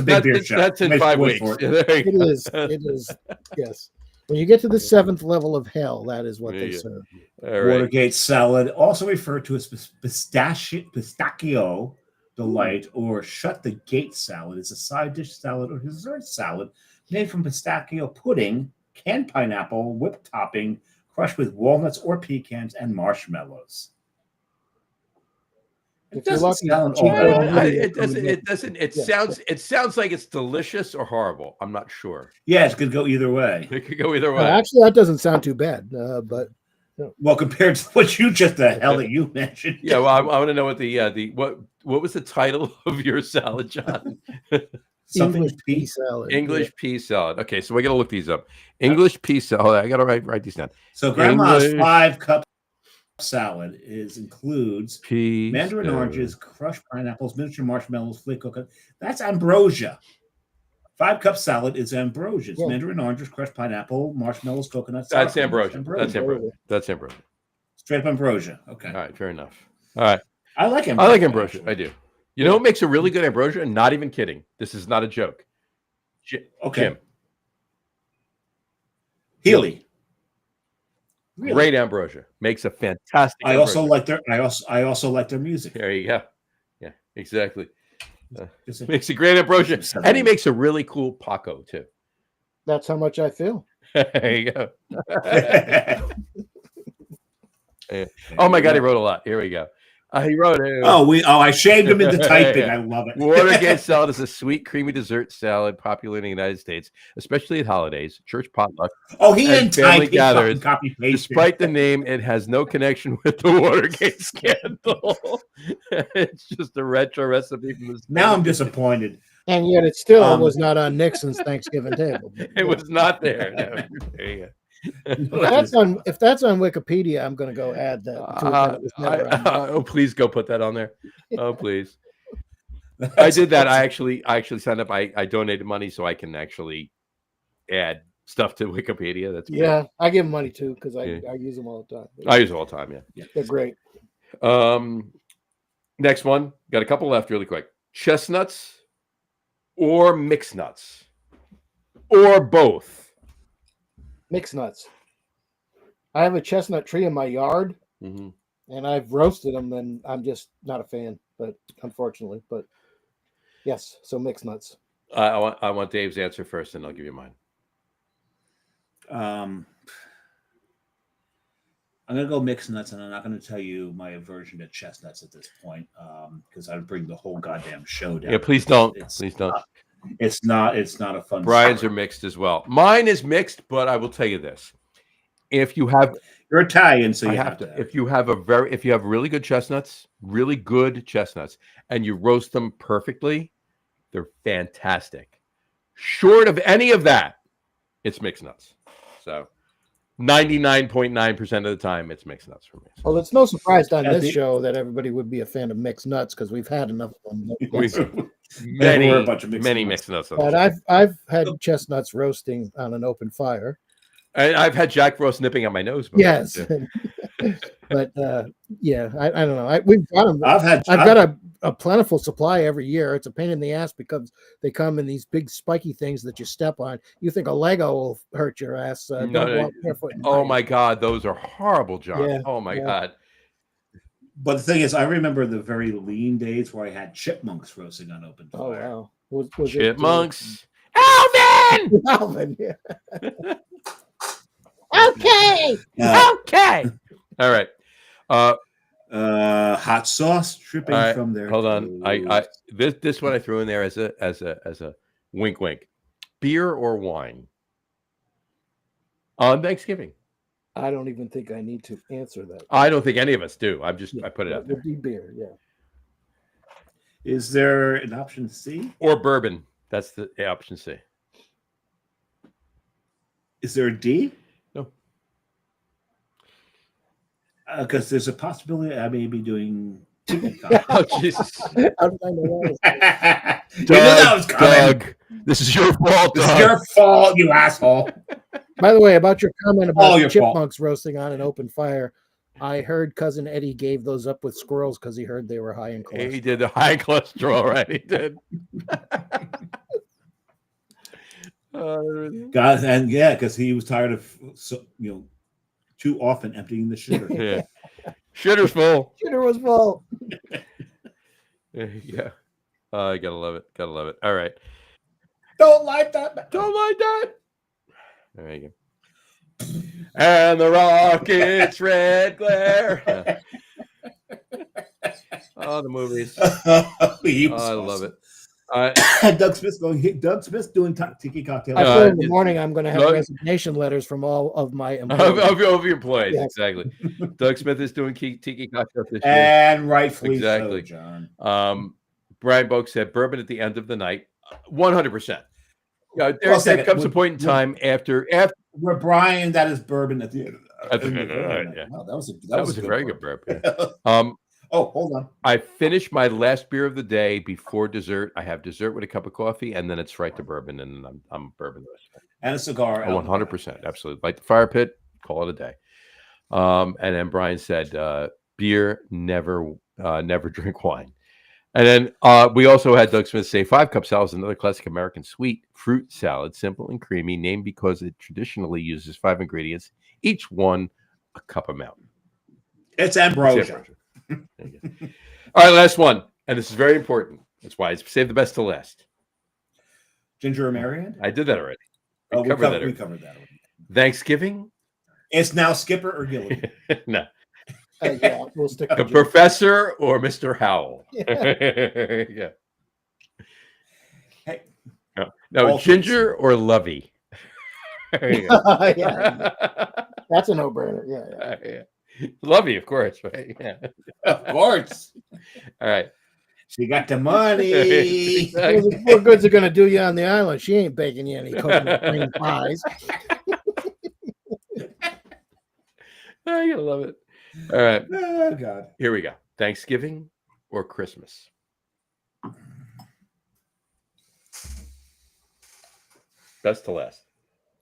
a big beer show. That's in 5 weeks. It is. Yes. When you get to the 7th level of hell, that is what they serve. All right. Watergate salad, also referred to as pistachio delight or shut the gate salad, is a side dish salad or dessert salad made from pistachio pudding, canned pineapple, whipped topping, crushed with walnuts or pecans and marshmallows. It doesn't sound all that. It sounds like it's delicious or horrible. I'm not sure. Yeah, it could go either way. It could go either way. Actually, that doesn't sound too bad, but well, compared to what you just that you mentioned. Yeah, well, I want to know what what was the title of your salad, John? English pea salad. English pea salad. Okay, so we got to look these up. English pea salad. I got to write these down. So Grandma's 5-cup salad includes mandarin oranges, crushed pineapples, miniature marshmallows, flake coconut. That's ambrosia. 5-cup salad is ambrosia. It's mandarin oranges, crushed pineapple, marshmallows, coconuts. That's ambrosia. That's ambrosia. Straight up ambrosia. Okay. All right. Fair enough. All right. I like ambrosia. I like ambrosia. I do. You know what makes a really good ambrosia? Not even kidding. This is not a joke. Okay. Jim. Healy. Really? Great ambrosia. Makes a fantastic I also ambrosia. like their I also like their music. There you go. Yeah, exactly. Just a- Makes a great ambrosia. And he makes a really cool Paco, too. That's how much I feel. There you go. Yeah. Oh my God, he wrote a lot. Here we go. He wrote it. I shaved him into typing. I love it. Watergate salad is a sweet, creamy dessert salad popular in the United States, especially at holidays, church potluck, Oh, he and didn't family type. He gatherings. fucking copy pasted. Despite the name, it has no connection with the Watergate scandal. It's just a retro recipe from the Now I'm 70s. disappointed. And yet it still was not on Nixon's Thanksgiving table. It was not there. No. There you go. If that's on Wikipedia, I'm going to go add that. To it that it was never on. Oh, please go put that on there. Oh, please. I did that. I actually signed up. I donated money so I can actually add stuff to Wikipedia. That's great. Yeah, I give them money too because I Yeah. use them all the time. I use it all the time. Yeah. They're great. Next one. Got a couple left really quick. Chestnuts or mixed nuts or both. Mixed nuts. I have a chestnut tree in my yard, Mm-hmm. and I've roasted them, and I'm just not a fan. But unfortunately, yes. So mixed nuts. I want Dave's answer first, and I'll give you mine. I'm gonna go mixed nuts, and I'm not gonna tell you my aversion to chestnuts at this point, because I'd bring the whole goddamn show down. Yeah, please don't. It's Please don't. It's not a fun. Brian's story. are mixed as well. Mine is mixed, but I will tell you this: if you have, You're Italian, so I you have to. If you have really good chestnuts, and you roast them perfectly, they're fantastic. Short of any of that, it's mixed nuts. So 99.9% of the time, it's mixed nuts for me. Well, it's no surprise on Yeah, this show that everybody would be a fan of mixed nuts because we've had enough of them. We're a bunch of many mixed mixed nuts. But I've had chestnuts roasting on an open fire. I've had Jack Frost nipping at my nose. Before, Yes, too. but yeah, I don't know. We've got them. I've got a plentiful supply every year. It's a pain in the ass because they come in these big spiky things that you step on. You think a Lego will hurt your ass? Don't walk barefoot in Oh mine. my God, those are horrible, John. Yeah, Oh my God. But the thing is, I remember the very lean days where I had chipmunks roasting on open Oh fire. wow, was Chipmunks. Alvin! Alvin, yeah. Okay. Okay. All right. Hot sauce dripping All right, from there. hold on. This one I threw in there as a wink wink. Beer or wine on Thanksgiving? I don't even think I need to answer that. I don't think any of us do. I put it out It there. would be beer, yeah. Is there an option C? Or bourbon. That's the option C. Is there a D? No. Because there's a possibility I may be doing. Oh Jesus. How did I know that? You knew that was coming. Doug, this is your fault. It's Doug. your fault, you asshole. By the way, about your comment All about your chipmunks roasting on an open fire, I heard Cousin Eddie gave those up with squirrels because he heard they were high in cholesterol. He did the high cholesterol, right? He did. God, and yeah, because he was tired of too often emptying the shitter. Yeah. Shitter's full. Shitter was full. Yeah. I gotta love it. Gotta love it. All right. Don't like that. Don't like that. There you go. And the rocket's red glare. Oh, the movies. I love it. Doug Smith's doing tiki cocktail. I feel in the morning I'm going to have Doug- resignation letters from all of my employees. of your employees, Yes. exactly. Doug Smith is doing tiki cocktails this year. And rightfully Exactly. so, John. Brian Boak said bourbon at the end of the night, 100%. There second. comes a point in time after Where Brian, that is bourbon at the end. At the end of the night, yeah. Wow, that was a very good bourbon. Oh, hold on. I finished my last beer of the day before dessert. I have dessert with a cup of coffee, and then it's right to bourbon, and I'm bourbon. And a cigar. 100%, absolutely. Light the fire pit, call it a day. And then Brian said, "Beer, never drink wine." And then we also had Doug Smith say 5-cup salad is another classic American sweet fruit salad, simple and creamy, named because it traditionally uses 5 ingredients, each one a cup amount. It's ambrosia. There you go. All right, last one. And this is very important. That's why I saved the best to last. Ginger or Marianne? I did that already. We covered that covered that already. Thanksgiving? It's now Skipper or Gilligan. No. Yeah, we'll stick The with Professor or Mr. Howell? Yeah. Yeah. Hey, No, All Ginger or Lovey? There you go. yeah, that's a no-brainer. Yeah. Yeah. Lovey, of course, right? Yeah. of course. All right. She got the money. Exactly. What goods are going to do you on the island? She ain't baking you any coconut cream pies. Oh, you love it. All right. Oh, God. Here we go. Thanksgiving or Christmas? Best to last.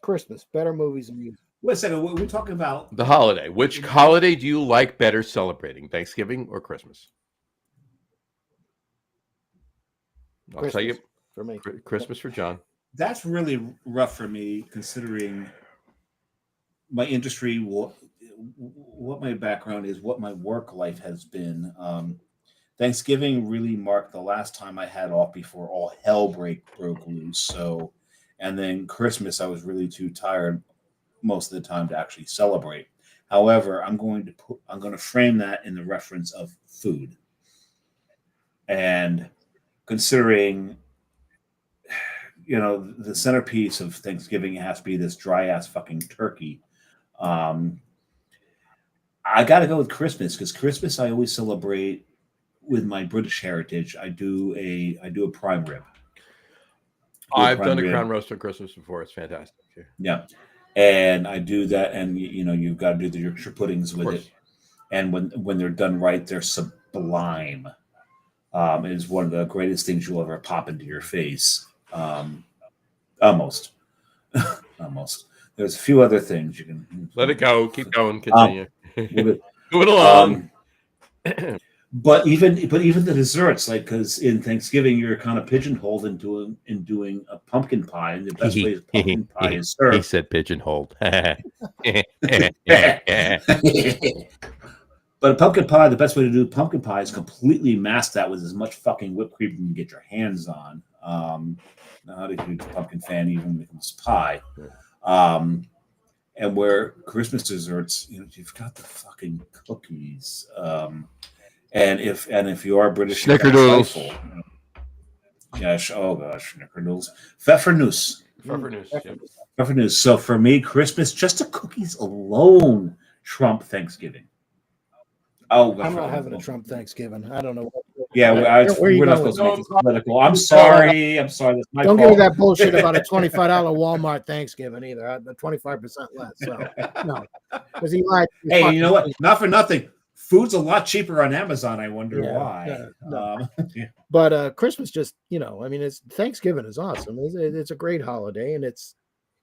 Christmas, better movies and music. Wait a second. We're talking about The holiday. Which holiday do you like better celebrating? Thanksgiving or Christmas? I'll tell you. for me. Christmas for John. that's really rough for me, considering my industry, what my background is, what my work life has been. Thanksgiving really marked the last time I had off before all hell broke loose. So, and then Christmas, I was really too tired most of the time to actually celebrate. However, I'm going to frame that in the reference of food, and considering, the centerpiece of Thanksgiving has to be this dry ass fucking turkey. I got to go with Christmas, because Christmas I always celebrate with my British heritage. I do a prime rib. I've done a crown roast on Christmas before. It's fantastic. Yeah. And I do that, and you've got to do the Yorkshire puddings with it. And when they're done right, they're sublime. It is one of the greatest things you'll ever pop into your face. Almost. There's a few other things you can let it go. Keep going. Continue. Move it along. But even the desserts, like, because in Thanksgiving you're kind of pigeonholed in doing a pumpkin pie, and the best way is pumpkin pie is served. He said pigeonholed. But a pumpkin pie, the best way to do pumpkin pie is completely mask that with as much fucking whipped cream you can get your hands on. Not a huge pumpkin fan, even when it comes to pie. And where Christmas desserts, you've got the fucking cookies. And if you are British, Snickerdoodles. Oh gosh, Snickerdoodles. Pfeffernuss. Pfeffernuss. So for me, Christmas, just the cookies alone trump Thanksgiving. Oh, I'm not having a Trump Thanksgiving. I don't know. Yeah, we're not supposed to make this political. I'm sorry. That's my Don't fault. give me that bullshit about a $25 Walmart Thanksgiving either. The 25% less. So no, because he lied. Hey, you know what? Not for nothing. Food's a lot cheaper on Amazon. I wonder why. Yeah, no. But Christmas, just it's Thanksgiving is awesome. It's a great holiday, and it's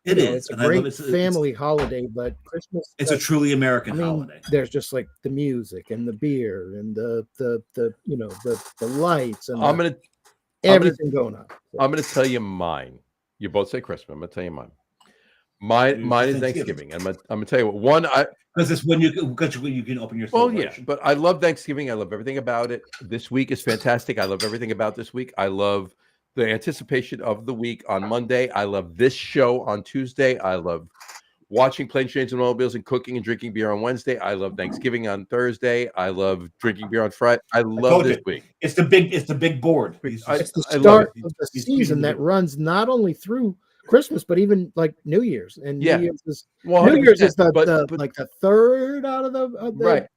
a great family holiday. But Christmas, it's a truly American holiday. There's just like the music and the beer and the lights and everything going on. I'm going to tell you mine. You both say Christmas. I'm going to tell you mine. Mine is Thanksgiving. I'm going to tell you what. One, because it's when you can open your celebration. Well, yeah, but I love Thanksgiving. I love everything about it. This week is fantastic. I love everything about this week. I love the anticipation of the week on Monday. I love this show on Tuesday. I love watching Planes, Trains, and Automobiles and cooking and drinking beer on Wednesday. I love Thanksgiving on Thursday. I love drinking beer on Friday. I love this week. It's the big board. It's the start of the season that runs not only through Christmas, but even like New Year's, and New Year's is the third out of the right.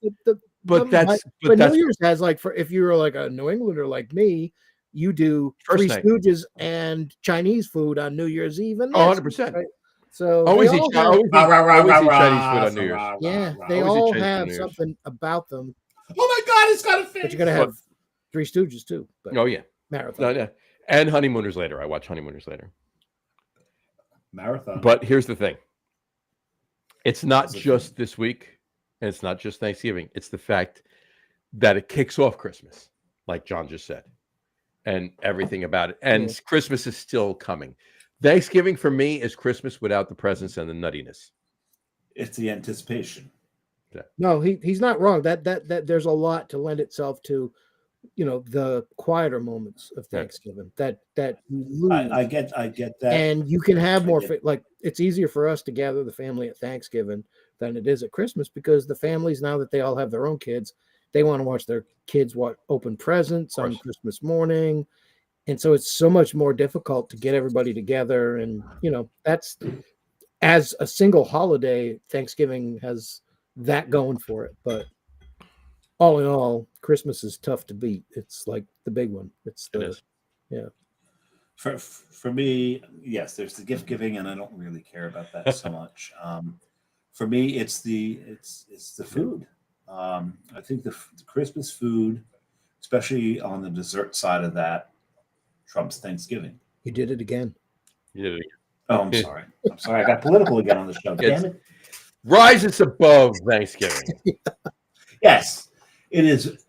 But New Year's has, like, for if you're like a New Englander like me, you do Three Stooges and Chinese food on New Year's Eve. 100%. Right? So always eat Chinese food on New Year's. Yeah, they all have something about them. Oh my God, it's got a face. But you're gonna have Three Stooges too. But marathon. No, and Honeymooners later. I watch Honeymooners later. Marathon. But here's the thing. It's not just this week, and it's not just Thanksgiving. It's the fact that it kicks off Christmas, like John just said. and everything about it. And Christmas is still coming. Thanksgiving for me is Christmas without the presents and the nuttiness. It's the anticipation. No, he's not wrong. That there's a lot to lend itself to, the quieter moments of Thanksgiving. That you lose. I get that. And you can have more like it's easier for us to gather the family at Thanksgiving than it is at Christmas, because the families, now that they all have their own kids, they want to watch their kids open presents on Christmas morning. And so it's so much more difficult to get everybody together. And, that's, as a single holiday, Thanksgiving has that going for it. But all in all, Christmas is tough to beat. It's like the big one. It is. For me, yes, there's the gift giving, and I don't really care about that so much. For me, it's the food. I think the Christmas food, especially on the dessert side of that, trumps Thanksgiving. You did it again. Oh, I'm sorry. I got political again on the show. Damn it. Rises above Thanksgiving. Yes, it is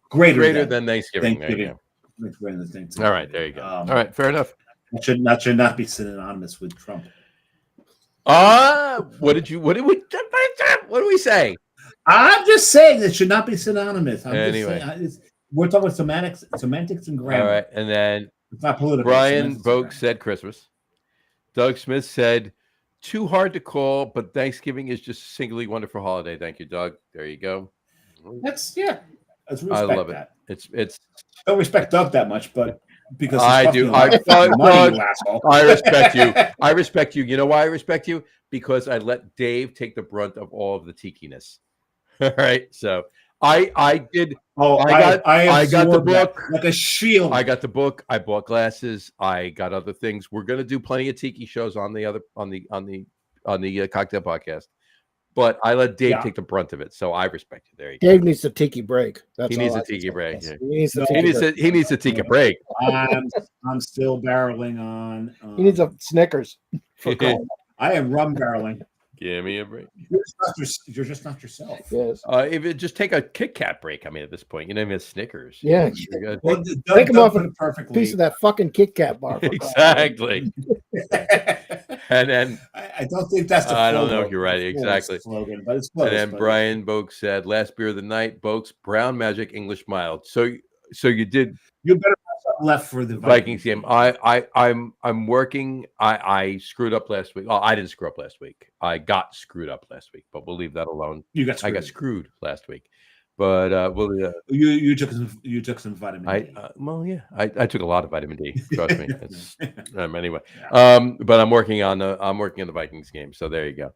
greater than Thanksgiving. There you go. Greater than Thanksgiving. All right, there you go. All right, fair enough. It should not be synonymous with Trump. What did we say? I'm just saying it should not be synonymous. Anyway, we're talking semantics and grammar. All right, and then it's not political. Brian Boak said Christmas. Doug Smith said, too hard to call, but Thanksgiving is just a singly wonderful holiday. Thank you, Doug. There you go. I love it. It's don't respect Doug that much, but because I do. I respect you. I respect you. You know why I respect you? Because I let Dave take the brunt of all of the tikiness. All right. So I did. I got the book like a shield. I got the book. I bought glasses. I got other things. We're gonna do plenty of tiki shows on the cocktail podcast. But I let Dave take the brunt of it, so I respect you. There you go. Dave needs a tiki break. He needs a tiki break. Yeah. He needs a tiki break. I'm still barreling on. He needs a Snickers. I am rum barreling. Give me a break. You're just not yourself. Yes. If it just take a Kit Kat break. I mean, at this point, you know, even Snickers. Yeah. Well, take him off a piece of that fucking Kit Kat bar. Exactly. And then I don't think that's the. I don't know if you're right. Exactly. Slogan, but it's close. And then Brian Boak said, "Last beer of the night, Boak's Brown Magic English Mild." So you did. You better have something left for the Vikings game. I'm working. I screwed up last week. Oh, I didn't screw up last week. I got screwed up last week, but we'll leave that alone. I got screwed last week, but you took some vitamin D. I took a lot of vitamin D. Trust me. Anyway, but I'm working on the Vikings game. So there you go.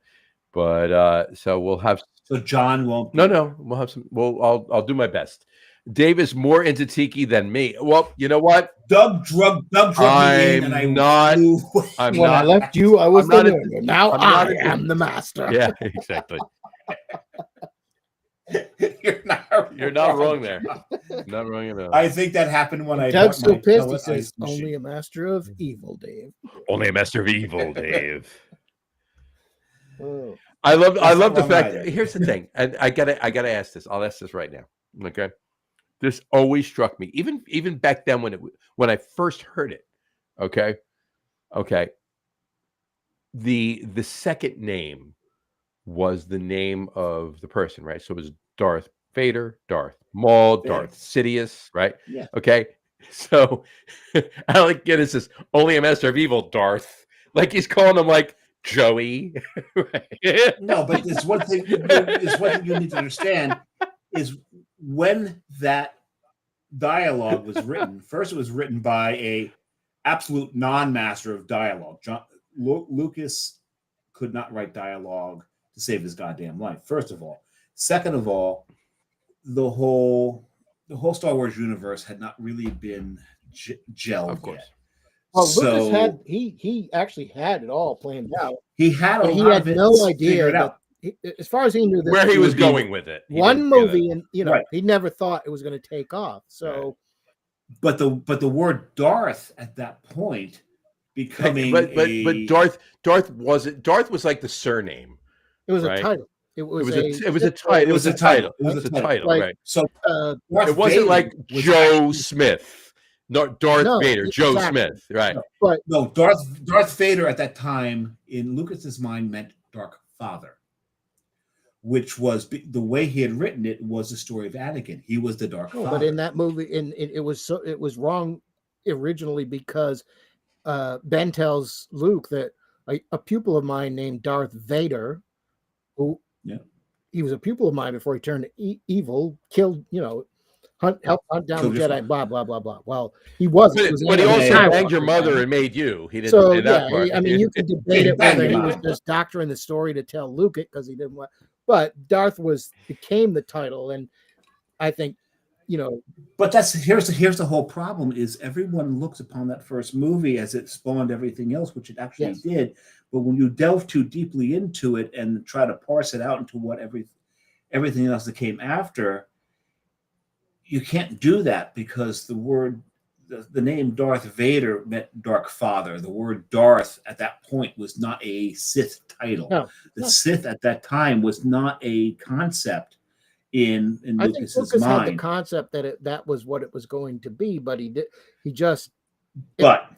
But so we'll have. So John won't. No. We'll have some. Well, I'll do my best. Dave is more into tiki than me. Well, you know what? Doug drug me in, and when I left you, I was the learner. Now I am the master. Yeah, exactly. You're not wrong there. Not wrong at all. I think that happened when Doug's so pissed. He says, "Only a master of evil, Dave. Only a master of evil, Dave." Oh. I love the fact. Here's the thing, and I gotta ask this. I'll ask this right now. Okay. This always struck me, even back then when I first heard it. Okay. The second name was the name of the person, right? So it was Darth Vader, Darth Maul, Darth Sidious, right? Yeah. Okay. So Alec Guinness says, "Only a master of evil, Darth." Like he's calling him like Joey. Right? No, but there's one thing. There's one thing you need to understand is when that dialogue was written. First, it was written by a absolute non-master of dialogue. Lucas could not write dialogue to save his goddamn life. First of all, second of all, the whole Star Wars universe had not really been gelled yet. Well, Lucas had he actually had it all planned out. He had he had no idea that, as far as he knew, where he was going with it. One movie, and he never thought it was going to take off. So, but the word Darth at that point becoming, but Darth was like the surname. It was a title. It was a title. Like, right? So it wasn't like Joe Smith. Darth No, Vader, Joe exactly. Smith, right? But No, Darth Vader at that time in Lucas's mind meant Dark Father, which was the way he had written it was the story of Anakin. He was the Dark no, Father. but in that movie, it was wrong originally because Ben tells Luke that a pupil of mine named Darth Vader, who he was a pupil of mine before he turned evil, killed, helped hunt down the Jedi, blah blah blah blah. Well, he wasn't. But he also Skywalker, banged your mother and made you. He didn't So say that part. I mean, you can debate it Bang whether he your was mom. just doctoring the story to tell Luke it because he didn't want. But Darth became the title, and I think, But here's the whole problem is everyone looks upon that first movie as it spawned everything else, which it actually did. But when you delve too deeply into it and try to parse it out into what everything else that came after, you can't do that because the name Darth Vader meant Dark Father. The word Darth at that point was not a Sith title. No, the Sith at that time was not a concept in I think Lucas's Lucas had the mind. concept that that was what it was going to be, but he just, But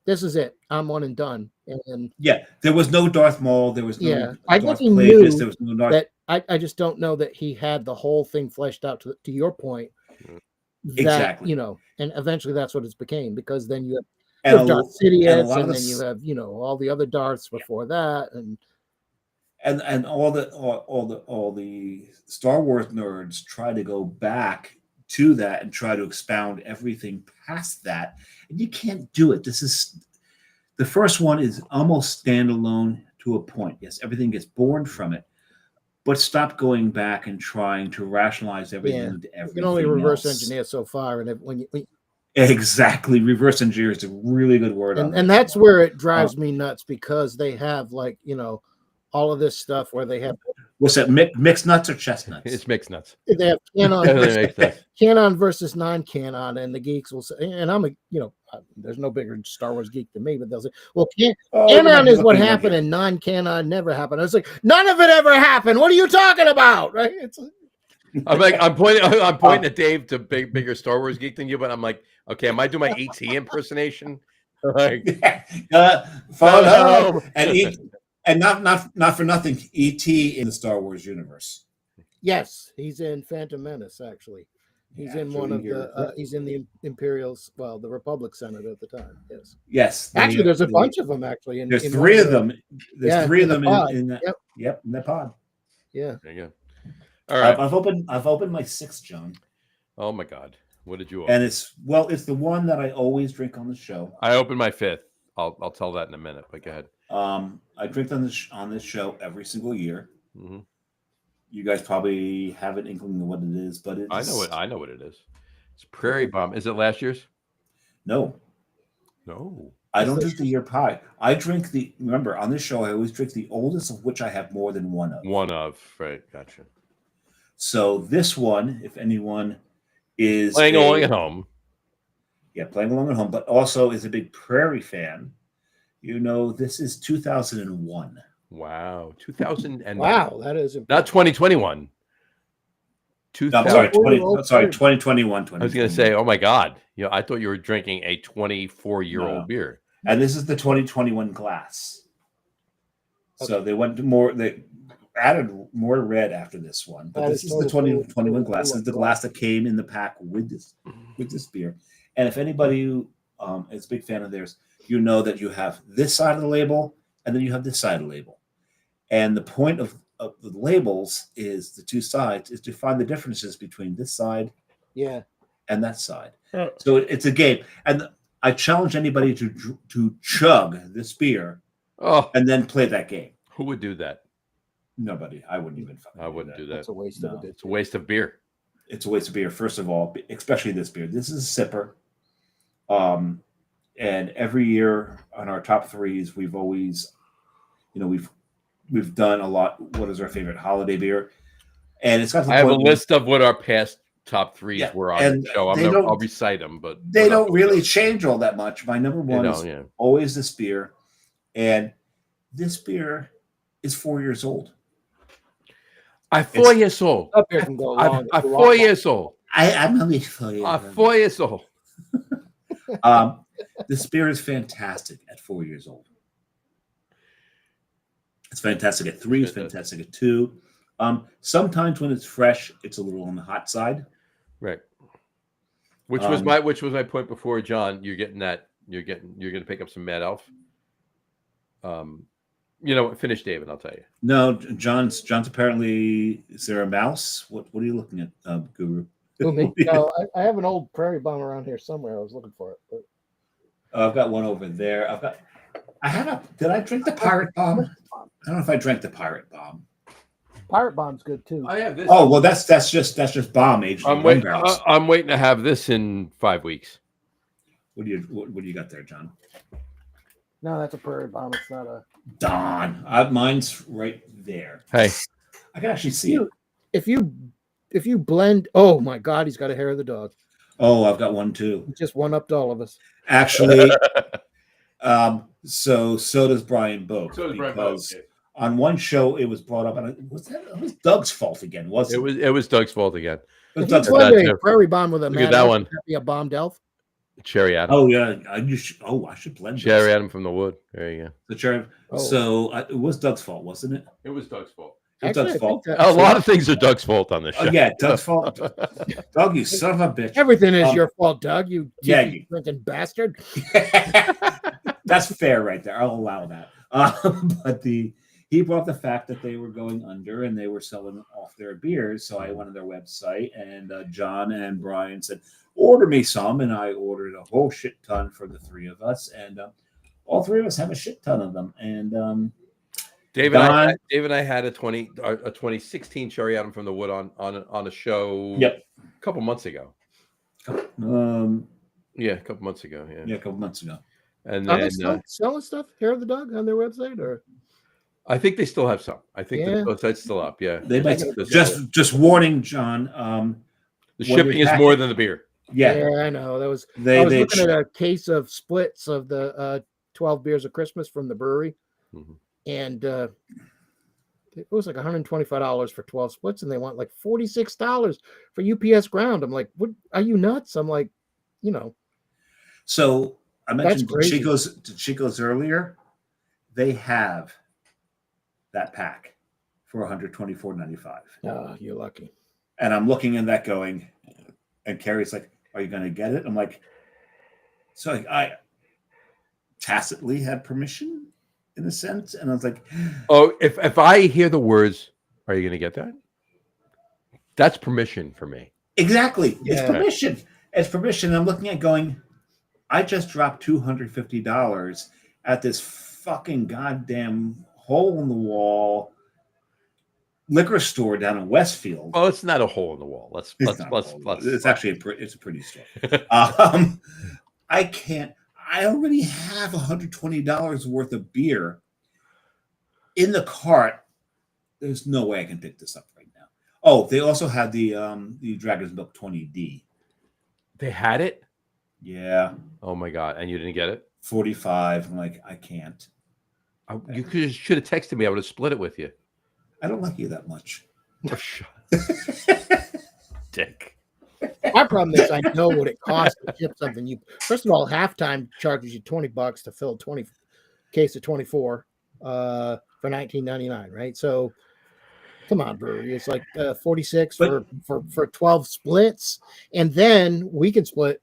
this is it. I'm one and done. And there was no Darth Maul. There was no I Darth think he Plagueis. knew There was no Darth. that. I just don't know that he had the whole thing fleshed out to your point. That, Exactly. And eventually that's what it became, because then you And have Darth Sidious, and of then you have all the other Darths before that, and all the Star Wars nerds try to go back to that and try to expound everything past that, and you can't do it. The first one is almost standalone to a point. Yes, everything gets born from it, but stop going back and trying to rationalize everything into everything. You can only reverse else. engineer so far, and when exactly, reverse engineer is a really good word, and that's where it drives me nuts, because they have all of this stuff where they have what's that, mixed nuts or chestnuts? It's mixed nuts. they have canon versus non-canon, and the geeks will say, and I'm there's no bigger Star Wars geek than me, but they'll say, well, canon is what happened and non-canon never happened. I was like, none of it ever happened. What are you talking about? Right? I'm pointing at Dave, to bigger Star Wars geek than you, but I'm like, okay, am I doing my ET impersonation? Like, follow and not for nothing, E.T. in the Star Wars universe. Yes, he's in Phantom Menace. Actually, he's in one of the. He's in the Imperials. Well, the Republic Senate at the time. Yes. Yes. Actually, there's a bunch of them. Actually, there's three of them. There's three of them in that. Yep, in the pod. Yeah. There you go. All right. I've opened my sixth, John. Oh my God. What did you open? And it's the one that I always drink on the show. I opened my fifth. I'll tell that in a minute, but go ahead. I drink on this show every single year. Mm-hmm. You guys probably have an inkling of what it is, but I know what it is. It's Prairie Bomb. Is it last year's? No. I don't drink the year pie. I drink remember on this show I always drink the oldest, of which I have more than one of. One of, right, gotcha. So this one, if anyone is playing along at home. Yeah, playing along at home, but also is a big Prairie fan. This is 2001. Wow, 2000 and wow, that is not 2021. No, I'm sorry, 2021. I was going to say, oh my God, I thought you were drinking a 24-year-old beer, and this is the 2021 glass. Okay. So they added more red after this one, but this is the 2021 glass. This is the glass that came in the pack with this beer. And if anybody is a big fan of theirs, you know that you have this side of the label and then you have this side of the label. And the point of the labels is the two sides is to find the differences between this side and that side. Oh. So it's a game. And I challenge anybody to chug this beer and then play that game. Who would do that? Nobody. I wouldn't even. I wouldn't do that. It's a waste of it. It's a waste of beer. It's a waste of beer, first of all, especially this beer. This is a sipper. And every year on our top threes, we've always, we've done a lot. What is our favorite holiday beer? And it's got to the I have a point list of what our past top threes were on the show. I'll recite them, but they don't really change all that much. My number one is always this beer. And this beer is 4 years old. I'm 4 years old. I'm 4 years old. I'm only 4 years old. 4 years old. This beer is fantastic at 4 years old. It's fantastic at 3. It's fantastic at 2. Sometimes when it's fresh, it's a little on the hot side. Right. Which was my point before, John. You're gonna pick up some Mad Elf. Finish David, I'll tell you. No, John's apparently, is there a mouse? What are you looking at, Guru? No, I have an old prairie bomb around here somewhere. I was looking for it. But... I've got one over there. Did I drink the pirate bomb? I don't know if I drank the pirate bomb. Pirate bomb's good too. I have this. Oh well, that's just bomb aged. I'm waiting to have this in 5 weeks. What do you got there, John? No, that's a prairie bomb. It's not a Don. Mine's right there. Hey, I can actually see it. If you blend, oh my God, he's got a hair of the dog. Oh, I've got one too. He just one-upped all of us. Actually, so does Brian Boak. So does Brian because Boak, on one show it was brought up, and it was Doug's fault again, wasn't it? it was Doug's fault again. It was If Doug's you fault. blend a prairie bomb with a Look at Mad that Elf, one. would that be a bombed elf? Cherry Adam. Oh yeah, I should blend Cherry this. Adam from the wood. There you go. The cherry. Oh. So it was Doug's fault, wasn't it? It was Doug's fault. It was Actually, Doug's I think fault. that- A lot of things are Doug's fault on this show. Oh yeah, Doug's fault. Doug, you son of a bitch. Everything is your fault, Doug. You Yeah, TV drinking bastard. That's fair right there. I'll allow that. But he brought up the fact that they were going under and they were selling off their beers. So I went on their website, and John and Brian said, order me some. And I ordered a whole shit ton for the three of us. And all three of us have a shit ton of them. And Dave and I had a 2016 Cherry Adam from the wood on a show. Yep. A couple months ago. Yeah, a couple months ago. Yeah. Yeah, a couple months ago. And Are then they selling stuff, hair of the dog, on their website? Or I think they still have some. I think Yeah. the website's still up. Yeah. They might just warning, John. The shipping is more than the beer. Yeah. I know. That was They I was looking at a case of splits of the 12 beers of Christmas from the brewery, and it was like $125 for 12 splits, and they want like $46 for UPS ground. I'm like, what? Are you nuts? I'm like, So I mentioned crazy. Chico's earlier. They have that pack for $124.95. oh, you're lucky. And I'm looking in that going, and Carrie's like, are you going to get it? I'm like, so I tacitly had permission in a sense. And I was like, Oh, if I hear the words, are you going to get that? That's permission for me. exactly. Yeah. It's permission. It's permission. I'm looking at going, I just dropped $250 at this fucking goddamn hole in the wall liquor store down in Westfield. Well, it's not a hole in the wall. It's actually it's a pretty store. I already have $120 worth of beer in the cart. There's no way I can pick this up right now. Oh, they also had the Dragon's Milk 20D. They had it. Yeah, Oh my god! And you didn't get it. 45. I'm like, I can't. You should have texted me. I would have split it with you. I don't like you that much. Dick. My problem is I know what it costs to ship something. First of all, Halftime charges you $20 to fill a 20 case of 24 for $19.99, right? So come on, brewery. It's like 46 for 12 splits. And then we can split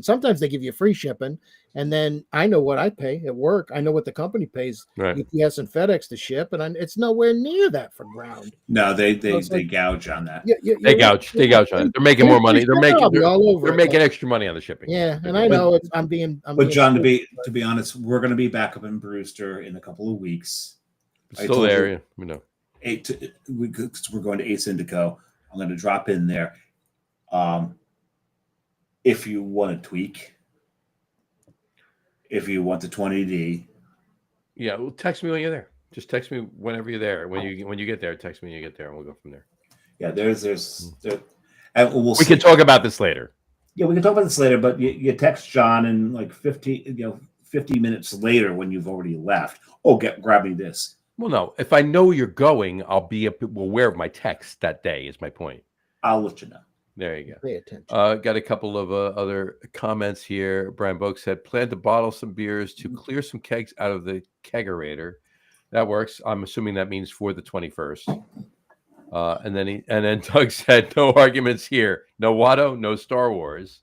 sometimes they give you free shipping. And then I know what I pay at work. I know what the company pays Right. UPS and FedEx to ship, and it's nowhere near that for ground. No, they like- gouge on that. They gouge on it. They're making more money. They're all over. making extra money on the shipping. Yeah, and I know I'm But being John, to be honest, we're going to be back up in Brewster in a couple of weeks. I Still told there. you- You know. We're going to 8 Indico. I'm going to drop in there. If you want to tweak, if you want the 20D, Yeah, well, text me when you're there. Just text me whenever you're there. When you get there, text me when you get there, and we'll go from there. yeah, there's and we'll We can talk about this later. Yeah, we can talk about this later. But you text John and like 50 minutes later when you've already left. Oh, grab me this. Well, no. If I know you're going, I'll be aware of my text that day. Is my point. I'll let you know. There you go. Pay attention. Got a couple of other comments here. Brian Boak said, plan to bottle some beers to clear some kegs out of the kegerator. That works. I'm assuming that means for the 21st. And then Doug said, no arguments here. No Watto, no Star Wars.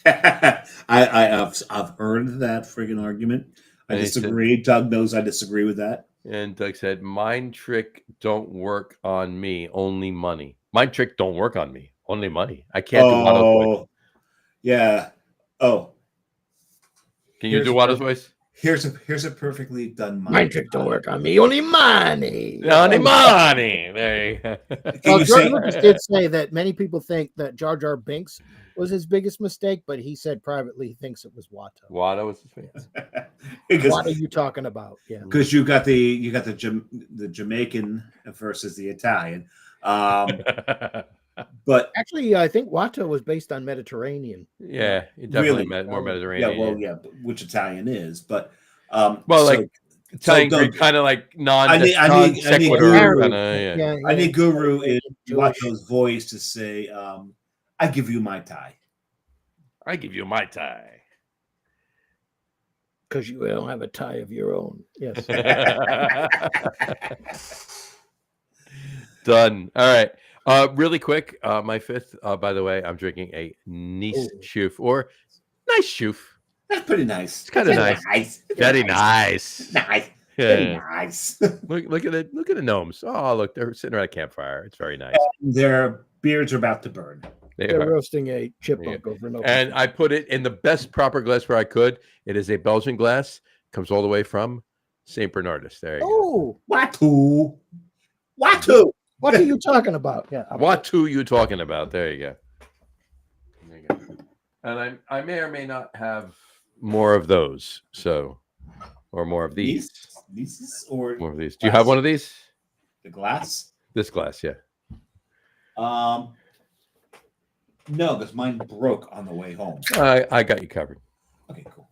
I've heard that friggin' argument. I And he disagree. Doug knows I disagree with that. And Doug said, mind trick don't work on me, only money. Mind trick don't work on me, only money. I can't do Watto's voice. Yeah. Oh, Can you do Watto's voice? here's a perfectly done Mind trick don't work on me. Only money. Only money. There you go. Can you say- George Lucas did say that many people think that Jar Jar Binks was his biggest mistake, but he said privately he thinks it was Watto. Watto was his face. What are you talking about? Yeah. Because you got the Jamaican versus the Italian. But Actually, I think Watto was based on Mediterranean. Yeah, it definitely Really? more Mediterranean. yeah, well, yeah, but which Italian is, but Well, so- like Italian so Greek, kind of like I need sequitur. Guru. Yeah. I need Guru in Jewish. Watto's voice to say, I give you my tie. I give you my tie. Because you don't have a tie of your own. Yes. Done. All right. Really quick, my fifth, by the way, I'm drinking a Nice Schoof or nice Schoof. That's pretty nice. It's kinda That's nice. Very nice. Nice. Very Yeah. nice. Look at it. Look at the gnomes. Oh, look, they're sitting around a campfire. It's very nice. Their beards are about to burn. They They're are. roasting a chipmunk over and over. And I put it in the best proper glassware I could. It is a Belgian glass. Comes all the way from St. Bernardus. There you go. Oh, Watu. Watu. what are you talking about? Yeah. What two you talking about? There you go. There you go. And I may or may not have more of those. So, or more of these. These or More of these. Do you have one of these? the glass? This glass, yeah. No, because mine broke on the way home. I got you covered. Okay, cool.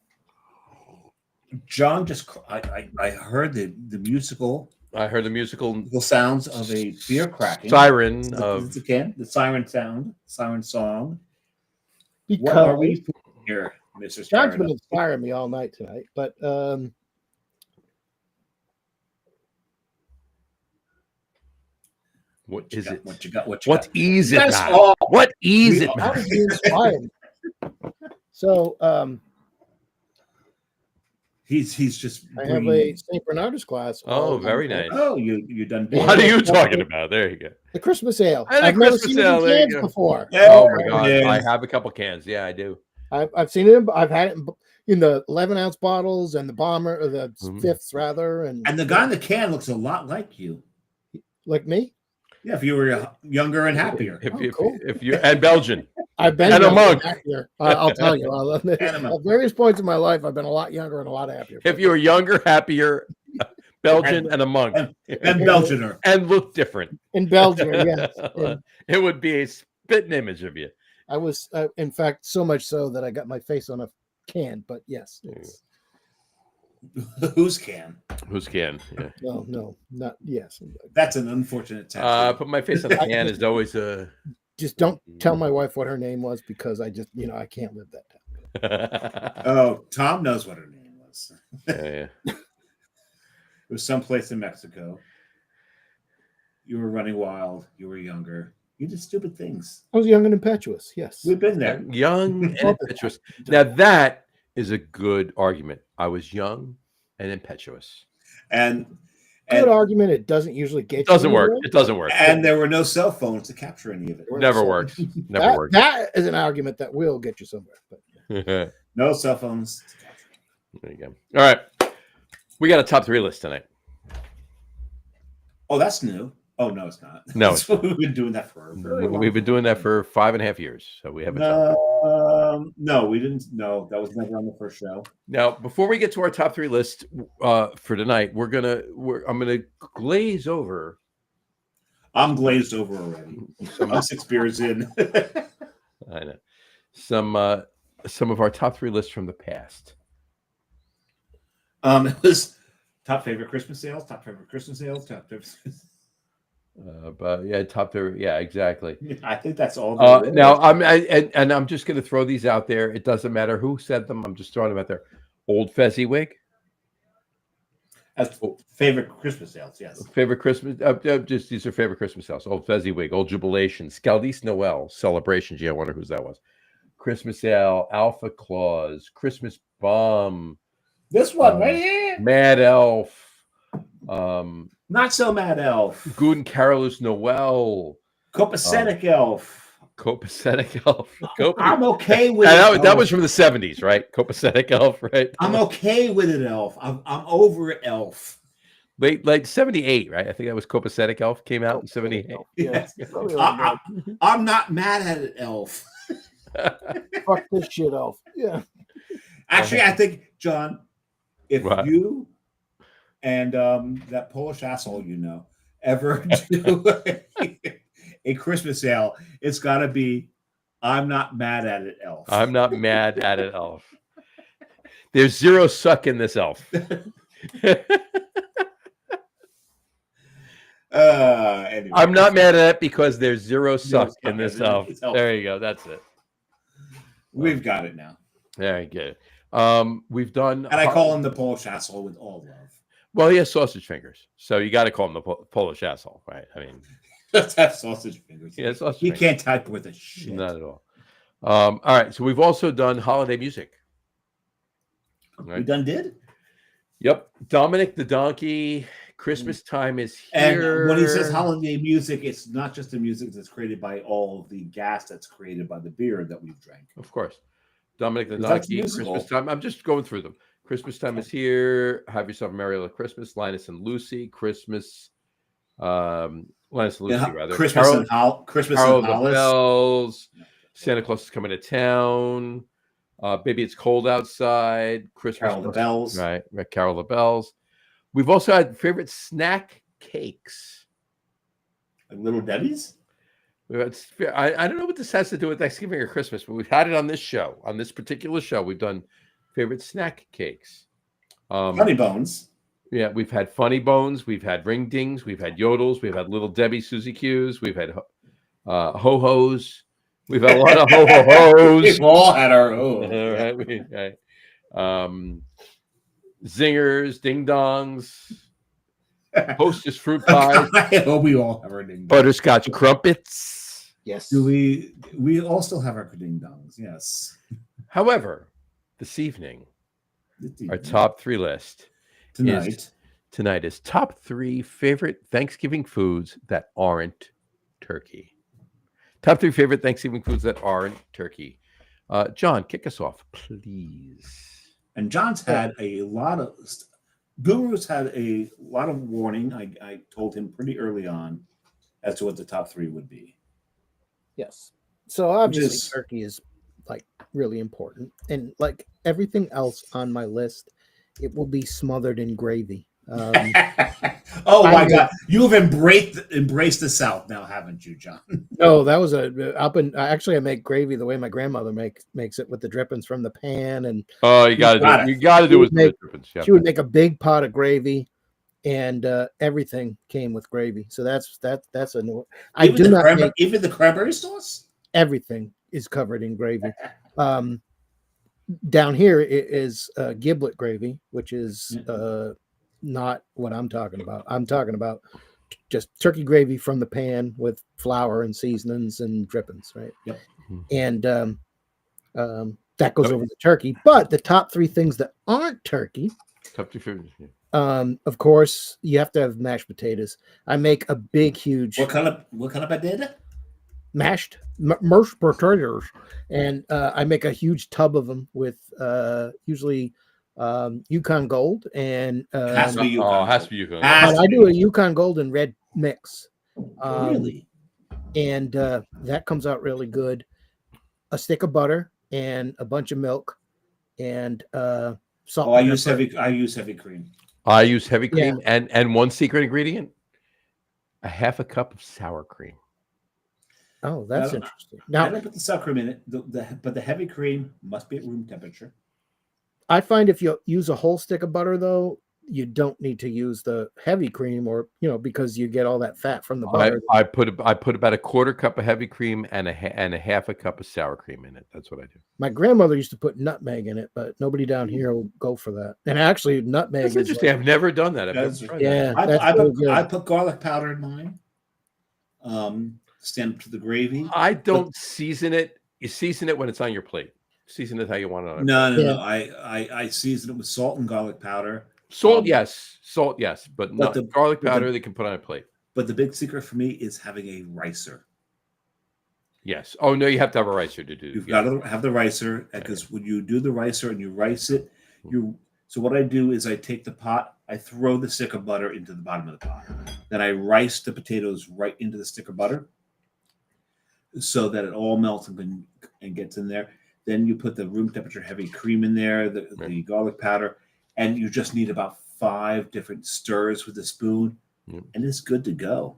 John I heard the musical I heard the musical sounds of a beer cracking. siren of the siren sound, siren song. Because What are we here, Mr. John's been Staradumsky? inspiring me all night tonight, but what is it? What you got? What Is it That's now? all. What is We it are- now? how did you inspire me? So He's just. I have a bringing- St. Bernardus glass. Oh, all very on- nice. Oh, you done? What are you talking about? There you go. The Christmas ale. And a I've never Christmas seen ale, it there you in cans go. before. Yeah, Oh my god, it I is. have a couple cans. Yeah, I do. I've seen it. I've had it in the 11-ounce bottles and the bomber, or the Mhm. fifths rather, and And the guy in the can looks a lot like you. like me. Yeah, if you were younger and happier. Cool. If you and Belgian. I've been And a younger monk. and happier. I'll tell you. And a monk. At various points in my life, I've been a lot younger and a lot happier. If you were younger, happier, Belgian, and a monk, And Belgianer. and looked different, in Belgium, yes. And it would be a spitting image of you. I was, in fact, so much so that I got my face on a can. But yes, it's, Whose can? Who's can? Yeah. no, not yes. That's an unfortunate tattoo. Put my face on the can is always a. Just don't tell my wife what her name was, because I just, I can't live that down. Oh, Tom knows what her name was. Yeah. It was someplace in Mexico. You were running wild. You were younger. You did stupid things. I was young and impetuous. Yes. We've been there. Young and impetuous. Now that is a good argument. I was young and impetuous. And Good argument. It doesn't usually get. It doesn't you work. anywhere. It doesn't work. and there were no cell phones to capture any of it. Never So- works. Never works. That is an argument that will get you somewhere. But There No cell phones to capture. you go. All right. We got a top 3 list tonight. Oh, that's new. Oh no, it's not. No, That's what we've been doing that for. a very long We've been doing that for 5.5 years. So we haven't. No, we didn't. No, that was never on the first show. Now, before we get to our top 3 list for tonight, I'm gonna glaze over. I'm glazed over already. I'm 6 beers in. I know some of our top 3 lists from the past. It was top favorite Christmas sales, top favorite Christmas sales, top favorite. But yeah, top three. Yeah, exactly. I think that's all. there is. Now and I'm just going to throw these out there. It doesn't matter who said them. I'm just throwing them out there. Old Fezziwig. As favorite Christmas sales, yes. Favorite Christmas. Just these are favorite Christmas sales. Old Fezziwig, Old Jubilation, Scaldis Noel, Celebrations. Yeah, I wonder whose that was. Christmas Ale, Alpha Claus, Christmas Bomb, This one right here. Mad Elf, Not so mad elf. Guten Carolus Noel, Copacetic elf. Copacetic Elf. I'm okay with And it. that was from the 70s, right? Copacetic Elf, right? I'm okay with it, elf. I'm over it, elf. Late 78, right? I think that was Copacetic Elf came out in 78. Yes. Probably a little bit. I'm not mad at it, elf. Fuck this shit off. Yeah. Actually, I think, John, if What? you and that Polish asshole ever do a Christmas sale, it's got to be I'm not mad at it, elf. I'm not mad at it, Elf. There's zero suck in this elf. Anyway. I'm not mad at it because there's zero suck suck in in this it. elf. It's elf. There you go. That's it. We've got it now. Very good. We've done. And I call him the Polish asshole with all love. Well, he has sausage fingers, so you got to call him the Polish asshole, right? I mean, Let's have sausage fingers. he has sausage He fingers. can't type with a shit. Not at all. All right, so we've also done holiday music. We done did? Yep, Dominic the Donkey. Christmas time is here. And when he says holiday music, it's not just the music that's created by all the gas that's created by the beer that we've drank. Of course. Dominic the Because that's Donkey, musical. Christmas time. I'm just going through them. Christmas time is here. Have yourself a merry little Christmas. Linus and Lucy. Christmas. Linus and Lucy, rather. Christmas and Carol of the Hollis. Bells. Santa Claus is coming to town. Baby, it's cold outside. Christmas. Carol of the Bells. Right. Carol of the Bells. We've also had favorite snack cakes. Like Little Debbie's? I don't know what this has to do with Thanksgiving or Christmas, but we've had it on this show. On this particular show, we've done favorite snack cakes. Funny Bones. Yeah, we've had Funny Bones, we've had Ring Dings, we've had Yodels, we've had Little Debbie Susie Q's, we've had Ho-Hos. We've had a lot of Ho-Hos. We've all had our own. Zingers, Ding Dongs, Hostess fruit pies, I hope we all have our ding dongs. butterscotch crumpets. Yes. Do we all still have our ding dongs? Yes. However, this evening, our top three list tonight is top three favorite Thanksgiving foods that aren't turkey. Top three favorite Thanksgiving foods that aren't turkey. John, kick us off, please. And John's had a lot of Guru's had a lot of warning. I told him pretty early on as to what the top three would be. Yes. So obviously turkey is like really important. And like everything else on my list, it will be smothered in gravy. Oh my God! You've embraced the South now, haven't you, John? No, that was actually I make gravy the way my grandmother makes it with the drippings from the pan, and you got to do it with the drippings. She would make a big pot of gravy, and everything came with gravy. So that's a new. Even the cranberry sauce. Everything is covered in gravy. Down here it is giblet gravy, which is not what I'm talking about. I'm talking about just turkey gravy from the pan with flour and seasonings and drippings, right? Yep. And that goes over the turkey. But the top three things that aren't turkey, top two foods. Of course, you have to have mashed potatoes. I make a big, huge. What kind of potato? Mashed potatoes, and I make a huge tub of them with usually Yukon Gold and has to be Yukon. I do a Yukon Gold and red mix. Really? And that comes out really good. A stick of butter and a bunch of milk and salt. I use heavy cream. I use heavy cream and one secret ingredient, a half a cup of sour cream. Oh, that's interesting. Now I don't put the sour cream in it, but the heavy cream must be at room temperature. I find if you use a whole stick of butter, though, you don't need to use the heavy cream, or because you get all that fat from the butter. I put about a quarter cup of heavy cream and a half a cup of sour cream in it. That's what I do. My grandmother used to put nutmeg in it, but nobody down here will go for that. And actually, nutmeg That's is interesting. I've never done that. I've never That's- tried yeah, that. that's I really put good. I put garlic powder in mine. Stand up to the gravy. I don't season it. You season it when it's on your plate. Season it how you want it on. No, plate. no, no. I season it with salt and garlic powder. Salt, yes, but not the- garlic but the- powder. They can put on a plate. But the big secret for me is having a ricer. Yes. Oh no, you have to have a ricer to do. You've got to have the ricer, because when you do the ricer and you rice it, so what I do is I take the pot, I throw the stick of butter into the bottom of the pot. Then I rice the potatoes right into the stick of butter so that it all melts and gets in there. Then you put the room temperature heavy cream in there, the garlic powder, and you just need about 5 different stirs with a spoon, and it's good to go.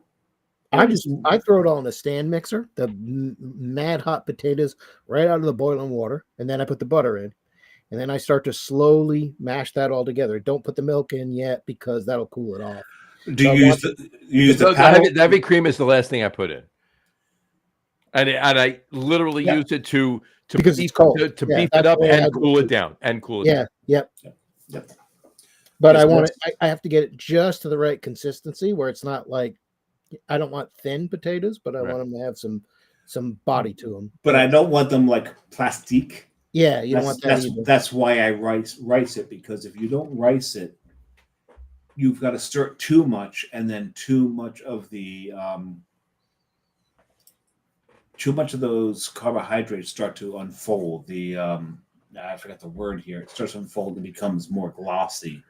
I throw it all in a stand mixer, the mad hot potatoes right out of the boiling water, and then I put the butter in, and then I start to slowly mash that all together. Don't put the milk in yet because that'll cool it off. Do you use the the heavy cream is the last thing I put in, and I literally use it to because beef, it's cold. to Yeah, beef that's it up the way I and do cool it it down Yeah, yep. But I want it. I have to get it just to the right consistency where it's not like, I don't want thin potatoes, but I want them to have some body to them. But I don't want them like plastique. Yeah, you don't want that either. That's why I rice it, because if you don't rice it, you've got to stir it too much, and then too much of those carbohydrates start to unfold. I forgot the word here. It starts to unfold and becomes more glossy.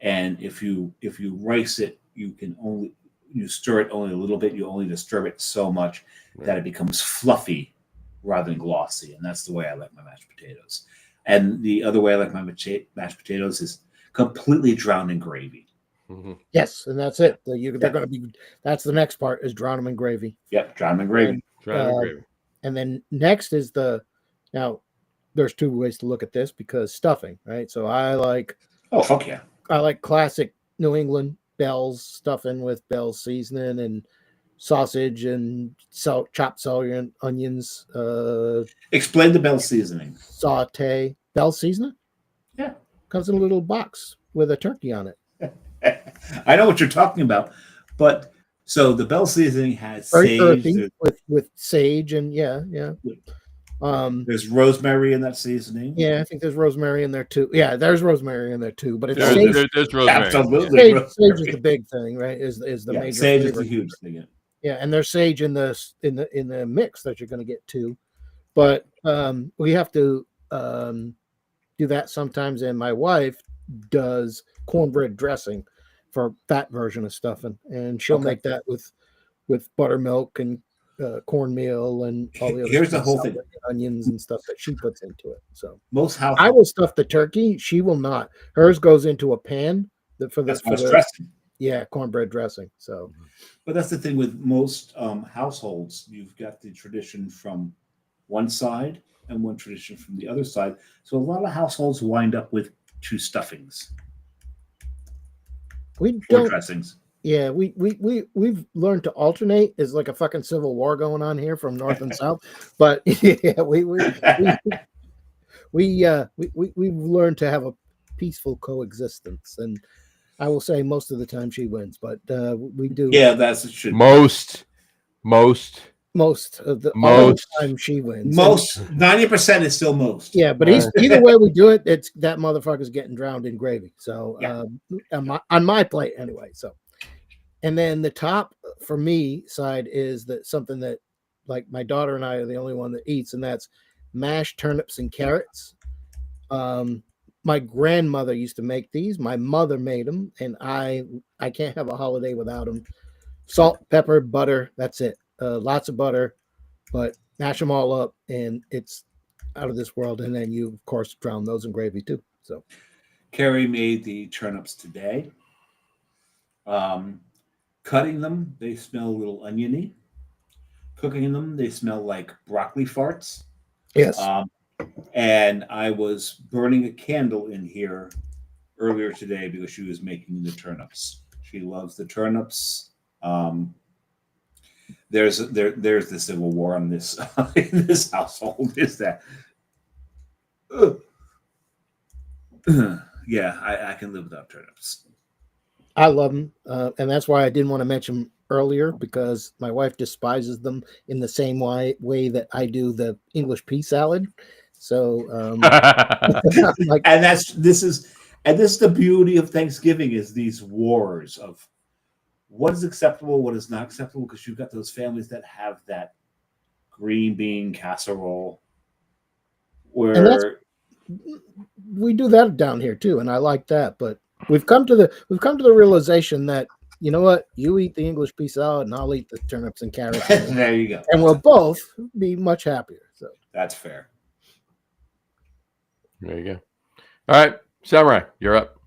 And if you rice it, you stir it only a little bit. You only disturb it so much that it becomes fluffy rather than glossy. And that's the way I like my mashed potatoes. And the other way I like my mashed potatoes is completely drowned in gravy. Mm-hmm. Yes, and that's it. They're going to be. That's the next part, is drown them in gravy. Yep, drown them in gravy. And then next is now. There's 2 ways to look at this, because stuffing, right? So I like. Oh fuck yeah! I like classic New England Bell's stuffing with Bell's seasoning and sausage and chopped celery and onions. Explain the Bell's seasoning. Saute. Bell's seasoning? Yeah. Comes in a little box with a turkey on it. I know what you're talking about, but so the Bell seasoning has Very sage. earthy with sage and yeah. There's rosemary in that seasoning. Yeah, I think there's rosemary in there too. Yeah, there's rosemary in there too, but it's there's rosemary. Absolutely, sage is the big thing, right? Is the major sage flavor. is a huge thing. Yeah, and there's sage in the mix that you're going to get too, but we have to do that sometimes. And my wife does cornbread dressing for that version of stuffing, and she'll make that with buttermilk and cornmeal and all the other. Here's the whole thing: onions and stuff that she puts into it. So I will stuff the turkey. She will not. Hers goes into a pan for the dressing. Yeah, cornbread dressing. So, but that's the thing with most households. You've got the tradition from one side and one tradition from the other side. So a lot of households wind up with 2 stuffings. We don't dressings. Yeah, we've learned to alternate. It's like a fucking civil war going on here from north and south. But yeah, we've learned to have a peaceful coexistence, and I will say most of the time she wins, but we do. Yeah, that's it. Should most of the time she wins. 90% is still most. Yeah, but either way we do it, it's that motherfucker's getting drowned in gravy. So on my plate anyway. So, and then the top for me side is that something that, like, my daughter and I are the only one that eats, and that's mashed turnips and carrots. My grandmother used to make these. My mother made them, and I can't have a holiday without them. Salt, pepper, butter. That's it. Lots of butter, but mash them all up, and it's out of this world. And then you, of course, drown those in gravy too. So, Carrie made the turnips today. Cutting them, they smell a little oniony. Cooking them, they smell like broccoli farts. Yes. And I was burning a candle in here earlier today because she was making the turnips. She loves the turnips. There's the civil war on this in this household. Is that? Yeah, I can live without turnips. I love them, and that's why I didn't want to mention them earlier, because my wife despises them in the same way that I do the English pea salad. So I'm like, And this is the beauty of Thanksgiving, is these wars of what is acceptable, what is not acceptable, because you've got those families that have that green bean casserole and that's where we do that down here too, and I like that. But we've come to the realization that, you know what, you eat the English pea salad, and I'll eat the turnips and carrots, there you go. and we'll both be much happier. So That's fair. There you go. All right, Samurai, you're up.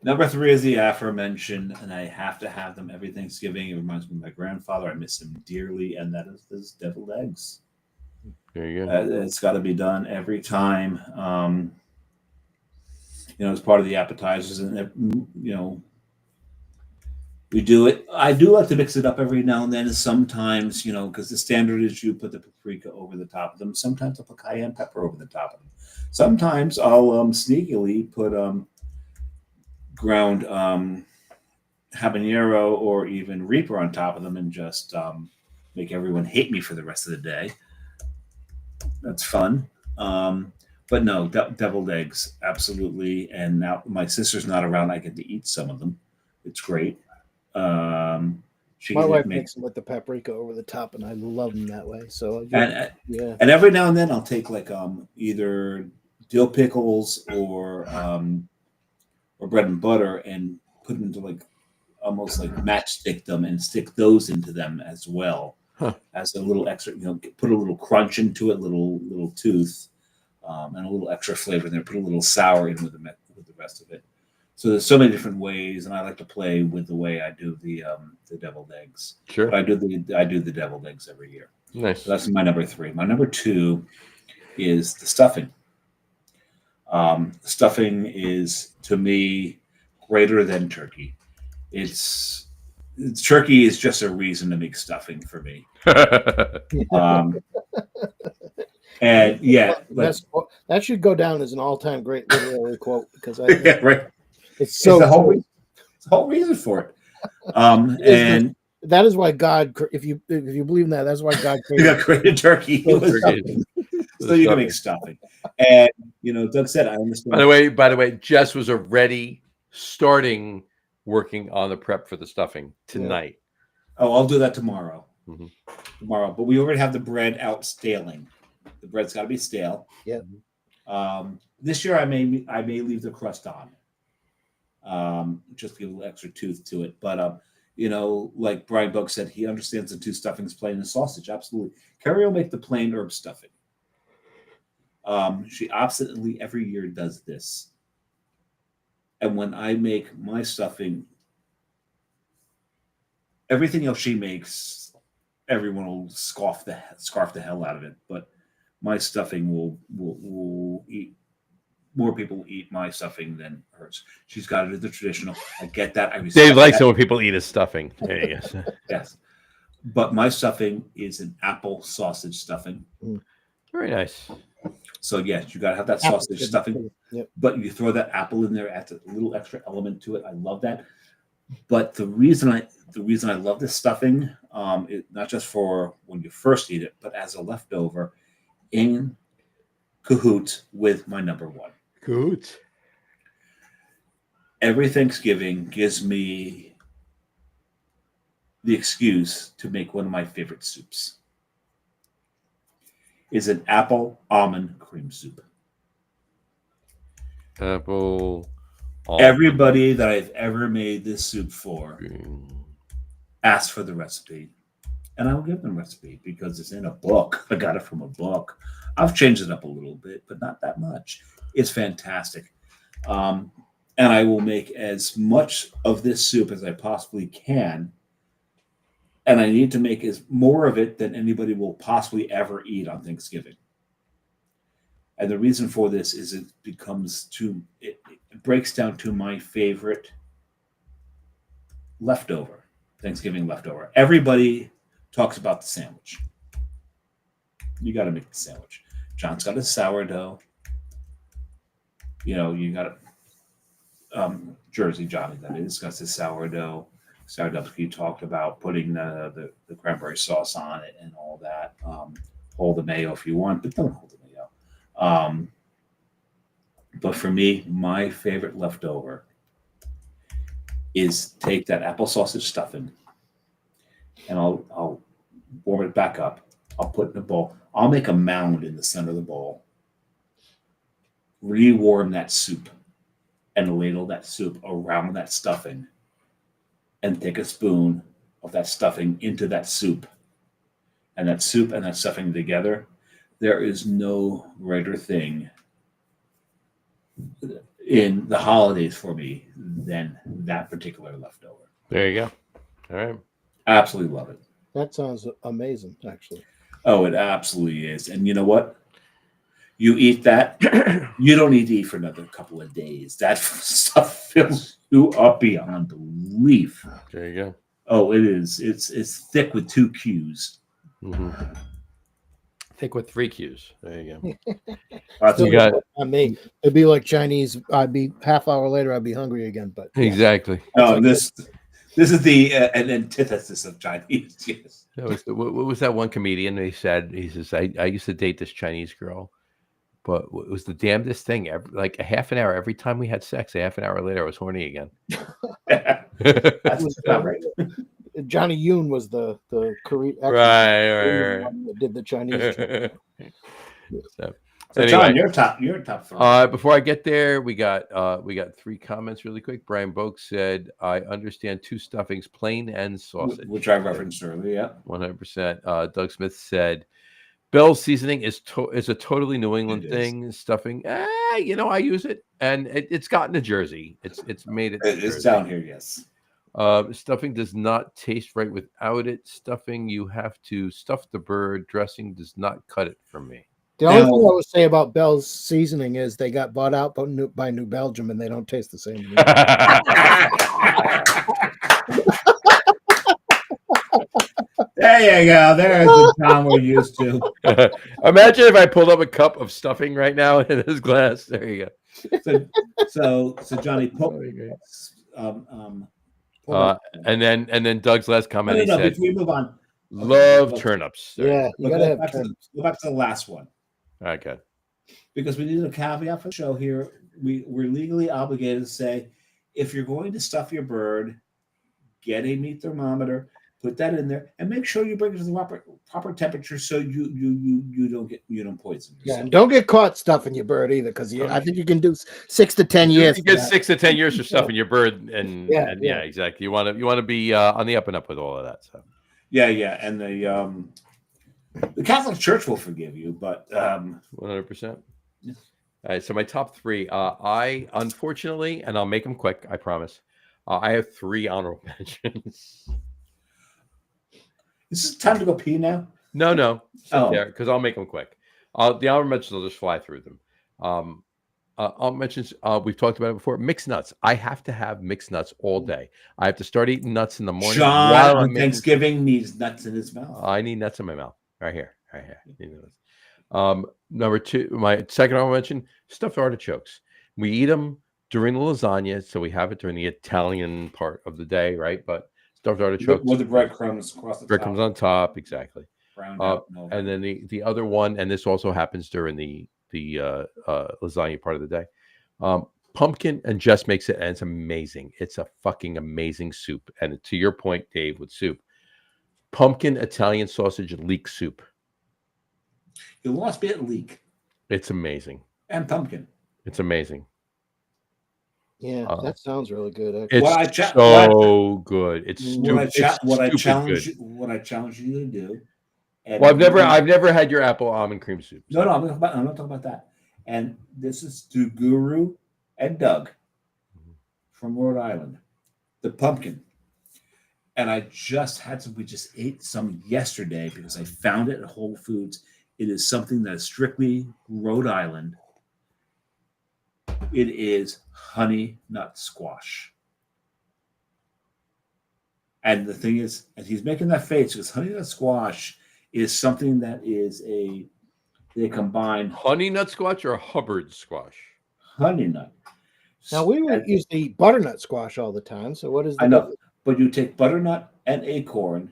Number 3 is the aforementioned, and I have to have them every Thanksgiving. It reminds me of my grandfather. I miss him dearly, and that is this deviled eggs. There you go. It's got to be done every time. As part of the appetizers, and we do it. I do like to mix it up every now and then. Sometimes, because the standard is you put the paprika over the top of them. Sometimes I'll put cayenne pepper over the top of them. Sometimes I'll sneakily put ground habanero or even Reaper on top of them, and just make everyone hate me for the rest of the day. That's fun. But no, deviled eggs, absolutely. And now my sister's not around. I get to eat some of them. It's great. She my wife make makes them with the paprika over the top, and I love them that way. So and yeah, and every now and then I'll take like either dill pickles or bread and butter and put them into like almost like matchstick them and stick those into them as well. Huh. As a little extra, put a little crunch into it, little tooth, and a little extra flavor in there. Put a little sour in with the rest of it. So there's so many different ways, and I like to play with the way I do the deviled eggs. Sure. But I do the deviled eggs every year. Nice. So that's my number 3. My number 2 is the stuffing. Stuffing is, to me, greater than turkey. Turkey is just a reason to make stuffing for me. And yeah, that should go down as an all-time great literary quote, because yeah, right. It's so the whole reason for it. And that is why God, if you believe in that, that's why God created turkey. So you can make stuffing. And Doug said, I understand. By the way, Jess was already starting working on the prep for the stuffing tonight. Yeah. Oh, I'll do that tomorrow. Mm-hmm. Tomorrow, but we already have the bread out staling. The bread's got to be stale. Yeah. This year I may leave the crust on, just to give a little extra tooth to it. But like Brian Book said, he understands the 2 stuffings, plain and sausage. Absolutely. Carrie will make the plain herb stuffing. She obstinately every year does this. And when I make my stuffing, everything else she makes, everyone will scarf the hell out of it. But my stuffing will eat. More people will eat my stuffing than hers. She's got it as the traditional. I get that. Dave likes it when people eat his stuffing. There you go. Yes. But my stuffing is an apple sausage stuffing. Very nice. So yes, you got to have that sausage stuffing. Yep. But you throw that apple in there, adds a little extra element to it. I love that. But the reason I love this stuffing, not just for when you first eat it, but as a leftover, in cahoots with my number 1. Good. Every Thanksgiving gives me the excuse to make one of my favorite soups. Is an apple almond cream soup. Apple. Everybody that I've ever made this soup for asked for the recipe, and I'll give them the recipe because it's in a book. I got it from a book. I've changed it up a little bit, but not that much. It's fantastic. And I will make as much of this soup as I possibly can. And I need to make more of it than anybody will possibly ever eat on Thanksgiving. And the reason for this is it breaks down to my favorite leftover, Thanksgiving leftover. Everybody talks about the sandwich. You got to make the sandwich. John's got a sourdough. You got Jersey Johnny, that is, got his sourdough. Staradumsky talked about putting the cranberry sauce on it and all that. Hold the mayo if you want, but don't hold the mayo. But for me, my favorite leftover is take that apple sausage stuffing, and I'll warm it back up. I'll put it in a bowl. I'll make a mound in the center of the bowl. Rewarm that soup and ladle that soup around that stuffing, and take a spoon of that stuffing into that soup. And that soup and that stuffing together, there is no greater thing in the holidays for me than that particular leftover. There you go. All right. Absolutely love it. That sounds amazing, actually. Oh, it absolutely is. And you know what? You eat that, you don't need to eat for another couple of days. That stuff fills you up beyond belief. There you go. Oh, it is. It's thick with 2 Q's. Mm-hmm. Thick with 3 Q's. There you go. That's You got I mean, it'd be like Chinese. I'd be half hour later, I'd be hungry again. But exactly. no, this is the an antithesis of Chinese. Yes. That was what was that one comedian? He says, I used to date this Chinese girl, but it was the damnedest thing. Like a half an hour every time we had sex. A half an hour later, I was horny again. That's about right. Johnny Yoon was the Korean Right. that did the Chinese. So anyway, John, you're top 3. Before I get there, we got 3 comments really quick. Brian Boak said, "I understand 2 stuffings, plain and sausage," which I referenced earlier. Yeah, 100%. Doug Smith said, "Bell's seasoning is a totally New England thing. Stuffing, I use it, and it's gotten to Jersey. It's made it. it's down here. Yes." Stuffing does not taste right without it. Stuffing, you have to stuff the bird. Dressing does not cut it for me. The only thing I would say about Bell's seasoning is they got bought out by New Belgium and they don't taste the same. There you go. There's the Tom we're used to. Imagine if I pulled up a cup of stuffing right now in this glass. There you go. So Johnny, and then Doug's last comment. He said, before we move on, love turnips. Yeah, you gotta have turnips. Go back to the last one. Okay. Because we need a caveat for the show here. We're legally obligated to say, if you're going to stuff your bird, get a meat thermometer, put that in there, and make sure you bring it to the proper temperature so you don't poison yourself. Yeah, and don't get caught stuffing your bird either, because I think you can do 6 to 10 years. You get 6 to 10 years for stuffing your bird, and yeah, exactly. You want to be on the up and up with all of that stuff. Yeah, and the Catholic Church will forgive you, but 100%. All right, so my top 3. I unfortunately, and I'll make them quick, I promise. I have 3 honorable mentions. Is it time to go pee now? No. Yeah, because I'll make them quick. The honorable mentions, I'll just fly through them. I'll mention, we've talked about it before. Mixed nuts. I have to have mixed nuts all day. I have to start eating nuts in the morning. John on Thanksgiving needs nuts in his mouth. I need nuts in my mouth. Right here. Number 2, my second honorable mention, stuffed artichokes. We eat them during the lasagna, so we have it during the Italian part of the day, right? But stuffed artichokes with the breadcrumbs across the breadcrumbs on top, exactly. And then the other one, and this also happens during the lasagna part of the day. Pumpkin, and Jess makes it, and it's amazing. It's a fucking amazing soup. And to your point, Dave, with soup, pumpkin Italian sausage leek soup. You lost me at leek. It's amazing. And pumpkin. It's amazing. Yeah, that sounds really good. Actually. It's so good. It's stupid. What I challenge you to do. Well, I've never had your apple almond cream soup. So. No, I'm not talking about that. And this is to Guru and Doug from Rhode Island. The pumpkin. And I just had some. We just ate some yesterday because I found it at Whole Foods. It is something that is strictly Rhode Island. It is honey nut squash. And the thing is, and he's making that face because honey nut squash is something that is they combine Honey nut squash or Hubbard squash? honey nut. Now we would use the butternut squash all the time. So what is the I know, difference? but you take butternut and acorn,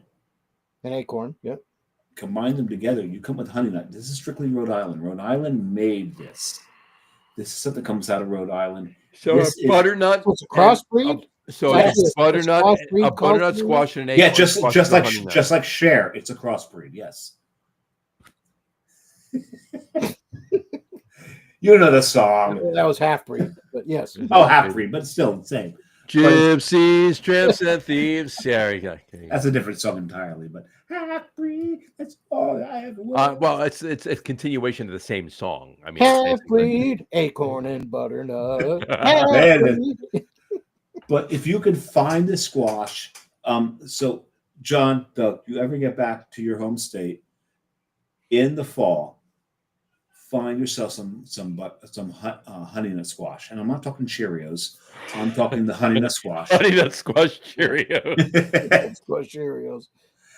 An acorn? Yep. combine them together, you come with honey nut. This is strictly Rhode Island. Rhode Island made this. This is something that comes out of Rhode Island. So This is- butternut. So it's a crossbreed. So Yes. it's butternut, Crossbreed a butternut culture? squash and an Yeah, acorn squash just with like honey nut. just like Cher, it's a crossbreed. Yes. You know the song. That was half breed, but yes. Oh, half breed, but still the same. Gypsies, tramps, and thieves. Sorry, That's a different song entirely, but half breed. That's all I ever well, it's a continuation of the same song. I mean, Half breed, acorn and butternut. Man, Half-breed. But if you can find the squash, so John, Doug, you ever get back to your home state in the fall, find yourself some honey nut squash, and I'm not talking Cheerios. I'm talking the honey nut squash. honey nut squash Cheerios. Squash Cheerios.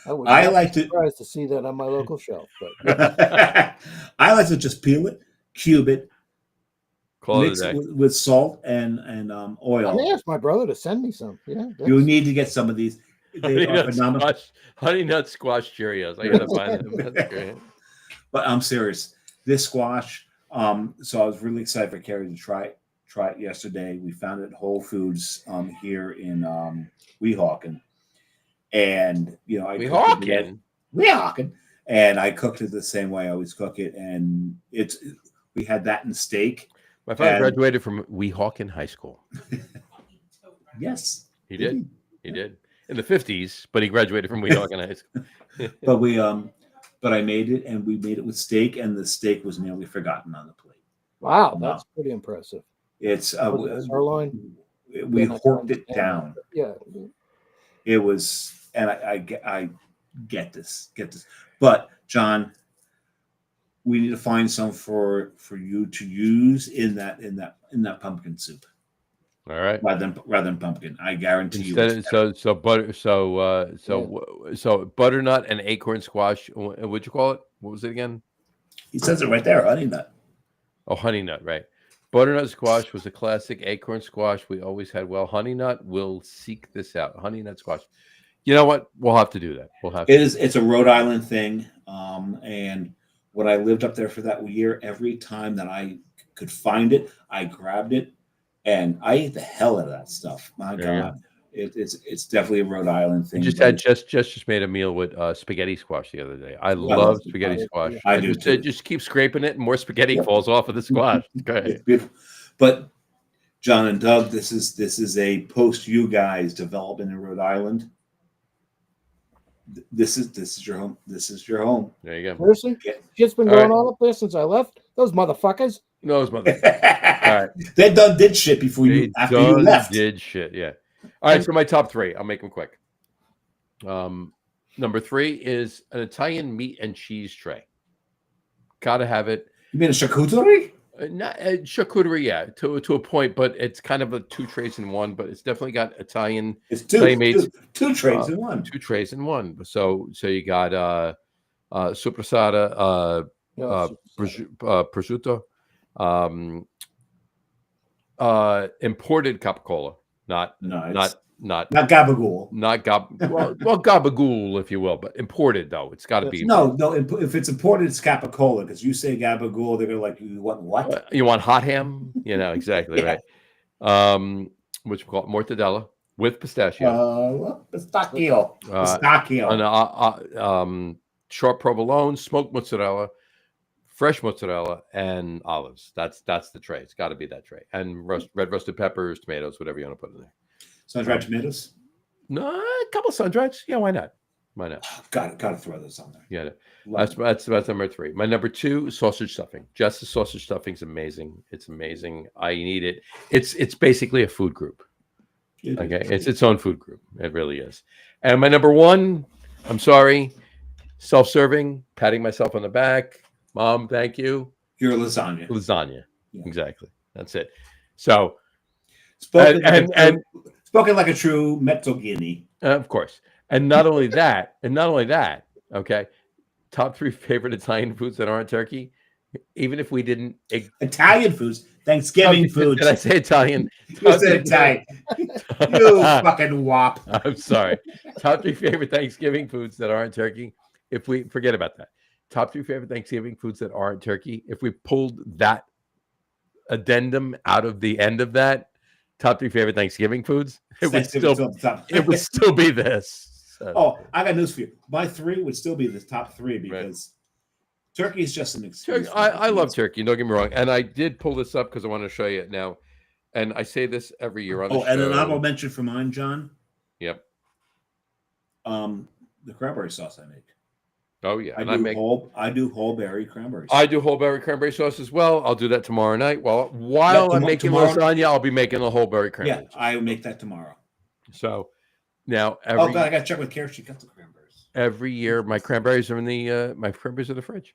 would I not like be to. surprised to see that on my local shelf. But I like to just peel it, cube it, Call it mix a it day. with salt and I oil. may ask my brother to send me some. Yeah, You need to get some of these. They are phenomenal. Honey nut squash Cheerios. I gotta find them. That's great. But I'm serious. This squash. So I was really excited for Carrie to try it yesterday. We found it at Whole Foods here in Weehawken, and you know Weehawken, and I cooked it the same way I always cook it, and we had that in steak. My father graduated from Weehawken High School. Yes, He did. He did in the 50s, but he graduated from Weehawken High School. But I made it, and we made it with steak, and the steak was nearly forgotten on the plate. wow, that's pretty impressive. It's sirloin. We horked it down. Yeah, It was, and I get this, but John, we need to find some for you to use in that pumpkin soup. All right. Rather than pumpkin, I guarantee you. So butternut and acorn squash. What'd you call it? What was it again? He says it right there, honey nut. Oh, honey nut, right. Butternut squash was a classic. Acorn squash, we always had. Well, honey nut, we'll seek this out. Honey nut squash. You know what? We'll have to do that. It's a Rhode Island thing. And when I lived up there for that year, every time that I could find it, I grabbed it and I ate the hell out of that stuff. My God. It's definitely a Rhode Island thing. Just made a meal with spaghetti squash the other day. I love spaghetti squash. I do too. Just keep scraping it, and more spaghetti falls off of the squash. Okay. Beautiful. But John and Doug, this is a post you guys development in Rhode Island. This is your home. This is your home. There you go. seriously, shit's been going on up there since I left. Those motherfuckers. Those motherfuckers. All right. They did shit before you left. Did shit. Yeah. All right. So my top three. I'll make them quick. Number 3 is an Italian meat and cheese tray. Gotta have it. You mean a charcuterie? Not charcuterie, yeah, to a point, but it's kind of a 2 trays in one. But it's definitely got Italian. It's two trays in one. 2 trays in one. So you got sopressata, prosciutto, imported capicola, not gabagool. Well, gabagool, if you will, but imported though. It's got to be no. If it's imported, it's capicola. Because you say gabagool, they're gonna like, you want what? You want hot ham? Exactly right. Which we call it mortadella with pistachio. Pistachio. And sharp provolone, smoked mozzarella, fresh mozzarella, and olives. That's the tray. It's got to be that tray. And red roasted peppers, tomatoes, whatever you want to put in there. Sun-dried tomatoes? No, a couple of sun-dried. Yeah, why not? Got to throw those on there. Yeah, that's number 3. My number 2, sausage stuffing. Just the sausage stuffing is amazing. It's amazing. I need it. It's basically a food group. Okay, it's its own food group. It really is. And my number 1, I'm sorry, self-serving, patting myself on the back. Mom, thank you. Your lasagna. Lasagna. Yeah. Exactly. That's it. So, Spoken, and- like, spoken like a true Mezzoghini. of course, and not only that, okay, top 3 favorite Italian foods that aren't turkey. Even if we didn't, Italian foods, Thanksgiving foods. Did I say Italian? You said Italian. You fucking wop. I'm sorry. Top 3 favorite Thanksgiving foods that aren't turkey. If we forget about that, top 3 favorite Thanksgiving foods that aren't turkey. If we pulled that addendum out of the end of that, top 3 favorite Thanksgiving foods, it would still be this. So. Oh, I got news for you. My 3 would still be the top 3 because turkey is just an excuse. I love turkey. Don't get me wrong. And I did pull this up because I want to show you it now. And I say this every year on the show. And an honorable mention for mine, John. Yep. The cranberry sauce I make. Oh yeah, I do whole berry cranberry sauce. I do whole berry cranberry sauce as well. I'll do that tomorrow night. While I'm making lasagna, I'll be making a whole berry cranberry. Yeah, I will make that tomorrow. So now I gotta check with Karen. She got the cranberries. Every year, my cranberries are in the fridge.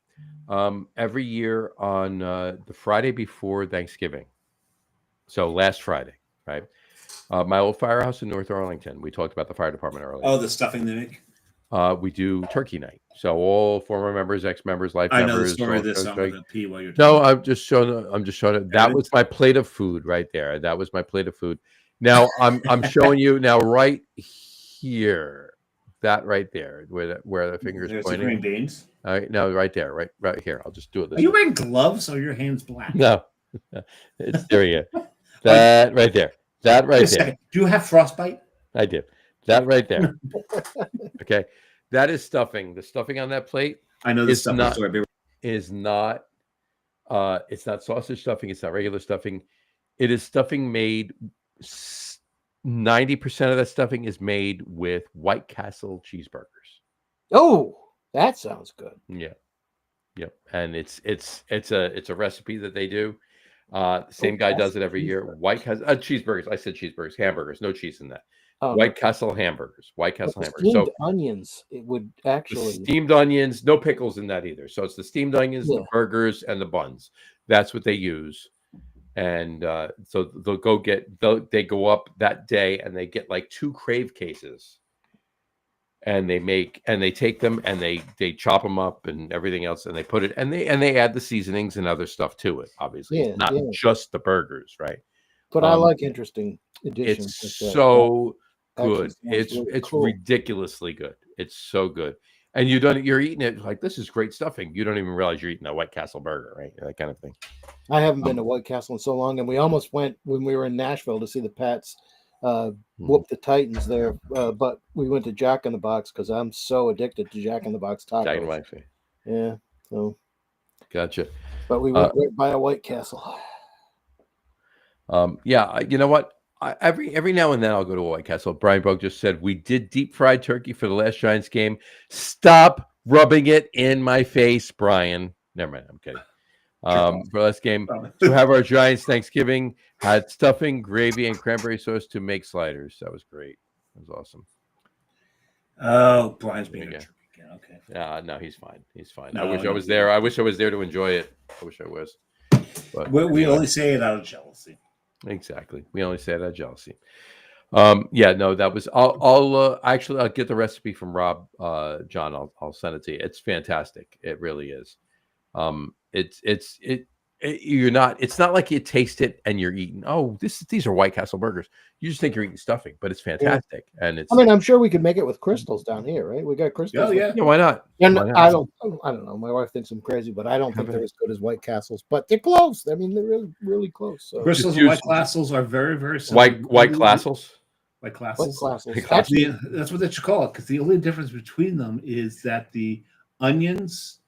Every year on the Friday before Thanksgiving. So last Friday, right? My old firehouse in North Arlington. We talked about the fire department earlier. Oh, the stuffing they make. We do turkey night. So all former members, ex-members, life members. I know the story of this. I'm gonna pee while you're talking. No, I'm just showing it. That was my plate of food right there. That was my plate of food. Now I'm showing you now right here. That right there, where the finger's pointing. The green beans. All right, no, right there, right here. I'll just do it. Are you wearing gloves or your hands black? No, it's there. You go. That right there. That right there. Do you have frostbite? I do. That right there. Okay, that is stuffing. The stuffing on that plate. I know this stuff is not. It's not sausage stuffing. It's not regular stuffing. It is stuffing made. 90% of that stuffing is made with White Castle cheeseburgers. Oh, that sounds good. Yeah, yep. And it's a recipe that they do. Same guy does it every year. White Castle cheeseburgers. I said cheeseburgers, hamburgers, no cheese in that. White Castle hamburgers. White Castle hamburgers. Steamed onions. It would actually steamed onions. No pickles in that either. So it's the steamed onions, the burgers, and the buns. That's what they use. And so they go up that day and they get like 2 Crave cases, and they take them and they chop them up and everything else, and they put it and they add the seasonings and other stuff to it. Obviously, it's not just the burgers, right? But I like interesting additions. It's so good. It's cool. Ridiculously good. It's so good. And you're eating it like, this is great stuffing. You don't even realize you're eating a White Castle burger, right? That kind of thing. I haven't been to White Castle in so long, and we almost went when we were in Nashville to see the Pats whoop the Titans there. But we went to Jack in the Box because I'm so addicted to Jack in the Box tacos. Yeah. So. Gotcha. But we went right by a White Castle. Yeah. You know what? Every now and then I'll go to a White Castle. Brian Bogue just said, we did deep fried turkey for the last Giants game. Stop rubbing it in my face, Brian. Never mind. I'm kidding. For last game, to have our Giants Thanksgiving, had stuffing, gravy, and cranberry sauce to make sliders. That was great. That was awesome. Oh, Brian's being a jerk again. Okay. No, he's fine. He's fine. I wish I was there. I wish I was there to enjoy it. I wish I was. But we only say it out of jealousy. Exactly. We only say that jealousy. That was. I'll get the recipe from Rob. John, I'll send it to you. It's fantastic. It really is. It's not like you taste it and you're eating. Oh, these are White Castle burgers. You just think you're eating stuffing, but it's fantastic. Yeah. And it's. I mean, I'm sure we could make it with crystals down here, right? We got crystals. Oh yeah. Why not? And I don't know. My wife thinks I'm crazy, but I don't think they're as good as White Castles. But they're close. I mean, they're really, really close. So. Crystals and White Castles are very, very similar. White Castles. White Castles. Actually, that's what they should call it, because the only difference between them is that the onions,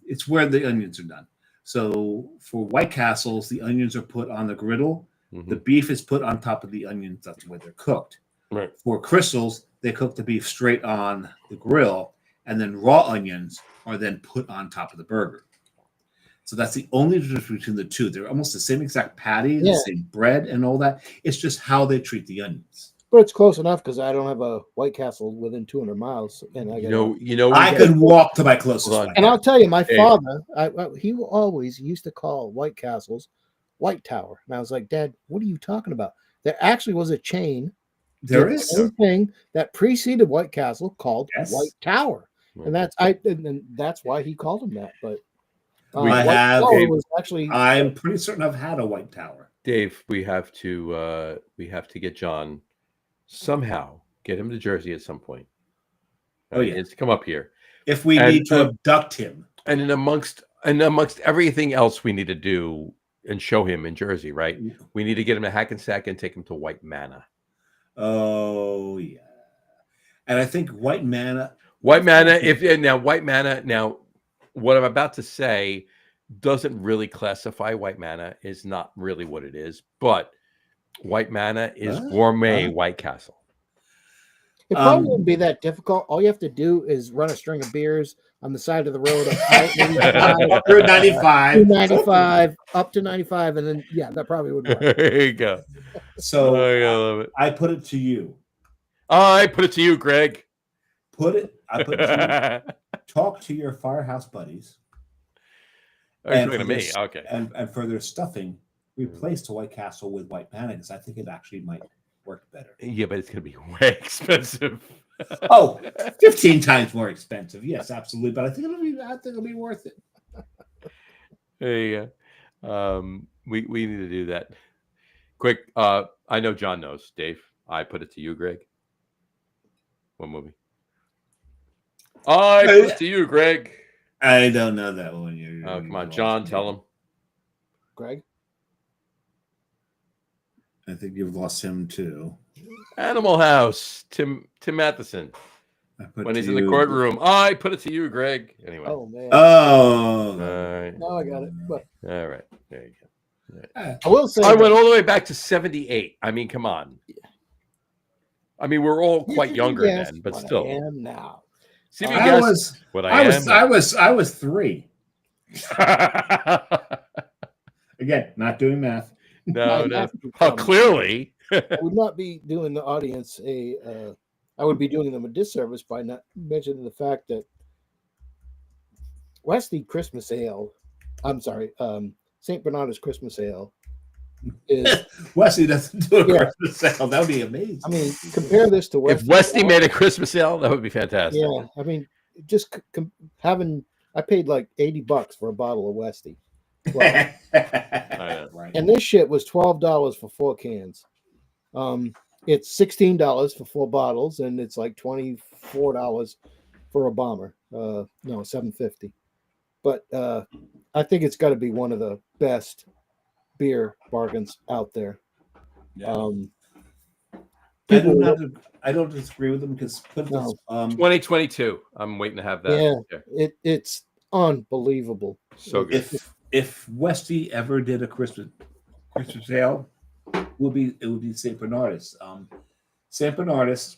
it's where the onions are done. So for White Castles, the onions are put on the griddle. Mm-hmm. The beef is put on top of the onions. That's the way they're cooked. Right. For Crystals, they cook the beef straight on the grill, and then raw onions are then put on top of the burger. So that's the only difference between the two. They're almost the same exact patty, the same bread and all that. It's just how they treat the onions. but it's close enough because I don't have a White Castle within 200 miles, and I I could walk to my closest Hold on. one. And I'll tell you, my Hey. father, he always used to call White Castles White Tower, and I was like, Dad, what are you talking about? There actually was a chain, There did is. the same thing that preceded White Castle called Yes. White Tower, and that's why he called him that. But I White have Tower a- was actually I'm pretty certain I've had a White Tower. Dave, we have to get John somehow, get him to Jersey at some point. Oh, He yeah. needs to come up here. If we And, need to abduct him. And amongst everything else we need to do and show him in Jersey, right? We need to get him to Hackensack and take him to White Manor. Oh, yeah. And I think White Manor. White Manor, now what I'm about to say doesn't really classify White Manor, is not really what it is, but White Manor is gourmet White Castle. It probably wouldn't be that difficult. All you have to do is run a string of beers on the side of the road up 95. 95 up to 95, and then that probably would work. There you go. So I love it. I put it to you. I put it to you, Greg. I put it to you. Talk to your firehouse buddies. You're talking to me. Okay. And for their stuffing, replace the White Castle with White Manor, because I think it actually might work better. Yeah, but it's going to be way expensive. 15 times more expensive. Yes, absolutely. But I think it'll be worth it. There you go. We need to do that. Quick, I know John knows. Dave, I put it to you, Greg. What movie? I put it to you, Greg. I don't know that one. Oh, come on, John, tell him. Greg? I think you've lost him too. Animal House, Tim Matheson. When he's in the courtroom. I put it to you, Greg. Anyway. Oh, man. Oh. All right. No, I got it. But All right. There you go. Right. I will say I went all the way back to 78. I mean, come on. I mean, we're all quite younger then, but still. I am now. See if you guess what I am. I was 3. Again, not doing math. No. Oh, clearly. I would not be doing the audience I would be doing them a disservice by not mentioning the fact that Westy Christmas Ale, I'm sorry, St. Bernard's Christmas Ale is Wesley doesn't do a Christmas sale. That would be amazing. I mean, compare this to Westy. If Westy made a Christmas ale, that would be fantastic. Yeah, I mean, just I paid like $80 for a bottle of Westy. Well, Right. and this shit was $12 for 4 cans. It's $16 for 4 bottles, and it's like $24 for a bomber. No, $7.50. But I think it's got to be one of the best beer bargains out there. Yeah. People, I don't disagree with them because 2022. I'm waiting to have that. Yeah. It's unbelievable. So good. If Westy ever did a Christmas sale, it would be St. Bernardus. St. Bernardus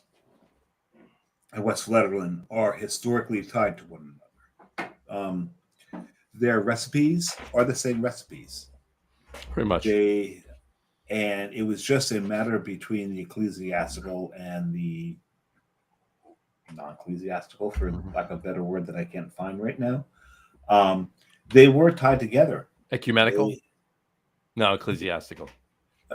and West Fletherland are historically tied to one another. Their recipes are the same recipes. Pretty much. And it was just a matter between the ecclesiastical and the non-ecclesiastical, for lack of a better word that I can't find right now. They were tied together. Ecumenical? No, ecclesiastical.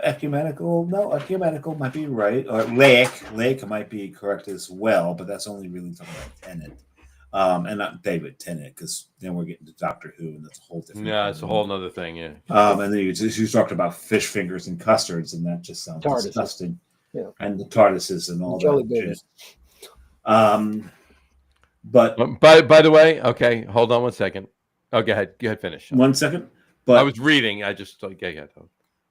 Ecumenical? No, ecumenical might be right. Or laic might be correct as well, but that's only really talking about Tennant. And not David Tennant, because then we're getting to Doctor Who, and that's a whole different. Yeah, it's a whole nother thing. Yeah. And then you talked about fish fingers and custards, and that just sounds disgusting. Yeah. And the TARDISes and all Jelly that. But by the way, okay, hold on one second. Oh, go ahead. Finish. 1 second. But I was reading. I just like, yeah.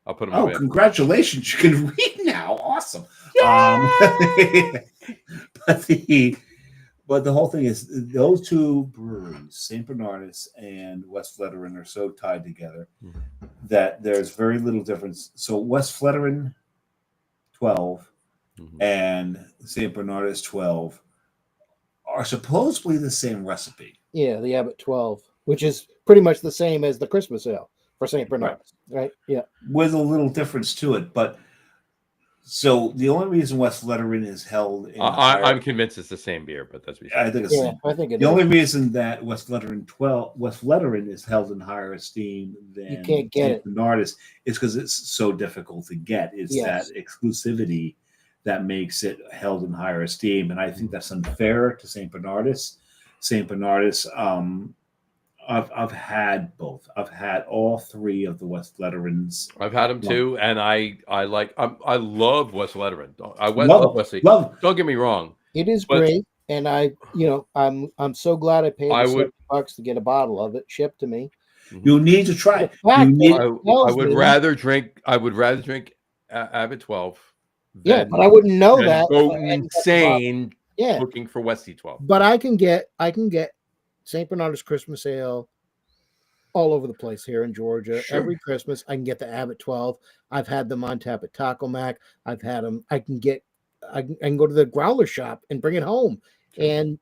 I'll put them. Oh, congratulations! You can read now. Awesome. But the whole thing is those two breweries, St. Bernardus and West Fletherland, are so tied together that there's very little difference. So West Fletherland 12 and St. Bernardus 12 are supposedly the same recipe. Yeah, the Abbott 12, which is pretty much the same as the Christmas ale for St. Bernard's, right? Yeah. With a little difference to it. But So the only reason West Lettering is held in higher, I'm convinced it's the same beer, but that's what you I said. think it's Yeah, I think it the is. only reason that West Lettering is held in higher esteem than can't get St. it. Bernardus is because it's so difficult to get. It's Yes. that exclusivity that makes it held in higher esteem, and I think that's unfair to St. Bernardus. St. Bernardus, I've had both. I've had all three of the West Letterings. I've had them too, and I love West Lettering. I love Love, Wesley. love. Don't get me wrong. It is But- great, and I'm so glad I paid I the would- $70 to get a bottle of it shipped to me. You need to try it. The fact You need. that- I would rather drink. I would rather drink Abbott 12. Yeah, than- but I wouldn't know than that. Go if I hadn't got the bottle. insane Yeah, looking for Westy 12. but I can get St. Bernardus Christmas Ale all over the place here in Georgia. Sure. Every Christmas, I can get the Abbott 12. I've had them on tap at Taco Mac. I've had them. I can go to the growler shop and bring it home. Sure. And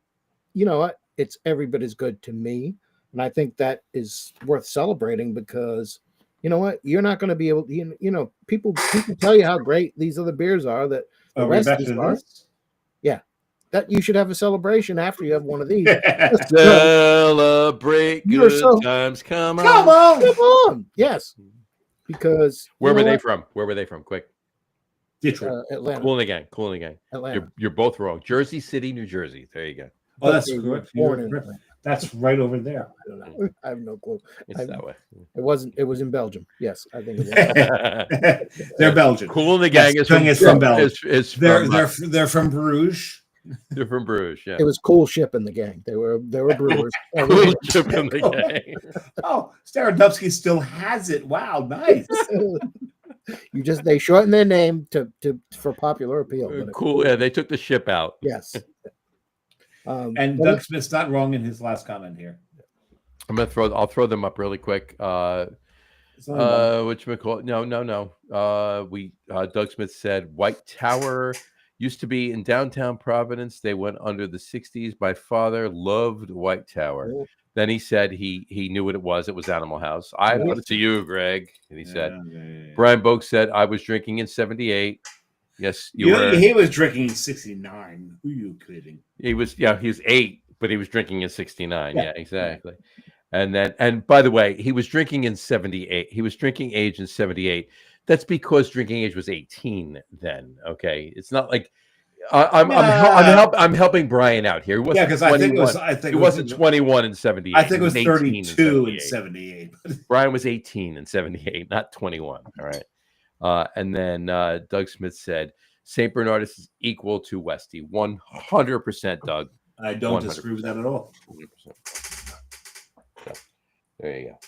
you know what? It's every bit as good to me. And I think that is worth celebrating because you know what? You're not going to be able to, people tell you how great these other beers are that the Are we rest back of to these are. this? That you should have a celebration after you have one of these. Celebrate You're good so- times. Come on. Come on, Come on. Yes. Because Where you were know they what? from? Where were they from? Quick. Detroit. Atlanta. Cool in the gang. Cool in the gang. Atlanta. You're both wrong. Jersey City, New Jersey. There you go. Oh, that's They were correct. born You're in correct. Atlanta. That's right over there. I don't know. I have no clue. It's I've- that way. It was in Belgium. Yes, I think it was. They're Belgian. Cool in the Yes, gang is Tung from, is from Belgium. is They're from, they're from Bruges. they're from Bruges. Yeah. It was cool shipping the gang. They were brewers. Cool chip in the gang. Oh, Staradumsky still has it. Wow, nice. They shortened their name for popular appeal. but Cool. Yeah, they took the ship out. Yes. And but Doug Smith's not wrong in his last comment here. I'll throw them up really quick. It's only one. Whatchamacallit? No. Doug Smith said White Tower used to be in downtown Providence. They went under the 60s. My father loved White Tower. Oh. Then he said he knew what it was. It was Animal House. I Yeah. put it to you, Greg. And he said, Yeah. Brian Boak said, I was drinking in 78. Yes, you were. He was drinking in 69. Who are you kidding? He was 8, but he was drinking in 69. Yeah. Yeah, exactly. And by the way, he was drinking in 78. He was drinking age in 78. That's because drinking age was 18 then. Okay. It's not like I'm helping Brian out here. He wasn't Yeah, because I think 21. He wasn't 21 in 78. I think it was He 18 32 in 78. Brian was 18 in 78, not 21. All right. And then Doug Smith said St. Bernardus is equal to Westy. 100%, Doug. I don't 100%. disagree with that at all. 100%. So, there you go.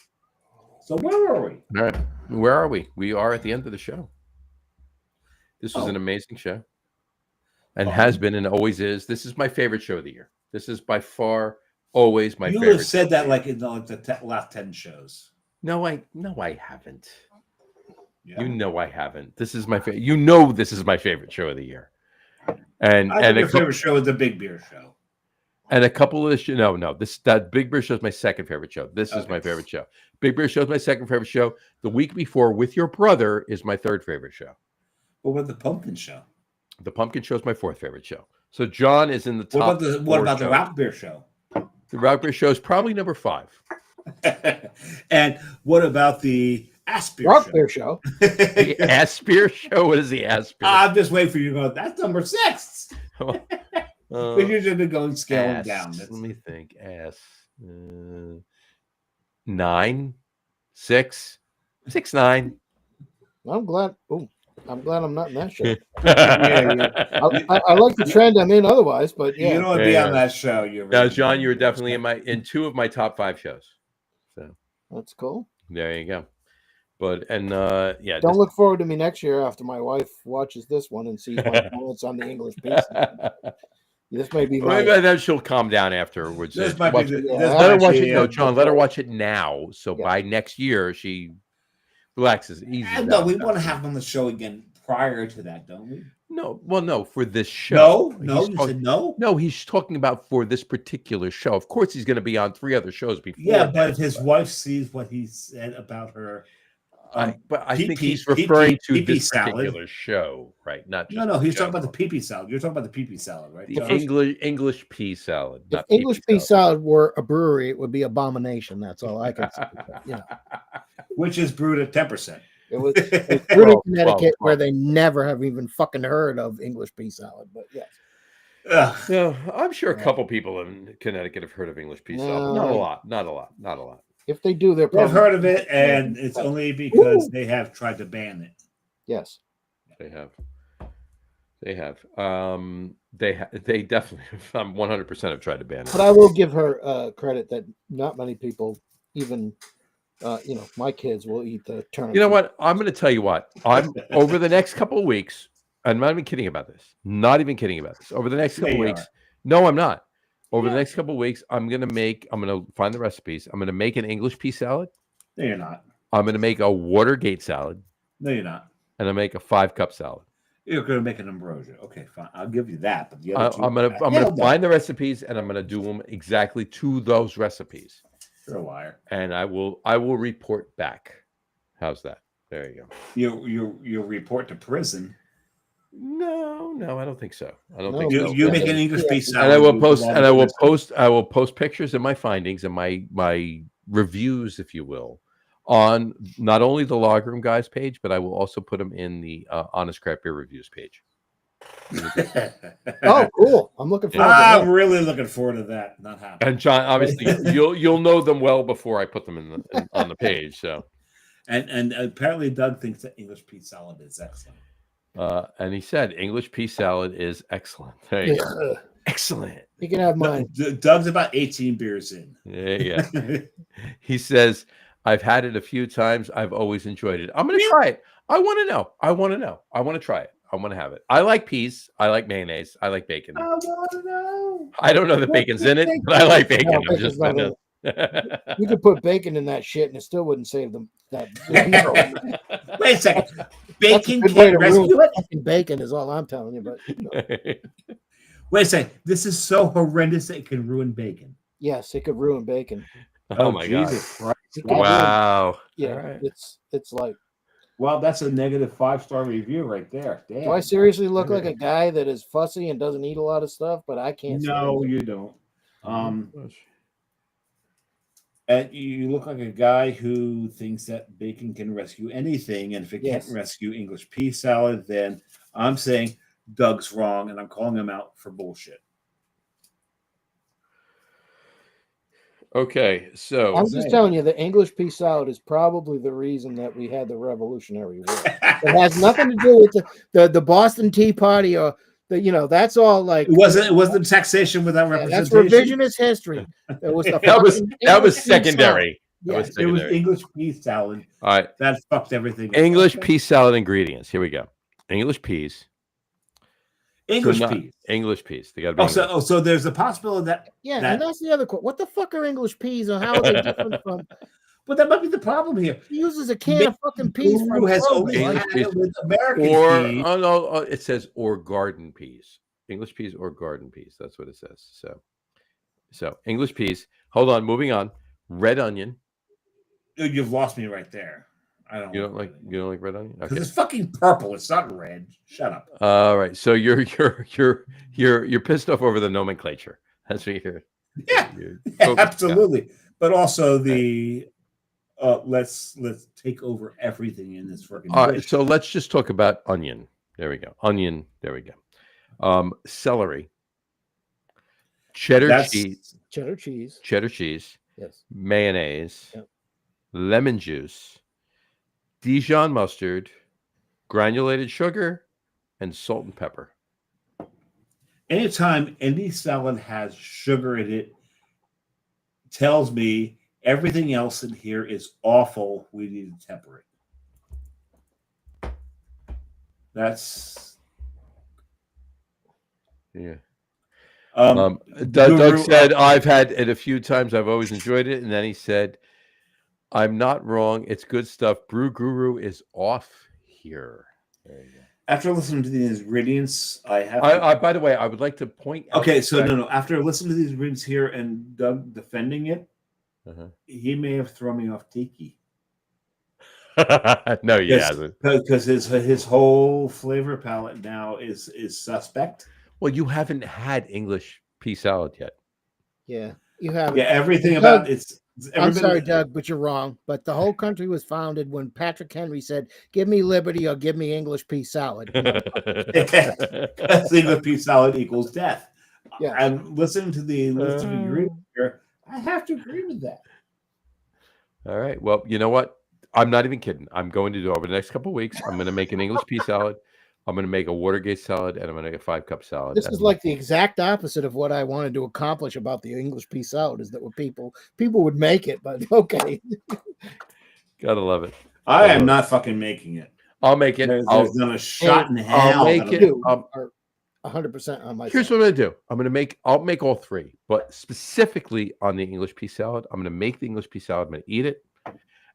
So where are we? All right. Where are we? We are at the end of the show. This was Oh. an amazing show and has been and always is. This is my favorite show of the year. This is by far always my You favorite. have said that like in the last 10 shows. No, I haven't. Yeah. You know I haven't. This is my favorite. You know this is my favorite show of the year. And I think your favorite show is the Big Beer Show. and a couple of the that Big Beer Show is my second favorite show. This is my Okay. favorite show. Big Beer Show is my second favorite show. The week before with your brother is my third favorite show. What about the Pumpkin Show? The Pumpkin Show is my fourth favorite show. So John is in the top. What about the shows. Rock Beer Show? The Rock Beer Show is probably number 5. And what about the Ass Beer Rock Show? Beer Show. The Ass Beer Show. What is the Ass Beer? I'm just waiting for you to go. That's number 6. Uh, But you're just going scaling ass. down. Let me think. Ass. 9, 6, 6, 9. I'm glad. Oh, I'm glad I'm not in that show. Yeah, I like the trend I'm in otherwise, but You yeah. don't want to be Yeah. on that show. You're Now, John, you were definitely in 2 of my top 5 shows. So That's cool. there you go. But yeah. Don't look forward to me next year after my wife watches this one and sees my comments on the English piece. This may be my. Maybe then she'll calm down afterwards. This might be Watch the- it. this Let her might watch be, it. No, uh, John, let her watch it now. So Yeah. by next year, she relaxes. Easy. No, we want to have him on the show again prior to that, don't we? No, well, no, for this show. No, He's you talking- said no. No, he's talking about for this particular show. Of course, he's going to be on 3 other shows before. Yeah, that, but if his wife sees what he said about her but I think pee-pee- he's referring to pee-pee this salad. particular show, right? Not just No, he's show. talking about the pee-pee salad. You're talking about the pee-pee salad, right? The Josh? English pea salad. If Not English pea pea salad were a brewery, it would be Abomination. That's all I can say. You know, Which is brewed at 10%. it was brewed in 12, Connecticut, 12. where they never have even fucking heard of English pea salad. But yes, Ugh. No, I'm sure a couple people in Connecticut have heard of English pea salad. Not a No. lot. Not a lot. Not a lot. if they do, they're I've probably heard of it, and it's only because they have tried to ban it. yes. They have. They have. They definitely. I'm 100% have tried to ban it. But I will give her credit that not many people, even my kids, will eat the turnip. You know what? I'm going to tell you what. I'm over the next couple of weeks. I'm not even kidding about this. Not even kidding about this. Over the next couple of weeks. No, I'm not. Over the next couple of weeks, I'm going to find the recipes. I'm going to make an English pea salad. No, you're not. I'm going to make a Watergate salad. No, you're not. And I make a 5-cup salad. You're going to make an ambrosia. Okay, fine. I'll give you that. But the other two, I'm gonna find the recipes and I'm gonna do them exactly to those recipes. You're a liar. And I will report back. How's that? There you go. You report to prison. No, I don't think so. I don't No, think so. You make an English pea salad. And I will you post I will post pictures of my findings and my reviews, if you will, on not only the Logroom Guys page, but I will also put them in the Honest Craft Beer Reviews page. Oh, cool! I'm looking forward. I'm to that. really looking forward to that. Not happening. And John, obviously, you'll know them well before I put them on the page. So, And apparently Doug thinks that English pea salad is excellent. and he said English pea salad is excellent. There you go. Excellent. You can have mine. Doug's about 18 beers in. Yeah. He says, I've had it a few times. I've always enjoyed it. I'm going to try it. I want to know. I want to try it. I want to have it. I like peas. I like mayonnaise. I like bacon. I want to know. I don't know that bacon's in it, but I like bacon. No, I'm just bacon's not in it. You could put bacon in that shit and it still wouldn't save them. Wait a second. That's a Bacon good way to can't rescue ruin it? fucking bacon is all I'm telling you. But Wait a second. This is so horrendous that it can ruin bacon. yes, it could ruin bacon. Oh my God. Jesus Christ. It could ruin- Wow. yeah, All right. it's like. Well, that's a negative 5-star review right there. Damn. Do I seriously look like a guy that is fussy and doesn't eat a lot of stuff? But I can't. No, stand it. you don't. And you look like a guy who thinks that bacon can rescue anything, and if it Yes. can't rescue English pea salad, then I'm saying Doug's wrong, and I'm calling him out for bullshit. Okay. So I'm just telling you, the English pea salad is probably the reason that we had the Revolutionary War. It has nothing to do with the Boston Tea Party or that's all like It wasn't taxation without that's representation. revisionist history. It was the that was fucking that was English pea salad. secondary. That Yes. was It was secondary. English pea salad All right. that fucked everything up. English pea salad ingredients. Here we go. English peas. English So not- peas. English peas. They got to be. So there's a possibility that, Yeah, That- and that's the other quote. What the fuck are English peas, or how are they different from? but that might be the problem here. He uses a can of fucking peas Guru from has Kroger, only right? had it with American Or peas. it says or garden peas. English peas or garden peas. That's what it says. So English peas. Hold on. Moving on. Red onion. Dude, you've lost me right there. I don't. You don't like red onion? Because Okay. it's fucking purple. It's not red. Shut up. All right. So you're pissed off over the nomenclature. That's what you're. Yeah, you're yeah, focused on. absolutely. But also the let's take over everything in this freaking. All right. dish. So let's just talk about onion. There we go. Onion. There we go. Celery. Cheddar That's- cheese. Cheddar cheese. Cheddar cheese. Yes. Mayonnaise. Yep. Lemon juice. Dijon mustard. Granulated sugar. And salt and pepper. Anytime any salad has sugar in it, tells me everything else in here is awful. We need to temper it. That's Yeah. Guru- Doug said, I've had it a few times. I've always enjoyed it. And then he said, I'm not wrong. It's good stuff. Brew Guru is off here. There you go. after listening to the ingredients, I have. By the way, I would like to point out. Okay, so that- no. After listening to these ingredients here and Doug defending it, Uh-huh. he may have thrown me off Tiki. No, he hasn't. Because his whole flavor palette now is suspect. Well, you haven't had English pea salad yet. Yeah, you have. Yeah, everything Doug, about it's. I'm sorry, Everybody, Doug, but you're wrong. But the whole country was founded when Patrick Henry said, "Give me liberty or give me English pea salad." because English pea salad equals death. Yes. I'm listening to the list of ingredients here. I have to agree with that. All right. Well, you know what? I'm not even kidding. I'm going to do over the next couple of weeks. I'm going to make an English pea salad. I'm going to make a Watergate salad, and I'm going to make a 5-cup salad. This is like the exact opposite of what I wanted to accomplish about the English pea salad. Is that what people would make it, but okay. Gotta love it. I am not fucking making it. I'll make it. There's not a shot in hell. I'll make it. You are 100% on my Here's side. what I'm gonna do. I'll make all three, but specifically on the English pea salad, I'm gonna make the English pea salad. I'm gonna eat it,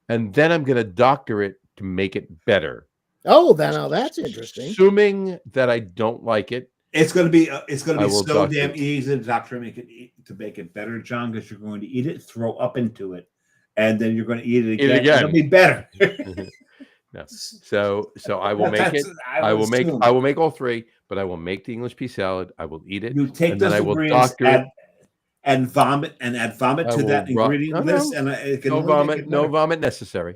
and then I'm gonna doctor it to make it better. Oh, now that's interesting. Assuming that I don't like it, It's gonna be so doctor damn it. easy to make it better, John, because you're going to eat it, throw up into it, and then you're going to eat it again. It'll be better. No. So I will make it. I will make all three, but I will make the English pea salad. I will eat it. You take and those then I will ingredients, doctor it. and vomit to that ingredient list, and it can No only vomit. make it No better. vomit necessary.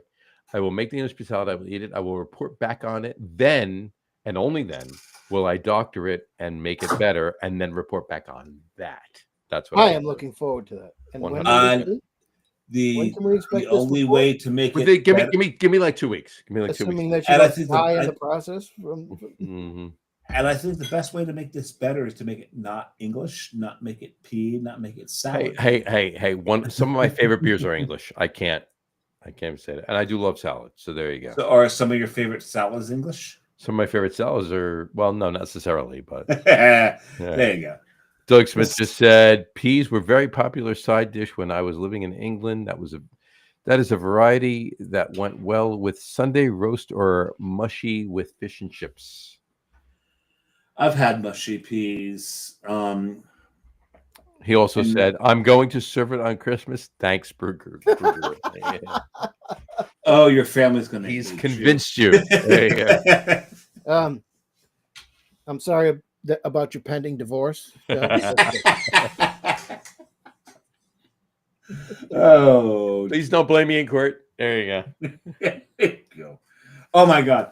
I will make the English pea salad. I will eat it. I will report back on it. Then and only then will I doctor it and make it better, and then report back on that. That's what I am looking forward to that. And when 100%. The can we expect the this only report? way to make But it give better, me like 2 weeks. Give me like 2 weeks. assuming that And I you think don't die the- in the process. Mhm. and I think the best way to make this better is to make it not English, not make it pea, not make it salad. Hey! Some of my favorite beers are English. I can't say that, and I do love salad. So there you go. So, are some of your favorite salads English? Some of my favorite salads are no, not necessarily, but There you go. Doug Smith just said peas were very popular side dish when I was living in England. That is a variety that went well with Sunday roast or mushy with fish and chips. I've had mushy peas. He also said, "I'm going to serve it on Christmas." Thanks, Burger. Yeah. Oh, your family's going to. He's convinced you. There you go. I'm sorry about your pending divorce. Oh, Please don't blame me in court. There you there you go. Oh my God,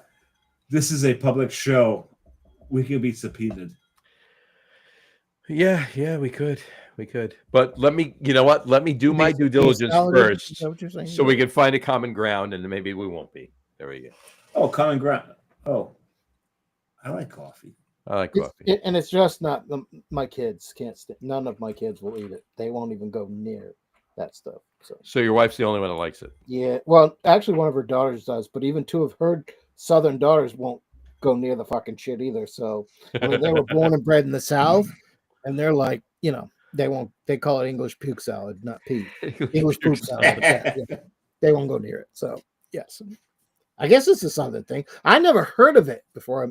this is a public show. We could be subpoenaed. Yeah, we could. But let me, you know what? Let me do my due diligence first, Is that what you're saying? so we can find a common ground, and then maybe we won't be. There we go. Oh, common ground. Oh, I like coffee. I like coffee. And it's just not my kids can't. None of my kids will eat it. They won't even go near that stuff. So your wife's the only one that likes it. Yeah. Well, actually, one of her daughters does, but even two of her southern daughters won't go near the fucking shit either. So I mean, they were born and bred in the South, and they're like, they won't. They call it English puke salad, not pea. English poop salad. Yeah. They won't go near it. So yes, I guess it's a southern thing. I never heard of it before I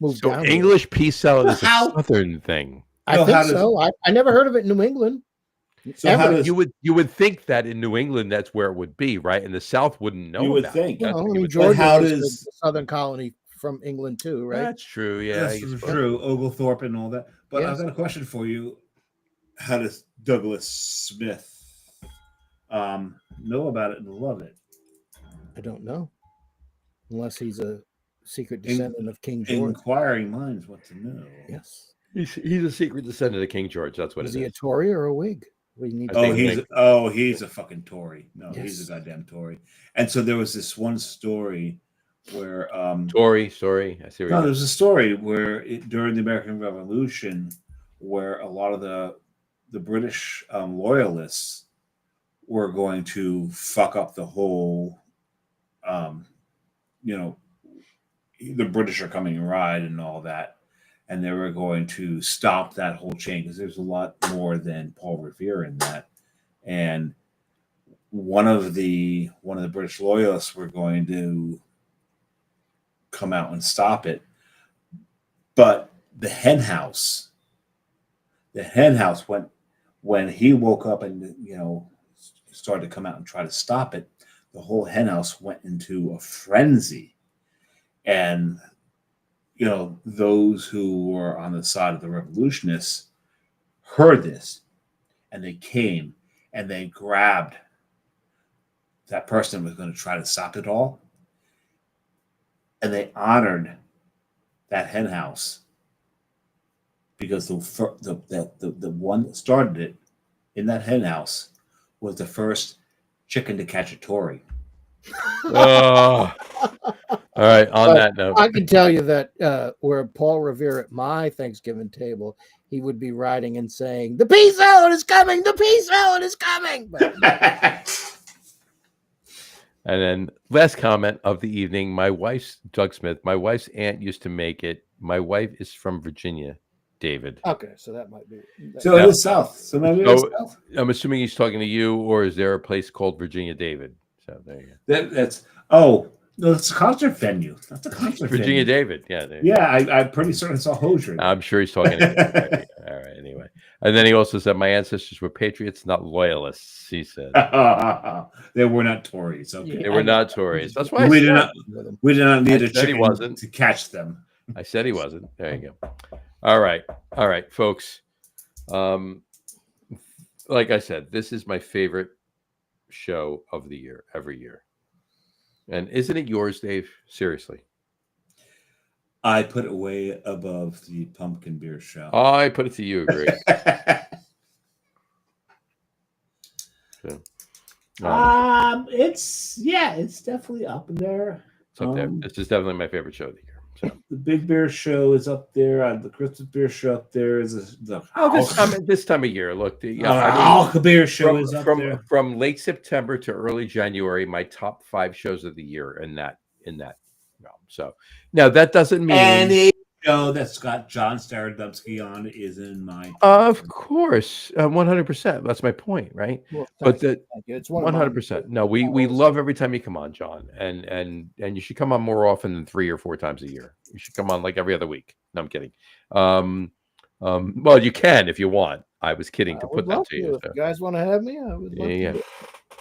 moved So down. English pea salad is a How? southern thing. I So think how does- so. I never heard of it in New England. So how Ever. does You would think that in New England that's where it would be, right? And the South wouldn't know. You would about think. It. That's I what you mean, would Georgia how was does- the southern colony from England too, right? That's true. Yeah, I that's guess. true, Oglethorpe and all that. But I've Yes. got a question for you. How does Douglas Smith know about it and love it? I don't know, unless he's a secret descendant of King George. Inquiring minds want to know. Yes. He's a secret descendant of King George. That's what Is it he a is. Tory or a Whig? We need I to think Oh, Nick- he's a fucking Tory. No, he's Yes. a goddamn Tory. And so there was this one story where Tory, sorry. I see. no, there's a story where during the American Revolution, where a lot of the British loyalists were going to fuck up the whole, the British are coming and ride and all that, and they were going to stop that whole chain because there's a lot more than Paul Revere in that, and one of the British loyalists were going to come out and stop it, but the hen house when he woke up and started to come out and try to stop it, the whole hen house went into a frenzy. And, those who were on the side of the revolutionists heard this, and they came and they grabbed that person who was going to try to stop it all, and they honored that hen house because the one that started it in that hen house was the first chicken to catch a Tory. Oh. All right. On that note, I can tell you that where Paul Revere at my Thanksgiving table, he would be writing and saying, "The pea salad is coming! The pea salad is coming!" But, and then last comment of the evening. My wife's Doug Smith. My wife's aunt used to make it. My wife is from Virginia, David. okay, so that might be. So it is south. So maybe it's south. I'm assuming he's talking to you, or is there a place called Virginia, David? So there you go. No, it's a concert venue. That's a concert Virginia, venue. David. Yeah. Yeah, I'm pretty certain it's a Hosier. I'm sure he's talking to you. All right. Anyway. And then he also said, my ancestors were patriots, not loyalists, he said. They were not Tories. Okay. They were not Tories. That's why we did not need a chicken wasn't. to catch them. I said he wasn't. There you go. All right, folks. Like I said, this is my favorite show of the year, every year. And isn't it yours, Dave? Seriously. I put it way above the pumpkin beer show. I put it to you, agree. It's definitely up there. It's up there. This is definitely my favorite show of the year. So. The Big Beer Show is up there. The Christmas Beer Show up there. Is This time of year. Look, the Beer Show is up there. From late September to early January. My top 5 shows of the year in that realm. So now that doesn't mean any show that's got John Staradumsky on is in my. Of course, 100%. That's my point, right? Well, but it's 100%. No, we love every time you come on, John, and you should come on more often than 3 or 4 times a year. You should come on like every other week. No, I'm kidding. Well, you can if you want. I was kidding to put that to you. If you guys want to have me, I would love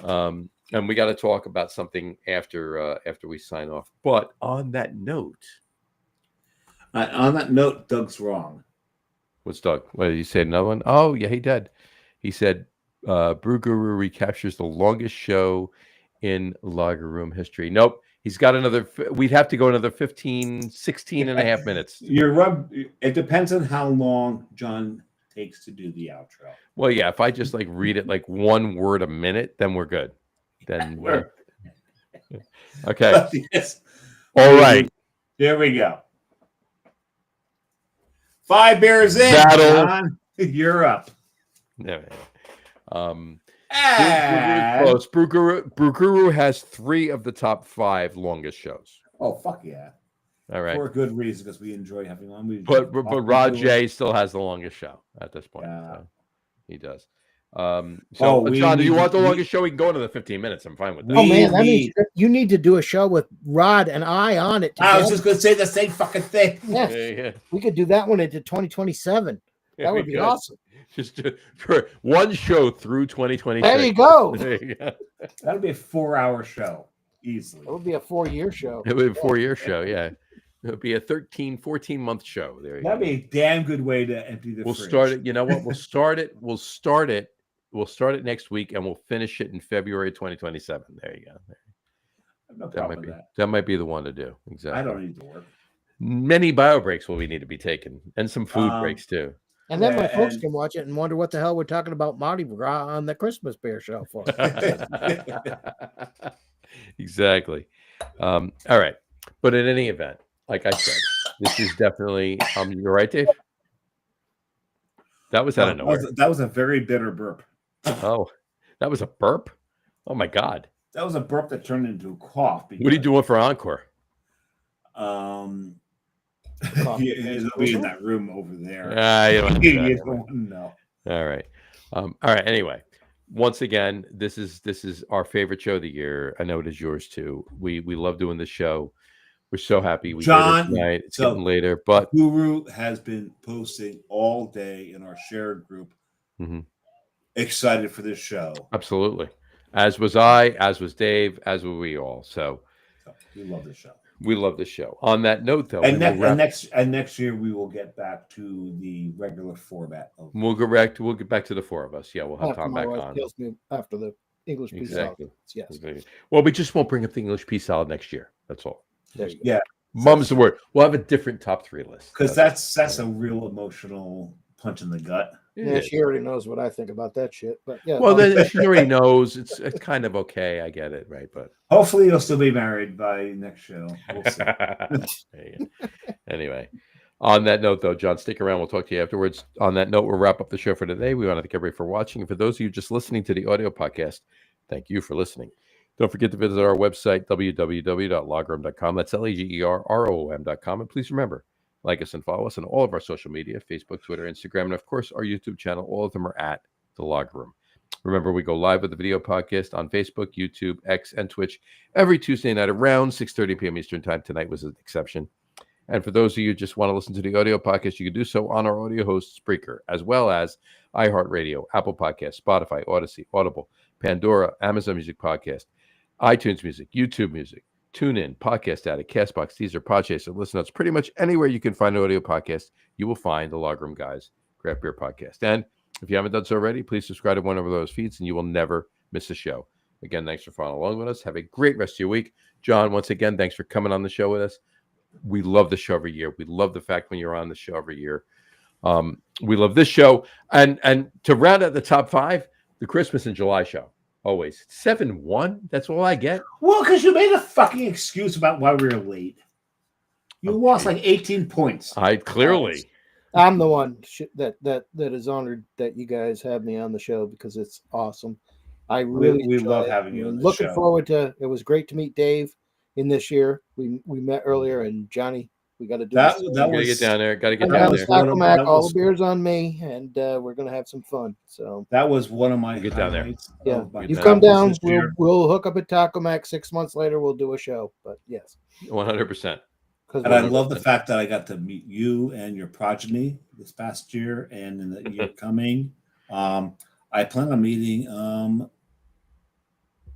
to. And we got to talk about something after we sign off. But on that note. Doug's wrong. What's Doug? What did he say? Another one? Oh, yeah, he did. He said, Brew Guru recaptures the longest show in Lager Room history. Nope. He's got another. We'd have to go another 16 and a half minutes. It depends on how long John takes to do the outro. Well, yeah. If I just read it like one word a minute, then we're good. Then we're okay. Yes. All right. There we go. 5 beers in, John. You're up. No. Close. Brew Guru has 3 of the top 5 longest shows. Oh, fuck yeah. All right. For a good reason, because we enjoy having on. But Rod J still has the longest show at this point. Yeah. So he does. John, do you want the longest show? We can go into the 15 minutes. I'm fine with that. Oh man, that means you need to do a show with Rod and I on it. I was just going to say the same fucking thing. Yeah. We could do that one into 2027. That would be awesome. Just for one show through 2026. There you go. That'll be a 4-hour show easily. It would be a 4-year show. It would be a 4-year show. Yeah. It would be a 14-month show. That'd be a damn good way to empty the fridge. We'll start it. You know what? We'll start it next week, and we'll finish it in February 2027. There you go. No problem with that. That might be the one to do. Exactly. I don't need to work. Many bio breaks will need to be taken, and some food breaks too. And then my folks can watch it and wonder what the hell we're talking about Mardi Gras on the Christmas Beer Show for. Exactly. All right. But in any event, like I said, this is definitely. You're right, Dave. That was out of nowhere. That was a very bitter burp. Oh, that was a burp? Oh my God. That was a burp that turned into a cough. What are you doing for encore? He'll be in that room over there. You don't know. All right. All right. Anyway, once again, this is our favorite show of the year. I know it is yours too. We love doing this show. We're so happy we did it tonight. It's getting later, but Guru has been posting all day in our shared group. Mm-hmm. Excited for this show. Absolutely. As was I, as was Dave, as were we all. So So we love the show. we love the show. On that note, though, And, we will wrap. next year we will get back to the regular format of We'll get back to the four of us. Yeah, we'll have After Tom my back wife on. kills me after the English peace Exactly. salad. Yes. Exactly. Well, we just won't bring up the English pea salad next year. That's all. There you go. yeah, Mum's the word. We'll have a different top 3 list. because that's a real emotional punch in the gut. It Yeah, is. she already knows what I think about that shit. But yeah. Well, then she already knows it's kind of okay. I get it, right? But Hopefully, you'll still be married by next show. We'll see. There you go. Anyway, on that note, though, John, stick around. We'll talk to you afterwards. On that note, we'll wrap up the show for today. We want to thank everybody for watching. And for those of you just listening to the audio podcast, thank you for listening. Don't forget to visit our website, www.logroom.com. That's LAGERROM.com. And please remember, like us and follow us on all of our social media, Facebook, Twitter, Instagram, and of course, our YouTube channel. All of them are at The Log Room. Remember, we go live with the video podcast on Facebook, YouTube, X, and Twitch every Tuesday night around 6:30 p.m. Eastern Time. Tonight was an exception. And for those of you who just want to listen to the audio podcast, you can do so on our audio host, Spreaker, as well as iHeartRadio, Apple Podcasts, Spotify, Odyssey, Audible, Pandora, Amazon Music Podcast, iTunes Music, YouTube Music, TuneIn, Podcast Addict, CastBox, Deezer, Podchaser, Listen Notes. Pretty much anywhere you can find an audio podcast, you will find the Log Room Guys Craft Beer Podcast. And if you haven't done so already, please subscribe to one of those feeds and you will never miss a show. Again, thanks for following along with us. Have a great rest of your week. John, once again, thanks for coming on the show with us. We love the show every year. We love the fact when you're on the show every year. We love this show. And to round out the top 5, the Christmas in July show. Always 7-1. That's all I get. Well, because you made a fucking excuse about why we were late. You lost like 18 points. I clearly. I'm the one that is honored that you guys have me on the show because it's awesome. I really we enjoy love it. having you on the Looking show. forward to it. Was great to meet Dave in this year. We met earlier, and Johnny, we got to do That this. that Gotta was get down there. Gotta get I'm down down there. to Taco Mac, that all was- the beers on me, and we're gonna have some fun. So that was one of my Get down there. highlights yeah, of my you down. come down. this year. We'll hook up at Taco Mac. 6 months later, we'll do a show. But yes, 100%. because And I love the fact that I got to meet you and your progeny this past year and in the year coming. I plan on meeting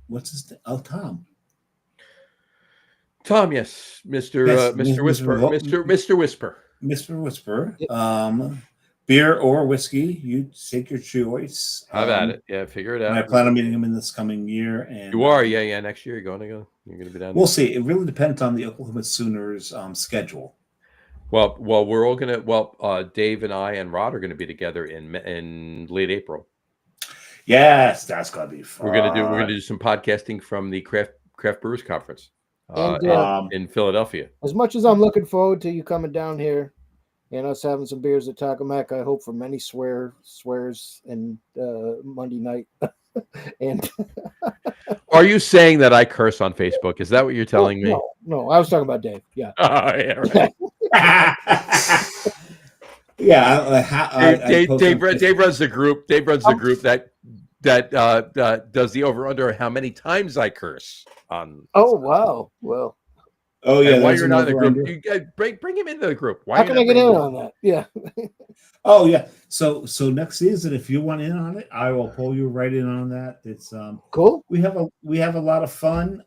what's his name? Oh, Tom. Tom, yes. Mr. Yes, Mr. Whisper. Mr. Whisper. Mr. Whisper. Yep. Beer or whiskey, you take your choice. Have at it. Yeah, figure it And I out. plan on meeting him in this coming year. And You are, yeah. Next year, you're going to go. You're going to be down there. we'll see. It really depends on the Oklahoma Sooners schedule. Well, we're all gonna. Well, Dave and I and Rod are going to be together in late April. Yes, that's gonna be fun. We're gonna do some podcasting from the Craft Brewers Conference And, in Philadelphia. as much as I'm looking forward to you coming down here and us having some beers at Taco Mac, I hope for many swears and Monday night. And Are you saying that I curse on Facebook? Is that what you're telling me? No, I was talking about Dave. Yeah. Oh, yeah, right. Dave runs the group. Dave runs the group that does the over under how many times I curse on. Oh wow. Well, Oh yeah, And why there's you're not in the another group? You guys bring him into the group. Why how you can not I get bringing in him? on that? Yeah. Oh yeah. So next season, if you want in on it, I will pull you right in on that. It's Cool. we have a lot of fun.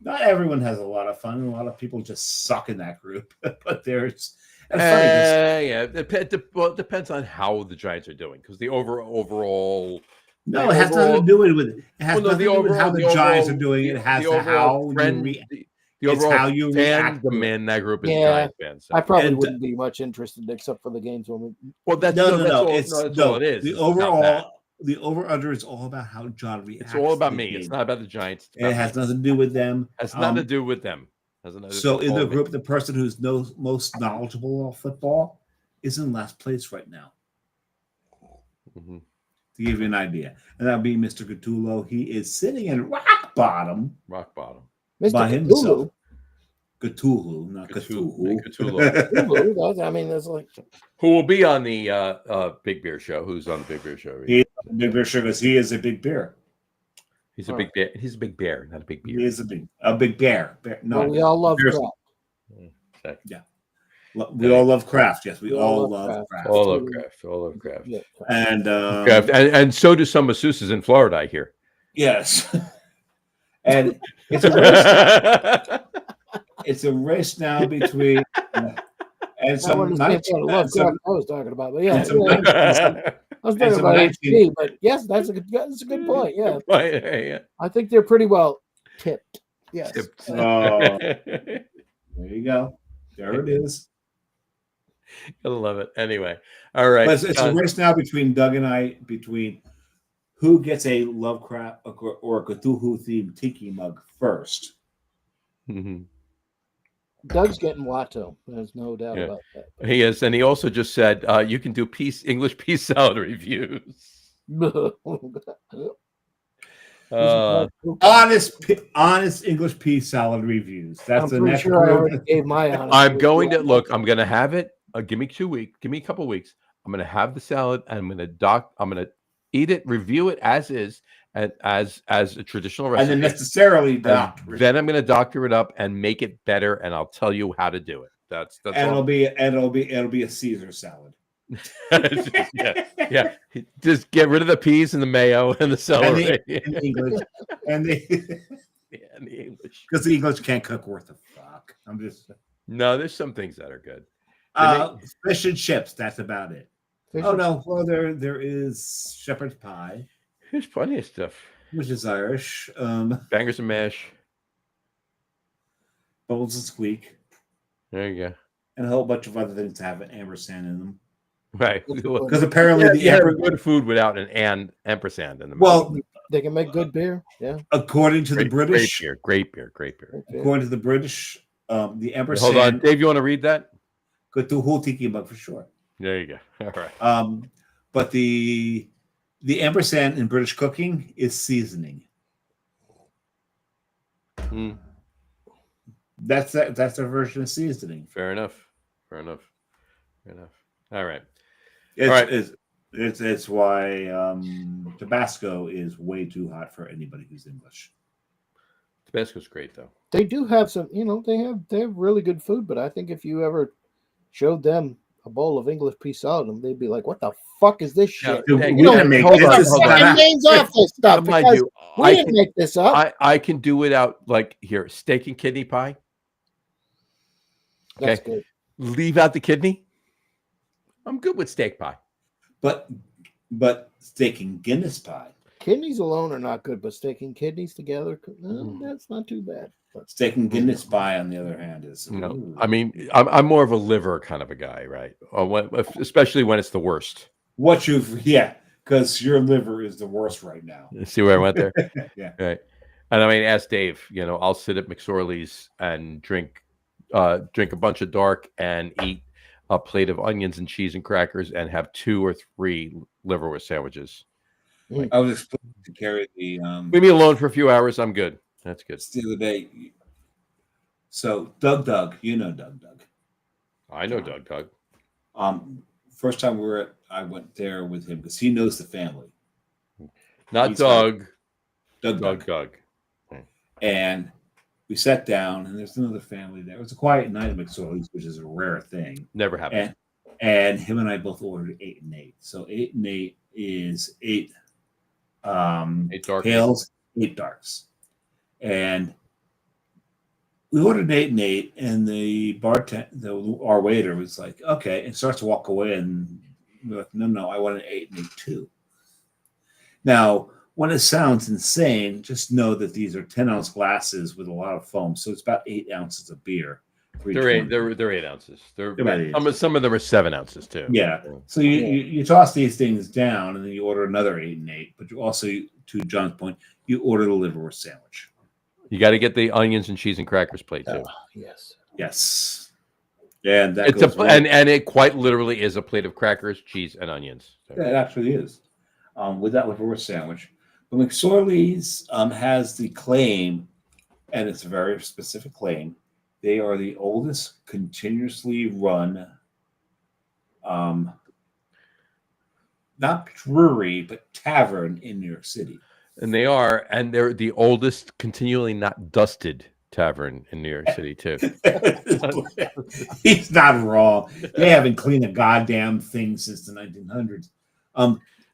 Not everyone has a lot of fun. A lot of people just suck in that group, but there's and funny, Yeah. It depends on how the Giants are doing because the overall. no, it has nothing to do with it. It has Well, no, nothing to do with how the Giants are doing. It has to how trend, you the it's overall how you fan react to it. demand in that group is Yeah. Giants fans. So. I probably And, wouldn't be much interested except for the games when we. Well, that's No. that's all, It's that's all it is. The It's not that. overall, the over under is all about how John reacts. It's all about to the me. It's game. not about the Giants. It's It about has me. nothing to do with them. Has nothing to do with them. So in the group, the person who's most knowledgeable of football is in last place right now. Mhm. To give you an idea, and that would be Mr. Gattulo. He is sitting in rock bottom Rock bottom. Mr. by Cthulhu. himself. Gattulo, not Cthulhu. Cthulhu. Cthulhu, that's- I mean, that's like Who will be on the Big Beer Show? Who's on the Big Beer Show? He is a big beer sugar. He is a big beer. He's a big bear. He's a big bear, not a big He beer. is a big bear. No, well, we all love bears- crap. we all love craft. Yes, we all love craft. All of craft. All of craft. Yeah. And Craft. And so do some masseuses in Florida, I hear. Yes. And it's a race now. It's a race now between and That some wasn't the same 19 kind of and Lovecraft some, I was talking about. But yeah, and some yeah, 19 and some, I was and thinking some about 19 HP, but yes, that's a good point. Yeah, Yeah. I think they're pretty well tipped. Yes. Tipped. Oh, there you go. There it is. I love it. Anyway, all right. But it's a race now between Doug and I between who gets a Lovecraft or a Cthulhu themed tiki mug first. Mhm. Doug's getting Watto. There's no doubt Yeah. about that. He is, and he also just said you can do English peace salad reviews. Honest English pea salad reviews. That's I'm the pretty next sure I group. already gave my honest. I'm going review to on look. that. I'm going to have it. Give me 2 weeks. Give me a couple weeks. I'm going to have the salad, and I'm going to eat it, review it as is, and as a traditional And recipe. then necessarily And doctor. then I'm going to doctor it up and make it better, and I'll tell you how to do it. That's And all. it'll be a Caesar salad. yeah. Just get rid of the peas and the mayo and the celery. And the English. And And the English. because the English can't cook worth a fuck. I'm just No, there's some things that are good. fish and chips, that's about it. Fish Oh and no, well there is shepherd's pie, There's plenty of stuff. which is Irish. Bangers and mash. Bubbles and squeak, There you go. and a whole bunch of other things to have an ampersand in them. Right. Because apparently the you have ampersand, good food without an ampersand in the well, They can make good beer. Yeah. according to the British, great beer. according to the British, the ampersand. Hold on, Dave. You want to read that? Go to whole tiki mug for sure. There you go. All right. But the ampersand in British cooking is seasoning. Mm, That's their version of seasoning. fair enough. All right. It's, All right. it's why Tabasco is way too hot for anybody who's English. Tabasco's great though. They do have some, they have really good food, but I think if you ever showed them a bowl of English pea salad, they'd be like, "What the fuck is this shit?" Dude, Hang we on, didn't make hold this. on, This is hold on. not- Fucking names off this stuff. Mind because you, we didn't make this up. I can do it out like here, steak and kidney pie. That's Okay. good. Leave out the kidney. I'm good with steak pie. But steak and Guinness pie. Kidneys alone are not good, but sticking kidneys together, that's not too bad. But Steak and Guinness pie, on the other hand, is No, ooh. I mean, I'm more of a liver kind of a guy, right? Especially when it's the worst. because your liver is the worst right now. See where I went there? Yeah. Right. And I mean, ask Dave. I'll sit at McSorley's and drink a bunch of dark and eat a plate of onions and cheese and crackers and have 2 or 3 liverwurst sandwiches. I was explaining to Carrie Leave me alone for a few hours. I'm good. That's good. the other day. So Doug, you know Doug. I know Doug. First time I went there with him because he knows the family. Not He's Doug. Doug. And we sat down, and there's another family there. It was a quiet night at McSorley's, which is a rare thing. Never happened. And him and I both ordered 8 and 8. So 8 and 8 is 8 8 dark pales, 8 darks. And we ordered 8 and 8, and the our waiter was like, okay, and starts to walk away, and we're like, no, I want an 8 and 8 too. Now, when it sounds insane, just know that these are 10-ounce glasses with a lot of foam, so it's about 8 ounces of beer. They're 8 ounces. about 8 Some of them are 7 ounces too. Yeah. So you toss these things down, and then you order another 8 and 8. But you also, to John's point, you order the liverwurst sandwich. You got to get the onions and cheese and crackers plate too. Yes. And that It's goes and it quite literally is a plate of crackers, cheese, and onions. So- Yeah, it actually is. With that liverwurst sandwich. But McSorley's has the claim, and it's a very specific claim. They are the oldest continuously run, not brewery, but tavern in New York City. And they're the oldest continually not dusted tavern in New York City too. He's not wrong. They haven't cleaned a goddamn thing since the 1900s.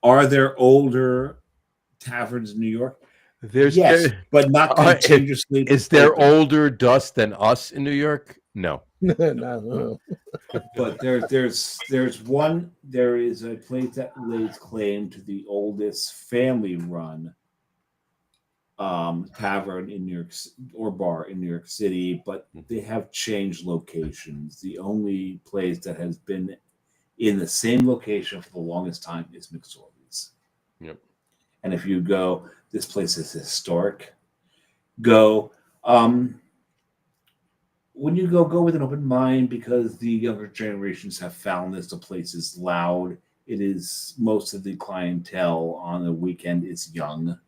Are there older taverns in New York? There's Yes, but not continuously. is there open. older dust than us in New York? No. No. But there is a place that lays claim to the oldest family-run tavern in New York or bar in New York City, but they have changed locations. The only place that has been in the same location for the longest time is McSorley's. Yep. And if you go, this place is historic. Go. When you go with an open mind, because the younger generations have found this. The place is loud. It is, most of the clientele on the weekend is young.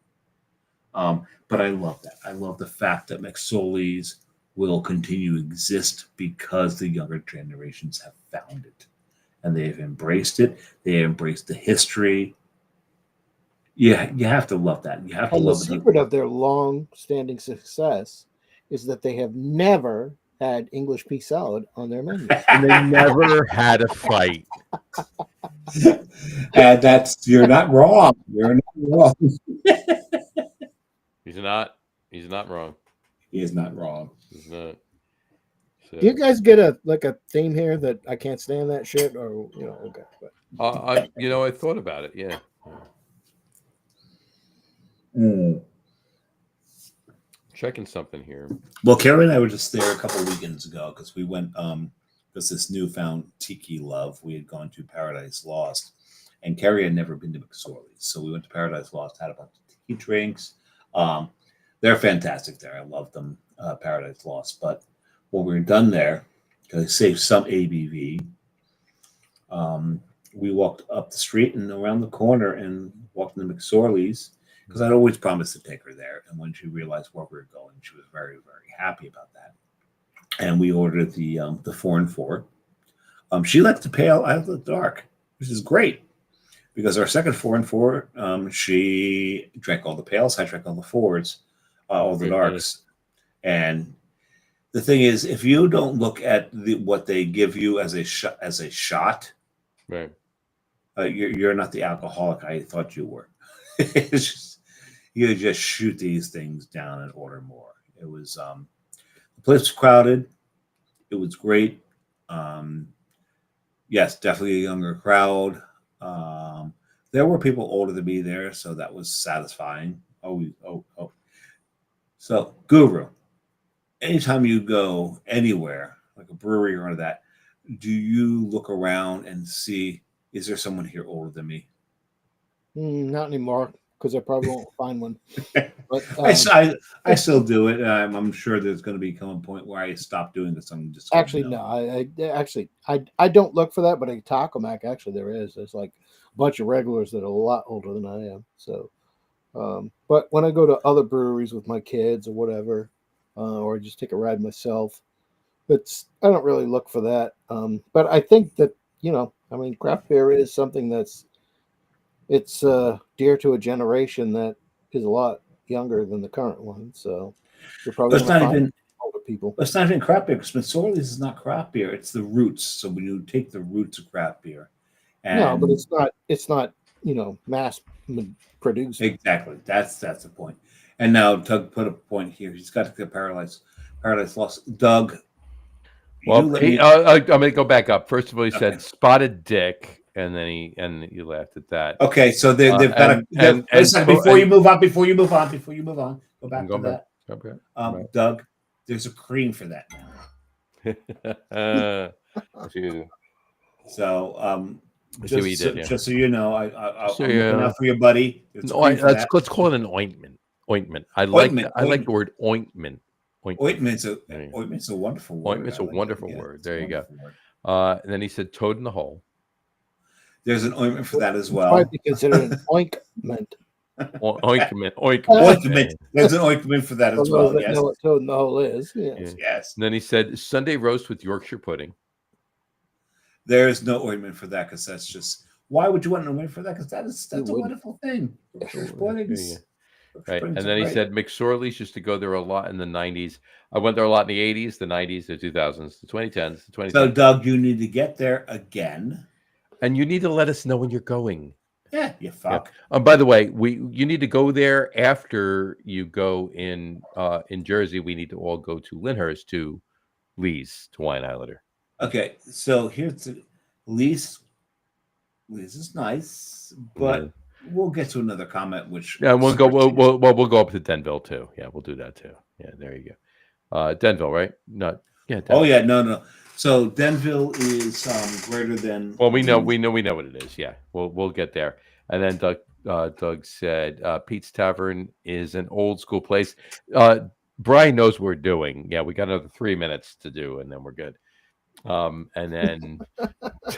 But I love that. I love the fact that McSorley's will continue to exist because the younger generations have found it. And they've embraced it. They embraced the history. Yeah, you have to love that. You have to And the love it. secret of their long-standing success is that they have never had English pea salad on their menu. And they never had a fight. And that's, you're not wrong. You're not wrong. He's not wrong. He is not wrong. He's not. So, Do you guys get a theme here that I can't stand that shit, or okay? But I thought about it. Yeah. Checking something here. Well, Carrie and I were just there a couple of weekends ago because we went because this newfound tiki love. We had gone to Paradise Lost, and Carrie had never been to McSorley's, so we went to Paradise Lost, had a bunch of tiki drinks. They're fantastic there. I love them, Paradise Lost. But when we were done there, because they saved some ABV, we walked up the street and around the corner and walked into McSorley's, because I'd always promised to take her there. And when she realized where we were going, she was very, very happy about that. And we ordered the 4 and 4. She liked the pale, I like the dark, which is great, because our second 4 and 4, she drank all the pales, I drank all the 4s, all the darks. And the thing is, if you don't look at what they give you as a shot, Right. You're not the alcoholic I thought you were. It's just, you just shoot these things down and order more. It was the place was crowded. It was great. Yes, definitely a younger crowd. There were people older than me there, so that was satisfying. Oh. So, Guru, anytime you go anywhere, like a brewery or any of that, do you look around and see, is there someone here older than me? Not anymore, because I probably won't find one. But I still do it. I'm sure there's going to become a point where I stop doing this. I'm just actually no. I don't look for that, but at Taco Mac, actually there's like a bunch of regulars that are a lot older than I am. So, but when I go to other breweries with my kids or whatever, or just take a ride myself, I don't really look for that. But I think that craft beer is something it's dear to a generation that is a lot younger than the current one. So you're probably it's not even older people. It's not even craft beer, because McSorley's is not craft beer. It's the roots. So when you take the roots of craft beer, No, but it's not mass produced. Exactly. That's the point. And now Doug put a point here. He's got to get Paradise Lost. Doug. Well, I'm going to go back up. First of all, he said spotted dick, and then he laughed at that. Okay, so they've got to listen before you move on. Go back to that. Okay. Doug, there's a cream for that now. So just so you know, I'm looking out for your buddy. Let's call it an ointment. I like the word ointment. Ointment's a wonderful word. Ointment's a wonderful word. There you go. And then he said toad in the hole. There's an ointment for that as well. Might be considered an ointment. Ointment. There's an ointment for that as well. Yes. Know what toad in the hole is. Yes. Yes. And then he said Sunday roast with Yorkshire pudding. There's no ointment for that, because that's just, why would you want an ointment for that? Because that's a wonderful thing. Right. And then he said McSorley's used to go there a lot in the 90s. I went there a lot in the 80s, the 90s, the 2000s, the 2010s, the 2010s. So, Doug, you need to get there again. And you need to let us know when you're going. Yeah, you fuck. By the way, you need to go there after you go in Jersey. We need to all go to Lyndhurst to Lee's to Wine Islander. Okay, so here's Lee's. Lee's is nice, but we'll get to another comment. Which we'll go. We'll go up to Denville too. Yeah, we'll do that too. Yeah, there you go. Denville, right? Not. Yeah. Denville. Oh yeah, no. So Denville is greater than. Well, we know what it is. Yeah, we'll get there. And then Doug said Pete's Tavern is an old school place. Brian knows what we're doing. Yeah, we got another 3 minutes to do, and then we're good. And then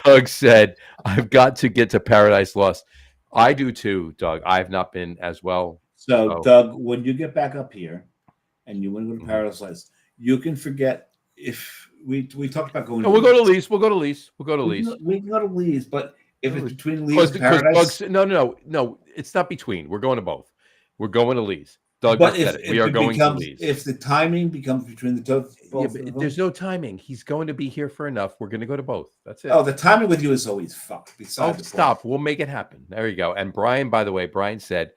Doug said, "I've got to get to Paradise Lost." I do too, Doug. I've not been as well. So Doug, when you get back up here, and you want to go to Paradise Lost, you can forget if we talked about going. No, we'll go to Lee's. We'll go to Lee's. We can go to Lee's, but if it's between Lee's and Paradise, Paradise, no, it's not between. We're going to both. We're going to Lee's. Doug but said it. We are going to Lee's. If the timing becomes between the both of them, there's no timing. He's going to be here for enough. We're going to go to both. That's it. Oh, the timing with you is always fucked. Stop. We'll make it happen. There you go. And Brian, by the way, Brian said,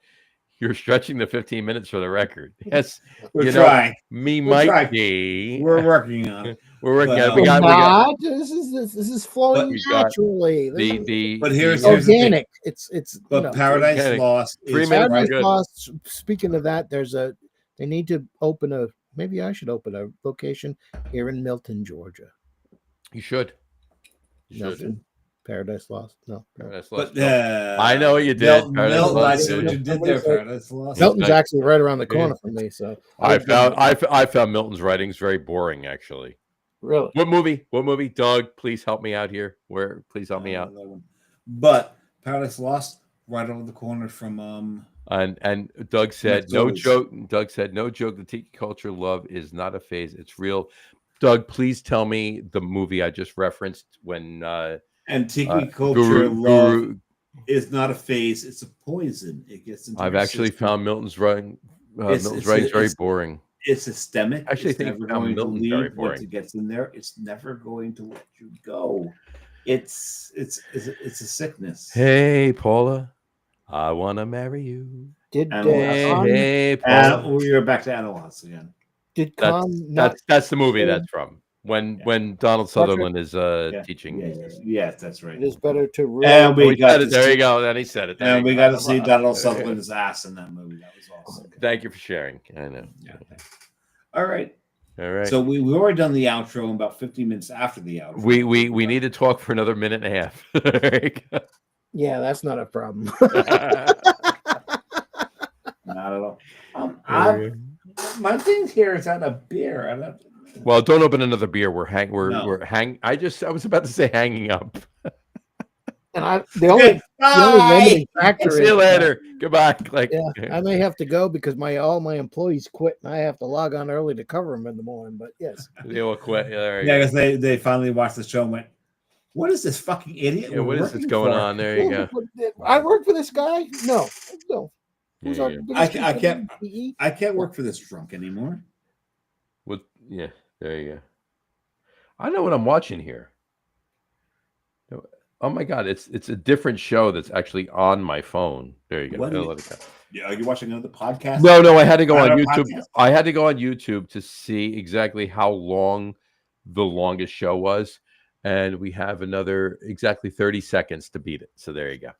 "You're stretching the 15 minutes for the record." Yes, we're trying. Might be. We're working on it. We're working on it. We got this is flowing naturally. But here's organic. It's but Paradise Lost. 3 minutes. Paradise Lost. Speaking of that, they need to open maybe I should open a location here in Milton, Georgia. You should. Milton. Paradise Lost. No. Paradise Lost. But I know you did. Milton, I see what you did there. Paradise Lost. Milton's actually right around the corner from me. So I found Milton's writings very boring, actually. Really? What movie? Doug, please help me out here. Please help me out. But Paradise Lost, right over the corner from And Doug said no joke. Doug said no joke. The tiki culture love is not a phase; it's real. Doug, please tell me the movie I just referenced when. And tiki culture love is not a phase; it's a poison. It gets into. I've actually found Milton's writing. Milton's writing is very boring. It's systemic. Actually, I think it's never going to leave once it gets in there. It's never going to let you go. It's a sickness. Hey, Paula, I want to marry you. Hey, Paula. We're back to Analos again. That's the movie that's from. When Donald Sutherland is teaching. Yes, that's right. It is better to. And we got it. There you go. Then he said it. And we got to see Donald Sutherland's ass in that movie. That was awesome. Thank you for sharing. I know. Yeah. All right. All right. So we've already done the outro. About 15 minutes after the outro. We need to talk for another minute and a half. Yeah, that's not a problem. Not at all. My thing here is out of beer. Well, don't open another beer. We're I was about to say hanging up. And the only limiting factor See you later. Goodbye. I may have to go because all my employees quit, and I have to log on early to cover them in the morning. But yes, they will quit. Yeah, because they finally watched the show and went, "What is this fucking idiot? Yeah, what is this going on?" There you go. I work for this guy. No. I can't work for this drunk anymore. Yeah, there you go. I know what I'm watching here. Oh my God, it's a different show that's actually on my phone. There you go. Yeah, are you watching another podcast? No, I had to go on YouTube. I had to go on YouTube to see exactly how long the longest show was, and we have another exactly 30 seconds to beat it. So there you go.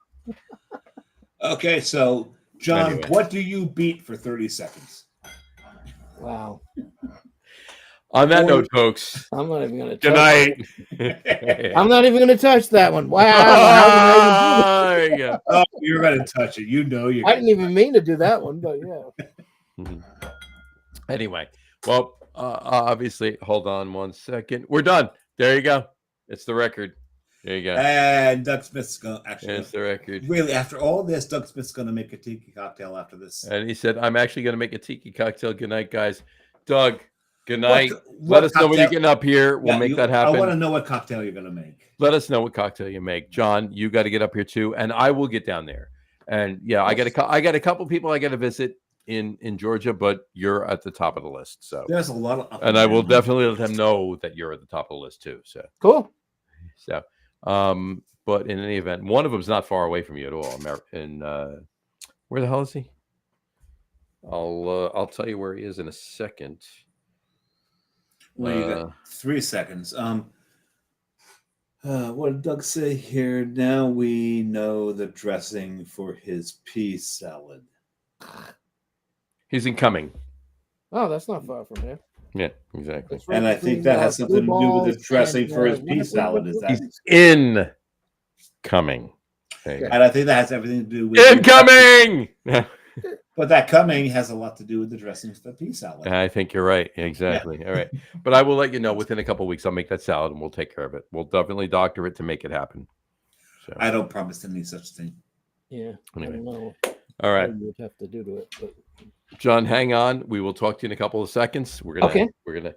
Okay, so John, what do you beat for 30 seconds? Wow. On that note, folks, I'm not even going to. Good night. I'm not even going to touch that one. Wow. There you go. Oh, you're going to touch it. You know you. I didn't even mean to do that one, but yeah. Anyway, well, obviously, hold on 1 second. We're done. There you go. It's the record. There you go. And Doug Smith's going to actually. It's the record. Really, after all this, Doug Smith's going to make a tiki cocktail after this. And he said, "I'm actually going to make a tiki cocktail." Good night, guys. Doug. Good night. Let us know when you're getting up here. We'll make that happen. I want to know what cocktail you're going to make. Let us know what cocktail you make. John, you got to get up here too, and I will get down there. And yeah, I got a couple people I got to visit in Georgia, but you're at the top of the list. So there's a lot of, and I will definitely let them know that you're at the top of the list too. So cool. So, But in any event, one of them's not far away from you at all. In where the hell is he? I'll tell you where he is in a second. Well, you got 3 seconds. What did Doug say here? Now we know the dressing for his pea salad. He's in Cumming. Oh, that's not far from here. Yeah, exactly. It's right And I think between, that has something to do with Blue the Balls dressing and, for his pea Winnipeg. salad. Is that? He's in Cumming. There you go. And I think that has everything to do with Incoming. But that coming has a lot to do with the dressing for the pea salad. I think you're right. Exactly. All right. But I will let you know within a couple of weeks. I'll make that salad and we'll take care of it. We'll definitely doctor it to make it happen. So I don't promise any such thing. Yeah. I Anyway. don't know all right, what you'd have to do to it. But John, hang on. We will talk to you in a couple of seconds. We're gonna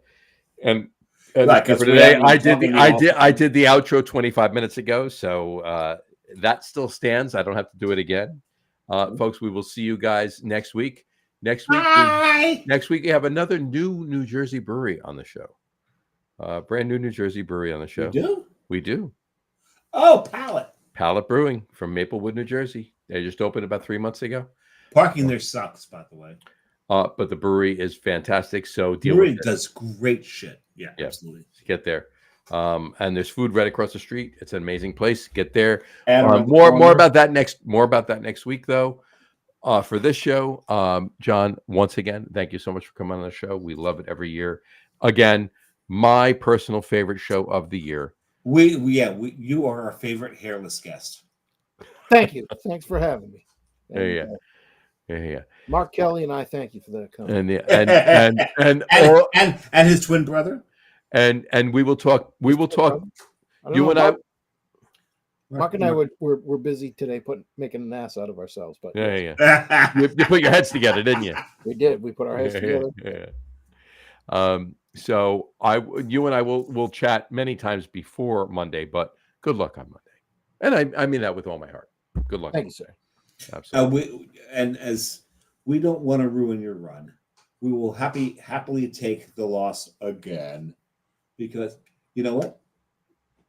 and Right, for 'cause we today, haven't I been did talking I did the outro 25 minutes ago, so that still stands. I don't have to do it again. Folks, we will see you guys next week. Next week we have another New Jersey brewery on the show. Brand new New Jersey brewery on the show. We do. Oh, Pallet Brewing from Maplewood, New Jersey. They just opened about 3 months ago. Parking there sucks, by the way. But the brewery is fantastic. So Brewery does great shit. Yeah, absolutely. Get there. And there's food right across the street. It's an amazing place. Get there. And More about that next week, though. For this show, John, once again, thank you so much for coming on the show. We love it every year. Again, my personal favorite show of the year. You are our favorite hairless guest. thank you. Thanks for having me. And, Yeah. Mark Kelly and I thank you for that comment. And his twin brother. And we will talk. You and I. Mark and I were busy today making an ass out of ourselves, but Yeah. you put your heads together, didn't you? we did. We put our heads together. Yeah. So you and I will chat many times before Monday, but good luck on Monday, and I mean that with all my heart. Good luck. Thank you, sir. Absolutely. As we don't want to ruin your run, we will happily take the loss again, because you know what?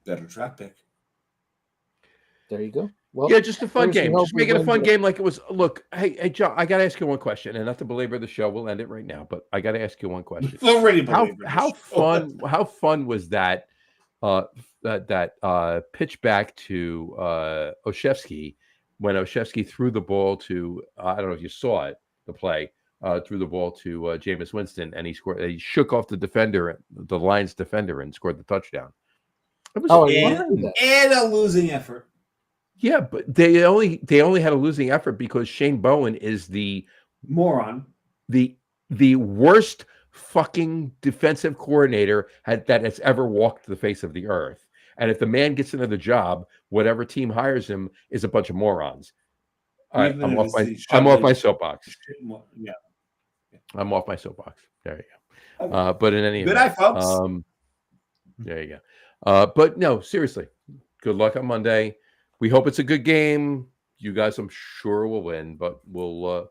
Better draft pick. There you go. Well, Yeah, just a fun Thursday, game. hope Just we make it a win fun the- game like it was. Look, hey, John, I got to ask you one question, and not to belabor the show, we'll end it right now. But I got to ask you one question. Already How fun was that? That pitch back to Olszewski when Olszewski threw the ball to I don't know if you saw it, the play threw the ball to Jameis Winston, and he scored. He shook off the defender, the Lions defender, and scored the touchdown. It was fun. And a losing effort. Yeah, but they only had a losing effort because Shane Bowen is the moron, the worst fucking defensive coordinator that has ever walked the face of the earth. And if the man gets into the job, whatever team hires him is a bunch of morons. All right, I'm off my soapbox. Yeah, I'm off my soapbox. There you go. But in any good event, night, folks. There you go. But no, seriously, good luck on Monday. We hope it's a good game. You guys, I'm sure, will win, but we'll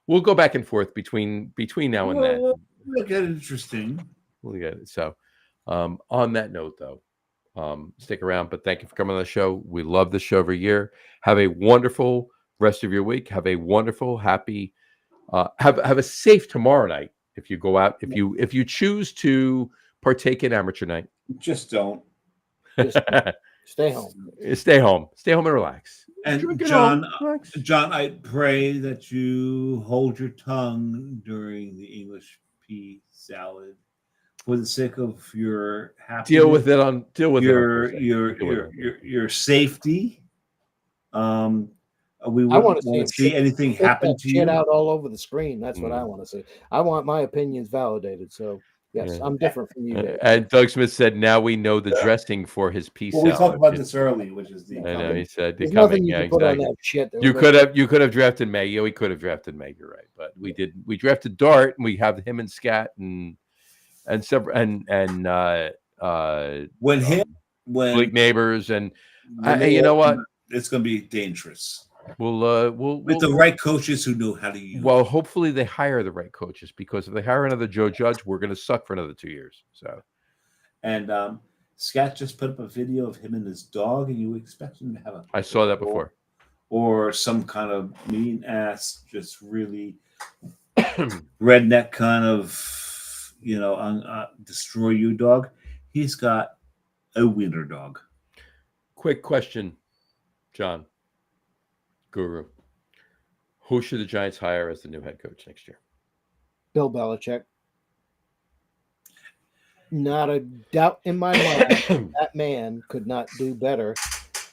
go back and forth between now and then. We'll get interesting. We'll get it. So, on that note, though, stick around. But thank you for coming on the show. We love this show every year. Have a wonderful rest of your week. Have a wonderful, happy, have a safe tomorrow night. If you go out, if you choose to partake in amateur night, just don't. Stay home. Stay home and relax. And John, I pray that you hold your tongue during the English pea salad for the sake of your happiness. Deal with your safety. We wouldn't want to see anything happen to you. Shit out all over the screen. That's what I want to see. I want my opinions validated. So. Yes, I'm different from you. Dave. And Doug Smith said, "Now we know the dressing for his pea salad." We talked about this early, which is the. I know he said the coming. Yeah, exactly. You could have drafted May. Yeah, we could have drafted May. You're right, but we did. We drafted Dart, and we have him and Scat and several when Bleak Neighbors and you know what? It's going to be dangerous. We'll with the right coaches who know how to use. Well, hopefully they hire the right coaches, because if they hire another Joe Judge, we're going to suck for another 2 years. So, and Scott just put up a video of him and his dog, and you expect him to have a I saw that before. or some kind of mean ass, just really redneck kind of, destroy you dog. He's got a wiener dog. Quick question, John, Guru. Who should the Giants hire as the new head coach next year? Bill Belichick. Not a doubt in my mind that man could not do better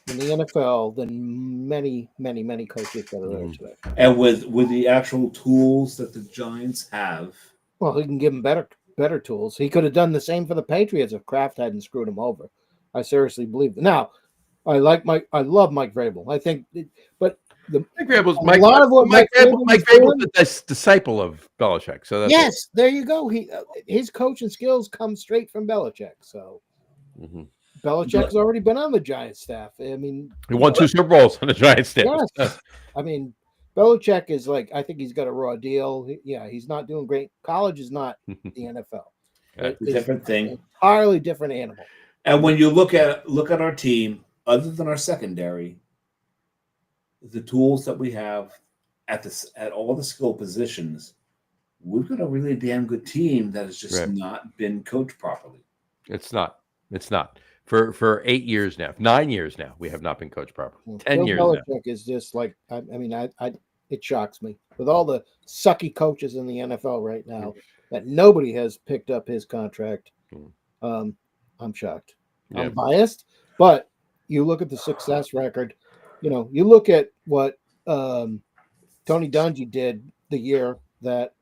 in the NFL than many, many, many coaches that are there today. And with the actual tools that the Giants have, Well, he can give him better tools. He could have done the same for the Patriots if Kraft hadn't screwed him over. I seriously believe that. Now, I love Mike Vrabel. I think, but Mike Vrabel's a lot of what Mike Vrabel was Vrabel's doing- the disciple of Belichick. So that's yes, there you go. His coaching skills come straight from Belichick. So Belichick's already been on the Giants staff. I mean, he won 2 Super Bowls on the Giants staff. yes. I mean, Belichick is I think he's got a raw deal. He's not doing great. College is not the NFL. it's a different thing. An entirely different animal. And when you look at our team, other than our secondary, the tools that we have at all the skill positions, we've got a really damn good team that has just not been coached properly. It's not. For 8 years now, 9 years now, we have not been coached properly. 10 years Bill now. Belichick is just like it shocks me with all the sucky coaches in the NFL right now that nobody has picked up his contract. I'm shocked. Yeah. I'm biased, but you look at the success record. You look at what Tony Dungy did the year that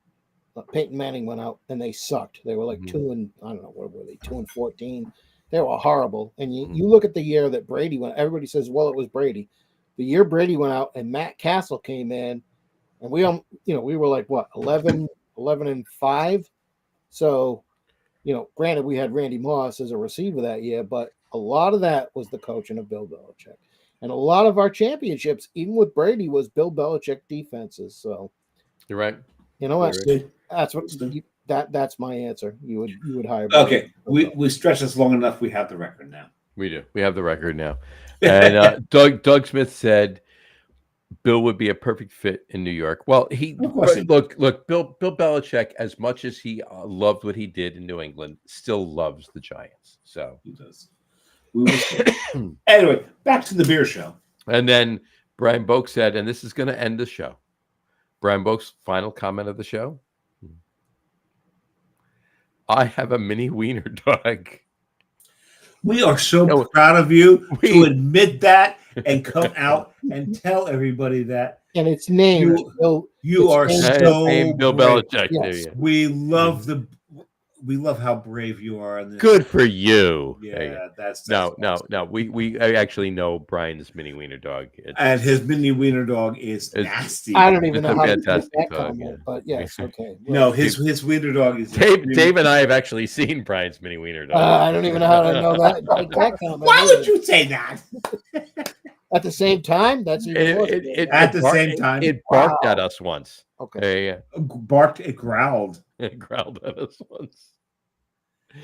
Peyton Manning went out and they sucked. They were like 2-14. They were horrible. And you look at the year that Brady went. Everybody says, "Well, it was Brady." The year Brady went out and Matt Castle came in, and we were like what 11-5. So, granted we had Randy Moss as a receiver that year, but a lot of that was the coaching of Bill Belichick. And a lot of our championships, even with Brady, was Bill Belichick defenses. So You're right. you know what? Right. That's what that's my answer. You would hire. Bill Okay, we stretched this long enough. We have the record now. We do. We have the record now. And Doug Smith said Bill would be a perfect fit in New York. Well, look, Bill Belichick, as much as he loved what he did in New England, still loves the Giants. So He does. We will see. Anyway, back to the beer show. And then Brian Boak said, and this is going to end the show. Brian Boak's final comment of the show. I have a mini wiener dog. We are so proud of you to admit that and come out and tell everybody that. And it's named You are so Bill brave. Belichick. Yes. We love how brave you are. In this. Good for you. Yeah, that's No. awesome. We actually know Brian's mini wiener dog. And his mini wiener dog is nasty. I don't even It's know a how to make fantastic that dog, comment, yeah. but yes, okay. No, his wiener dog is. Dave and I have actually seen Brian's mini wiener dog. I don't even know how to know that. Make that comment. Why would you say that? At the same time? That's even worse. At the same time. It barked at us once. Okay. Yeah. Barked, it growled. It growled at us once.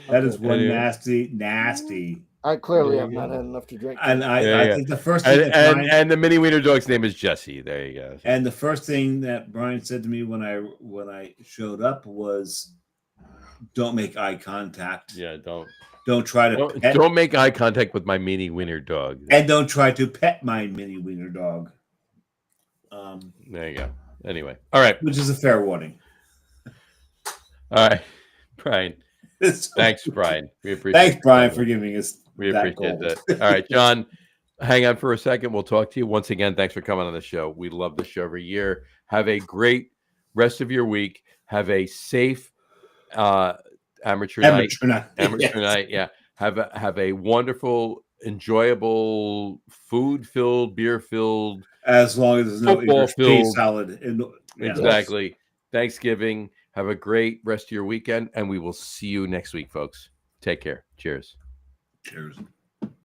That is one Anyway. nasty. I clearly have not had enough to drink. And I think the first thing And the mini wiener dog's name is Jesse. There you go. and the first thing that Brian said to me when I showed up was, "Don't make eye contact. Yeah, Don't try to pet, don't make eye contact with my mini wiener dog. and don't try to pet my mini wiener dog." There you go. Anyway, all right, Which is a fair warning. all right, Brian. Thanks, Brian. We appreciate. Thanks, Brian, that. for giving us. We that appreciate gold. that. All right, John, hang on for a second. We'll talk to you once again. Thanks for coming on the show. We love the show every year. Have a great rest of your week. Have a safe amateur night. Amateur night. Yeah. Have a wonderful, enjoyable, food-filled, beer-filled, As long as there's no football-filled. salad. Exactly. Thanksgiving. Have a great rest of your weekend, and we will see you next week, folks. Take care. Cheers. Cheers.